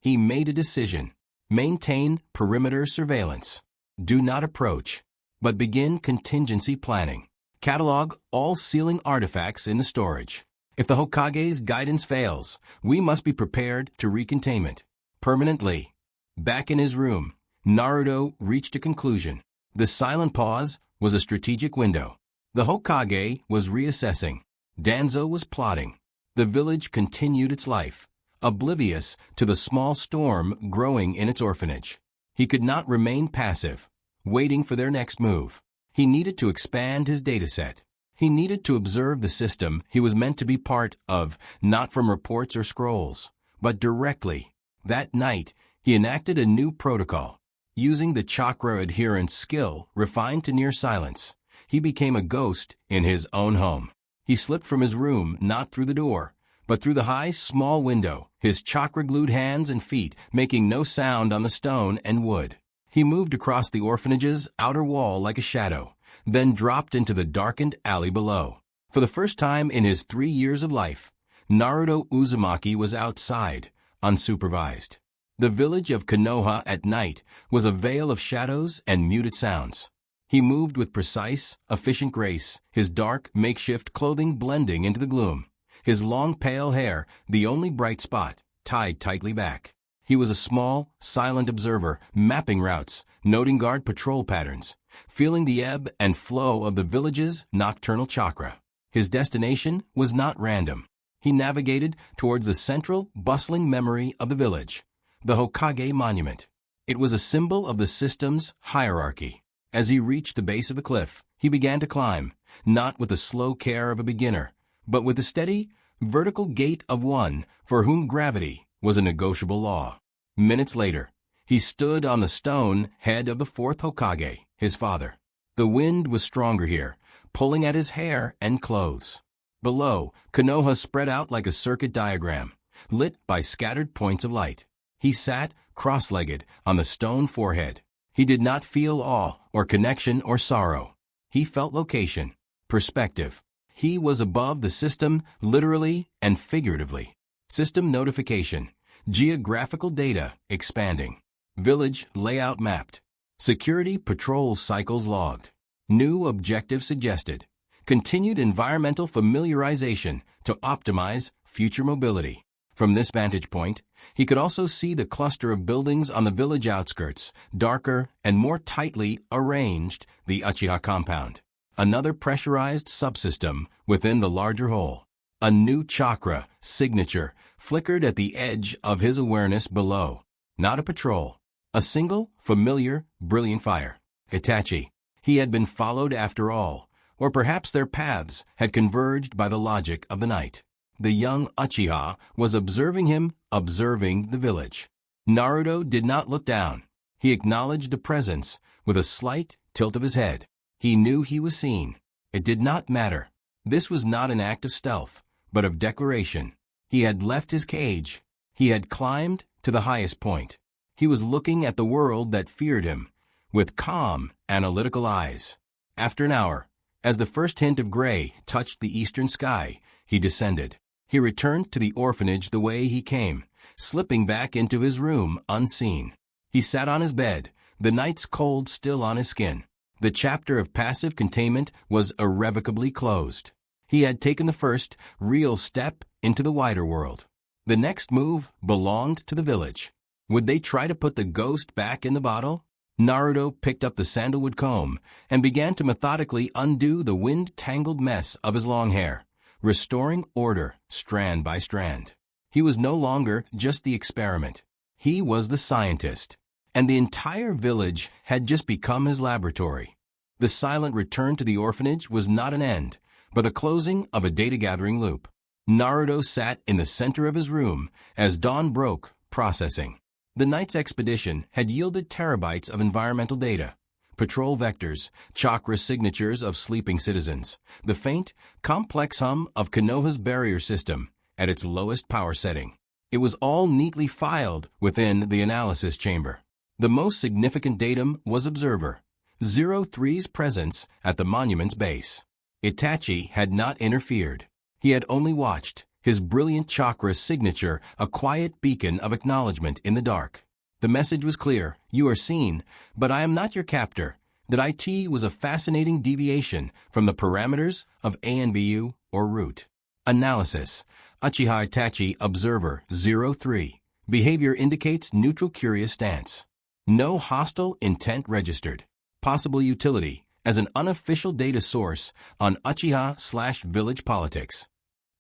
He made a decision. Maintain perimeter surveillance. Do not approach, but begin contingency planning. Catalog all sealing artifacts in the storage. If the Hokage's guidance fails, we must be prepared to recontainment. Permanently. Back in his room, Naruto reached a conclusion. The silent pause was a strategic window. The Hokage was reassessing. Danzo was plotting. The village continued its life, oblivious to the small storm growing in its orphanage. He could not remain passive, waiting for their next move. He needed to expand his dataset. He needed to observe the system he was meant to be part of, not from reports or scrolls, but directly. That night, he enacted a new protocol. Using the chakra adherence skill refined to near silence, he became a ghost in his own home. He slipped from his room not through the door, but through the high, small window, his chakra-glued hands and feet making no sound on the stone and wood. He moved across the orphanage's outer wall like a shadow, then dropped into the darkened alley below. For the first time in his 3 years of life, Naruto Uzumaki was outside, unsupervised. The village of Konoha at night was a veil of shadows and muted sounds. He moved with precise, efficient grace, his dark, makeshift clothing blending into the gloom. His long pale hair, the only bright spot, tied tightly back. He was a small, silent observer, mapping routes, noting guard patrol patterns, feeling the ebb and flow of the village's nocturnal chakra. His destination was not random. He navigated towards the central, bustling memory of the village, the Hokage Monument. It was a symbol of the system's hierarchy. As he reached the base of the cliff, he began to climb, not with the slow care of a beginner, but with the steady, vertical gait of one for whom gravity was a negotiable law. Minutes later, he stood on the stone head of the fourth Hokage, his father. The wind was stronger here, pulling at his hair and clothes. Below, Konoha spread out like a circuit diagram, lit by scattered points of light. He sat, cross-legged, on the stone forehead. He did not feel awe or connection or sorrow. He felt location, perspective. He was above the system, literally and figuratively. System notification. Geographical data expanding. Village layout mapped. Security patrol cycles logged. New objective suggested. Continued environmental familiarization to optimize future mobility. From this vantage point, he could also see the cluster of buildings on the village outskirts, darker and more tightly arranged, the Uchiha compound. Another pressurized subsystem within the larger whole. A new chakra signature flickered at the edge of his awareness below. Not a patrol. A single, familiar, brilliant fire. Itachi. He had been followed after all, or perhaps their paths had converged by the logic of the night. The young Uchiha was observing him, observing the village. Naruto did not look down. He acknowledged the presence with a slight tilt of his head. He knew he was seen. It did not matter. This was not an act of stealth, but of declaration. He had left his cage. He had climbed to the highest point. He was looking at the world that feared him, with calm, analytical eyes. After an hour, as the first hint of gray touched the eastern sky, he descended. He returned to the orphanage the way he came, slipping back into his room unseen. He sat on his bed, the night's cold still on his skin. The chapter of passive containment was irrevocably closed. He had taken the first, real step into the wider world. The next move belonged to the village. Would they try to put the ghost back in the bottle? Naruto picked up the sandalwood comb and began to methodically undo the wind-tangled mess of his long hair, restoring order strand by strand. He was no longer just the experiment. He was the scientist, and the entire village had just become his laboratory. The silent return to the orphanage was not an end, but the closing of a data-gathering loop. Naruto sat in the center of his room as dawn broke, processing. The night's expedition had yielded terabytes of environmental data, patrol vectors, chakra signatures of sleeping citizens, the faint, complex hum of Konoha's barrier system at its lowest power setting. It was all neatly filed within the analysis chamber. The most significant datum was Observer 03's presence at the monument's base. Itachi had not interfered. He had only watched, his brilliant chakra signature a quiet beacon of acknowledgement in the dark. The message was clear: you are seen, but I am not your captor. That IT was a fascinating deviation from the parameters of ANBU or root. Analysis. Uchiha Itachi Observer 03. Behavior indicates neutral curious stance. No hostile intent registered. Possible utility as an unofficial data source on Uchiha/village politics.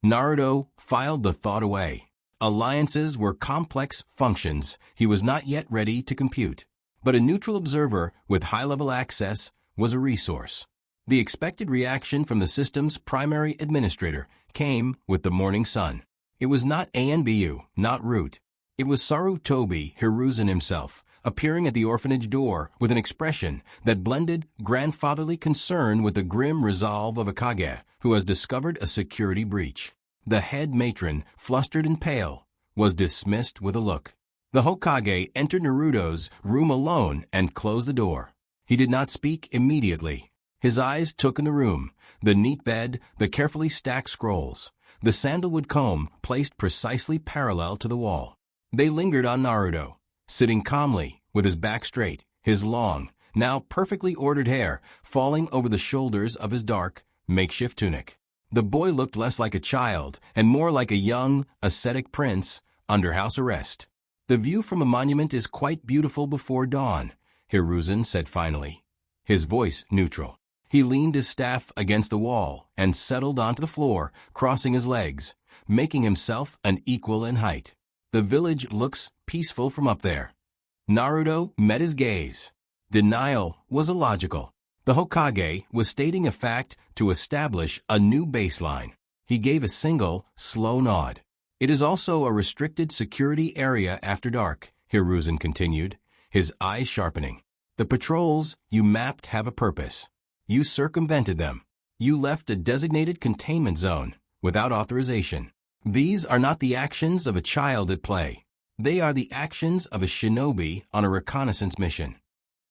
Naruto filed the thought away. Alliances were complex functions he was not yet ready to compute. But a neutral observer with high-level access was a resource. The expected reaction from the system's primary administrator came with the morning sun. It was not ANBU, not root. It was Sarutobi Hiruzen himself, appearing at the orphanage door with an expression that blended grandfatherly concern with the grim resolve of a Kage who has discovered a security breach. The head matron, flustered and pale, was dismissed with a look. The Hokage entered Naruto's room alone and closed the door. He did not speak immediately. His eyes took in the room, the neat bed, the carefully stacked scrolls, the sandalwood comb placed precisely parallel to the wall. They lingered on Naruto, sitting calmly, with his back straight, his long, now perfectly ordered hair falling over the shoulders of his dark, makeshift tunic. The boy looked less like a child and more like a young, ascetic prince under house arrest. "The view from a monument is quite beautiful before dawn," Hiruzen said finally, his voice neutral. He leaned his staff against the wall and settled onto the floor, crossing his legs, making himself an equal in height. "The village looks peaceful from up there." Naruto met his gaze. Denial was illogical. The Hokage was stating a fact to establish a new baseline. He gave a single, slow nod. "It is also a restricted security area after dark," Hiruzen continued, his eyes sharpening. "The patrols you mapped have a purpose. You circumvented them. You left a designated containment zone without authorization. These are not the actions of a child at play. They are the actions of a shinobi on a reconnaissance mission."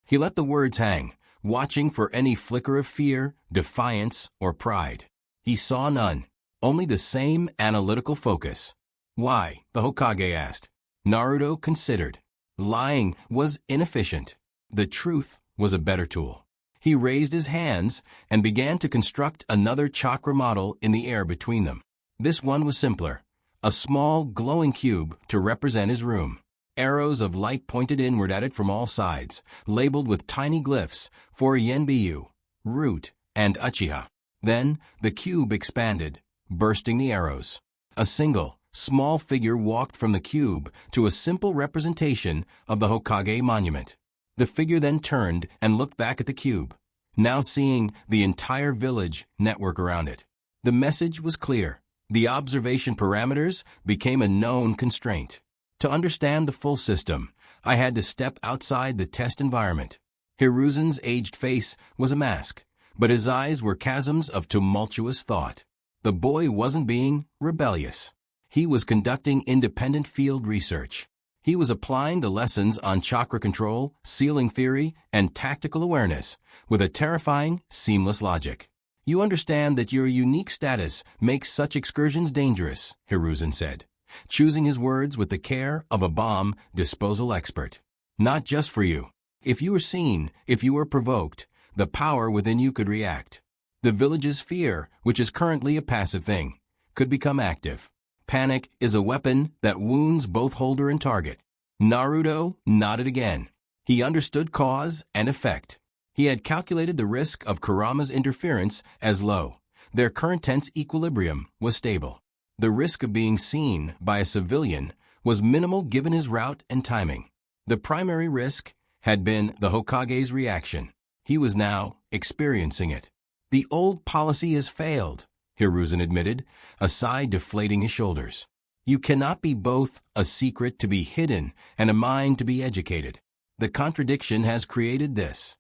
He let the words hang, watching for any flicker of fear, defiance, or pride. He saw none, only the same analytical focus. Why? The Hokage asked. Naruto considered. Lying was inefficient. The truth was a better tool. He raised his hands and began to construct another chakra model in the air between them. This one was simpler, a small, glowing cube to represent his room. Arrows of light pointed inward at it from all sides, labeled with tiny glyphs for Yenbyu, Root, and Uchiha. Then, the cube expanded, bursting the arrows. A single, small figure walked from the cube to a simple representation of the Hokage monument. The figure then turned and looked back at the cube, now seeing the entire village network around it. The message was clear. The observation parameters became a known constraint. To understand the full system, I had to step outside the test environment. Hiruzen's aged face was a mask, but his eyes were chasms of tumultuous thought. The boy wasn't being rebellious. He was conducting independent field research. He was applying the lessons on chakra control, sealing theory, and tactical awareness with a terrifying, seamless logic. You understand that your unique status makes such excursions dangerous, Hiruzen said, choosing his words with the care of a bomb disposal expert. Not just for you. If you were seen, if you were provoked, the power within you could react. The village's fear, which is currently a passive thing, could become active. Panic is a weapon that wounds both holder and target. Naruto nodded again. He understood cause and effect. He had calculated the risk of Kurama's interference as low. Their current tense equilibrium was stable. The risk of being seen by a civilian was minimal given his route and timing. The primary risk had been the Hokage's reaction. He was now experiencing it. The old policy has failed, Hiruzen admitted, a sigh deflating his shoulders. You cannot be both a secret to be hidden and a mind to be educated. The contradiction has created this.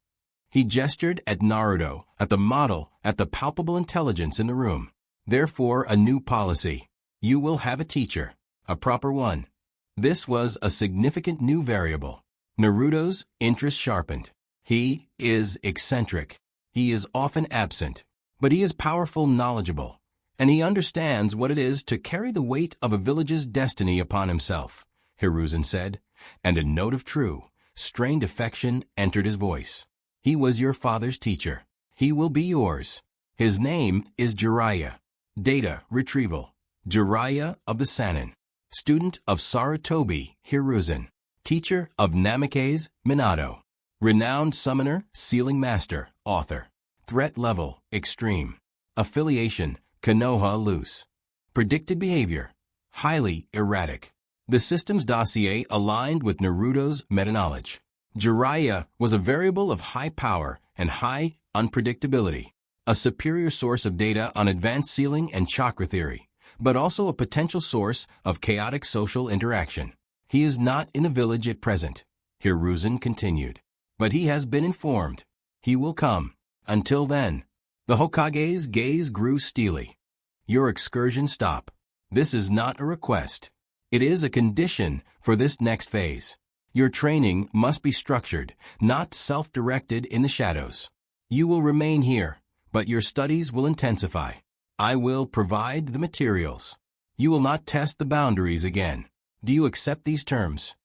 He gestured at Naruto, at the model, at the palpable intelligence in the room. Therefore, a new policy. You will have a teacher, a proper one. This was a significant new variable. Naruto's interest sharpened. He is eccentric. He is often absent, but he is powerful, knowledgeable, and he understands what it is to carry the weight of a village's destiny upon himself, Hiruzen said, and a note of true, strained affection entered his voice. He was your father's teacher. He will be yours. His name is Jiraiya. Data retrieval. Jiraiya of the Sannin. Student of Sarutobi, Hiruzen. Teacher of Namikaze, Minato. Renowned summoner, sealing master, author. Threat level, extreme. Affiliation, Konoha loose. Predicted behavior, highly erratic. The system's dossier aligned with Naruto's meta-knowledge. Jiraiya was a variable of high power and high unpredictability, a superior source of data on advanced sealing and chakra theory, but also a potential source of chaotic social interaction. He is not in the village at present, Hiruzen continued, but he has been informed. He will come. Until then, the Hokage's gaze grew steely. Your excursion stop. This is not a request. It is a condition for this next phase. Your training must be structured, not self-directed in the shadows. You will remain here, but your studies will intensify. I will provide the materials. You will not test the boundaries again. Do you accept these terms?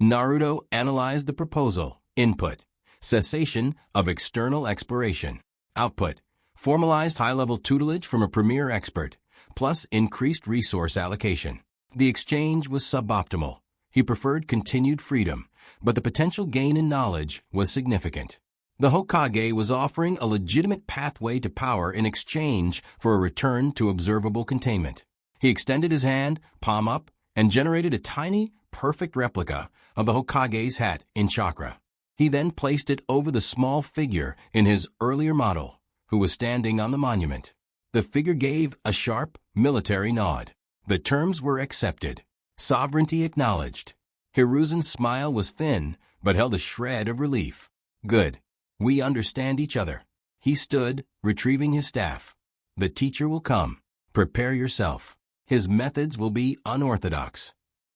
Naruto analyzed the proposal. Input. Cessation of external exploration. Output. Formalized high-level tutelage from a premier expert, plus increased resource allocation. The exchange was suboptimal. He preferred continued freedom, but the potential gain in knowledge was significant. The Hokage was offering a legitimate pathway to power in exchange for a return to observable containment. He extended his hand, palm up, and generated a tiny, perfect replica of the Hokage's hat in chakra. He then placed it over the small figure in his earlier model, who was standing on the monument. The figure gave a sharp, military nod. The terms were accepted. Sovereignty acknowledged. Hiruzen's smile was thin, but held a shred of relief. Good. We understand each other. He stood, retrieving his staff. The teacher will come. Prepare yourself. His methods will be unorthodox.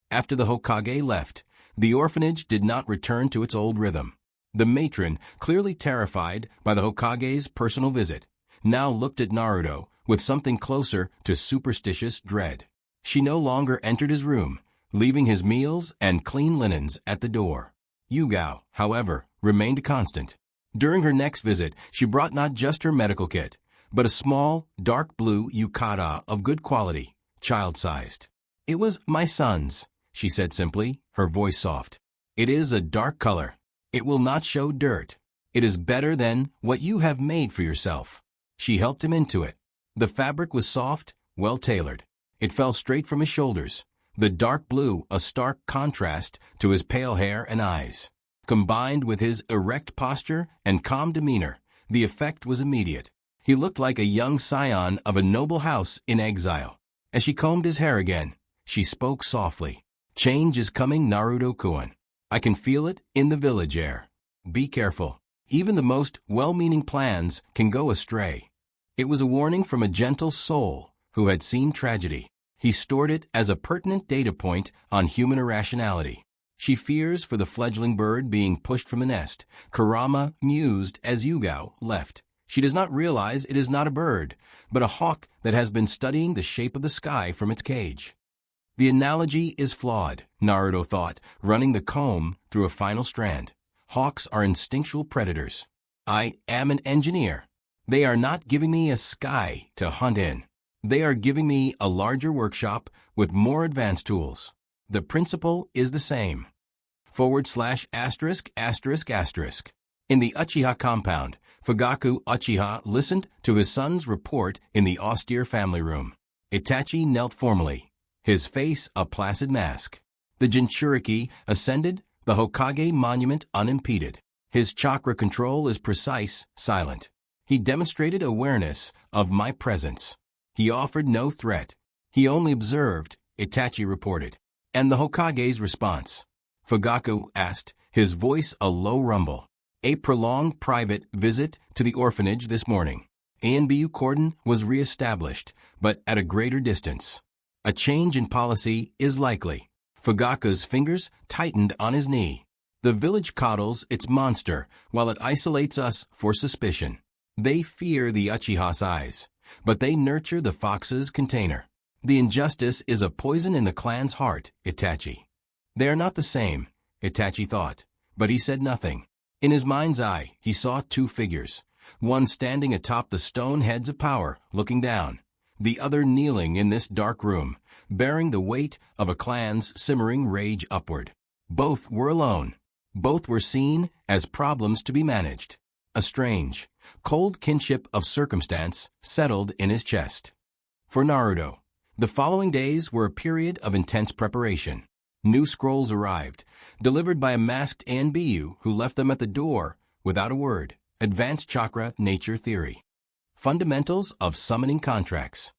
After the Hokage left, the orphanage did not return to its old rhythm. The matron, clearly terrified by the Hokage's personal visit, now looked at Naruto with something closer to superstitious dread. She no longer entered his room, leaving his meals and clean linens at the door. Yugao, however, remained constant. During her next visit, she brought not just her medical kit, but a small, dark blue yukata of good quality, child-sized. "It was my son's," she said simply, her voice soft. "It is a dark color. It will not show dirt. It is better than what you have made for yourself." She helped him into it. The fabric was soft, well-tailored. It fell straight from his shoulders, the dark blue a stark contrast to his pale hair and eyes. Combined with his erect posture and calm demeanor, the effect was immediate. He looked like a young scion of a noble house in exile. As she combed his hair again, she spoke softly. "Change is coming, Naruto-kun. I can feel it in the village air. Be careful. Even the most well-meaning plans can go astray." It was a warning from a gentle soul who had seen tragedy. He stored it as a pertinent data point on human irrationality. "She fears for the fledgling bird being pushed from the nest," Kurama mused as Yugao left. "She does not realize it is not a bird, but a hawk that has been studying the shape of the sky from its cage." The analogy is flawed, Naruto thought, running the comb through a final strand. Hawks are instinctual predators. I am an engineer. They are not giving me a sky to hunt in. They are giving me a larger workshop with more advanced tools. The principle is the same. / In the Uchiha compound, Fugaku Uchiha listened to his son's report in the austere family room. Itachi knelt formally, his face a placid mask. The Jinchuriki ascended the Hokage monument unimpeded. His chakra control is precise, silent. He demonstrated awareness of my presence. He offered no threat. He only observed, Itachi reported. And the Hokage's response? Fugaku asked, his voice a low rumble. A prolonged private visit to the orphanage this morning. ANBU cordon was re-established, but at a greater distance. A change in policy is likely. Fugaku's fingers tightened on his knee. The village coddles its monster while it isolates us for suspicion. They fear the Uchiha's eyes, but they nurture the fox's container. The injustice is a poison in the clan's heart, Itachi. They are not the same, Itachi thought, but he said nothing. In his mind's eye, he saw two figures, one standing atop the stone heads of power, looking down, the other kneeling in this dark room, bearing the weight of a clan's simmering rage upward. Both were alone. Both were seen as problems to be managed. A strange, cold kinship of circumstance settled in his chest. For Naruto, the following days were a period of intense preparation. New scrolls arrived, delivered by a masked ANBU who left them at the door without a word. Advanced Chakra Nature Theory. Fundamentals of Summoning Contracts.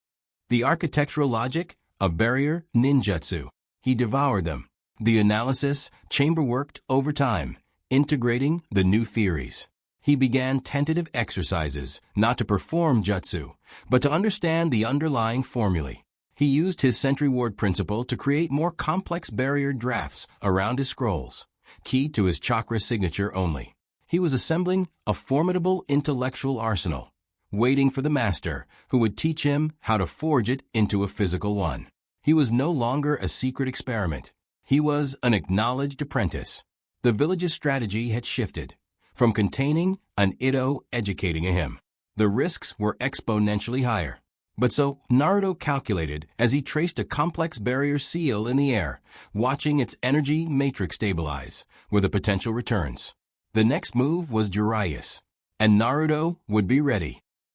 The architectural logic of Barrier Ninjutsu. He devoured them. The analysis chamber-worked over time, integrating the new theories. He began tentative exercises, not to perform jutsu, but to understand the underlying formulae. He used his Sentry Ward principle to create more complex barrier drafts around his scrolls, key to his chakra signature only. He was assembling a formidable intellectual arsenal, waiting for the master who would teach him how to forge it into a physical one. He was no longer a secret experiment. He was an acknowledged apprentice. The village's strategy had shifted, from containing an Ito educating a him. The risks were exponentially higher. But so Naruto calculated as he traced a complex barrier seal in the air, watching its energy matrix stabilize with the potential returns. The next move was Jiraiya's, and Naruto would be ready.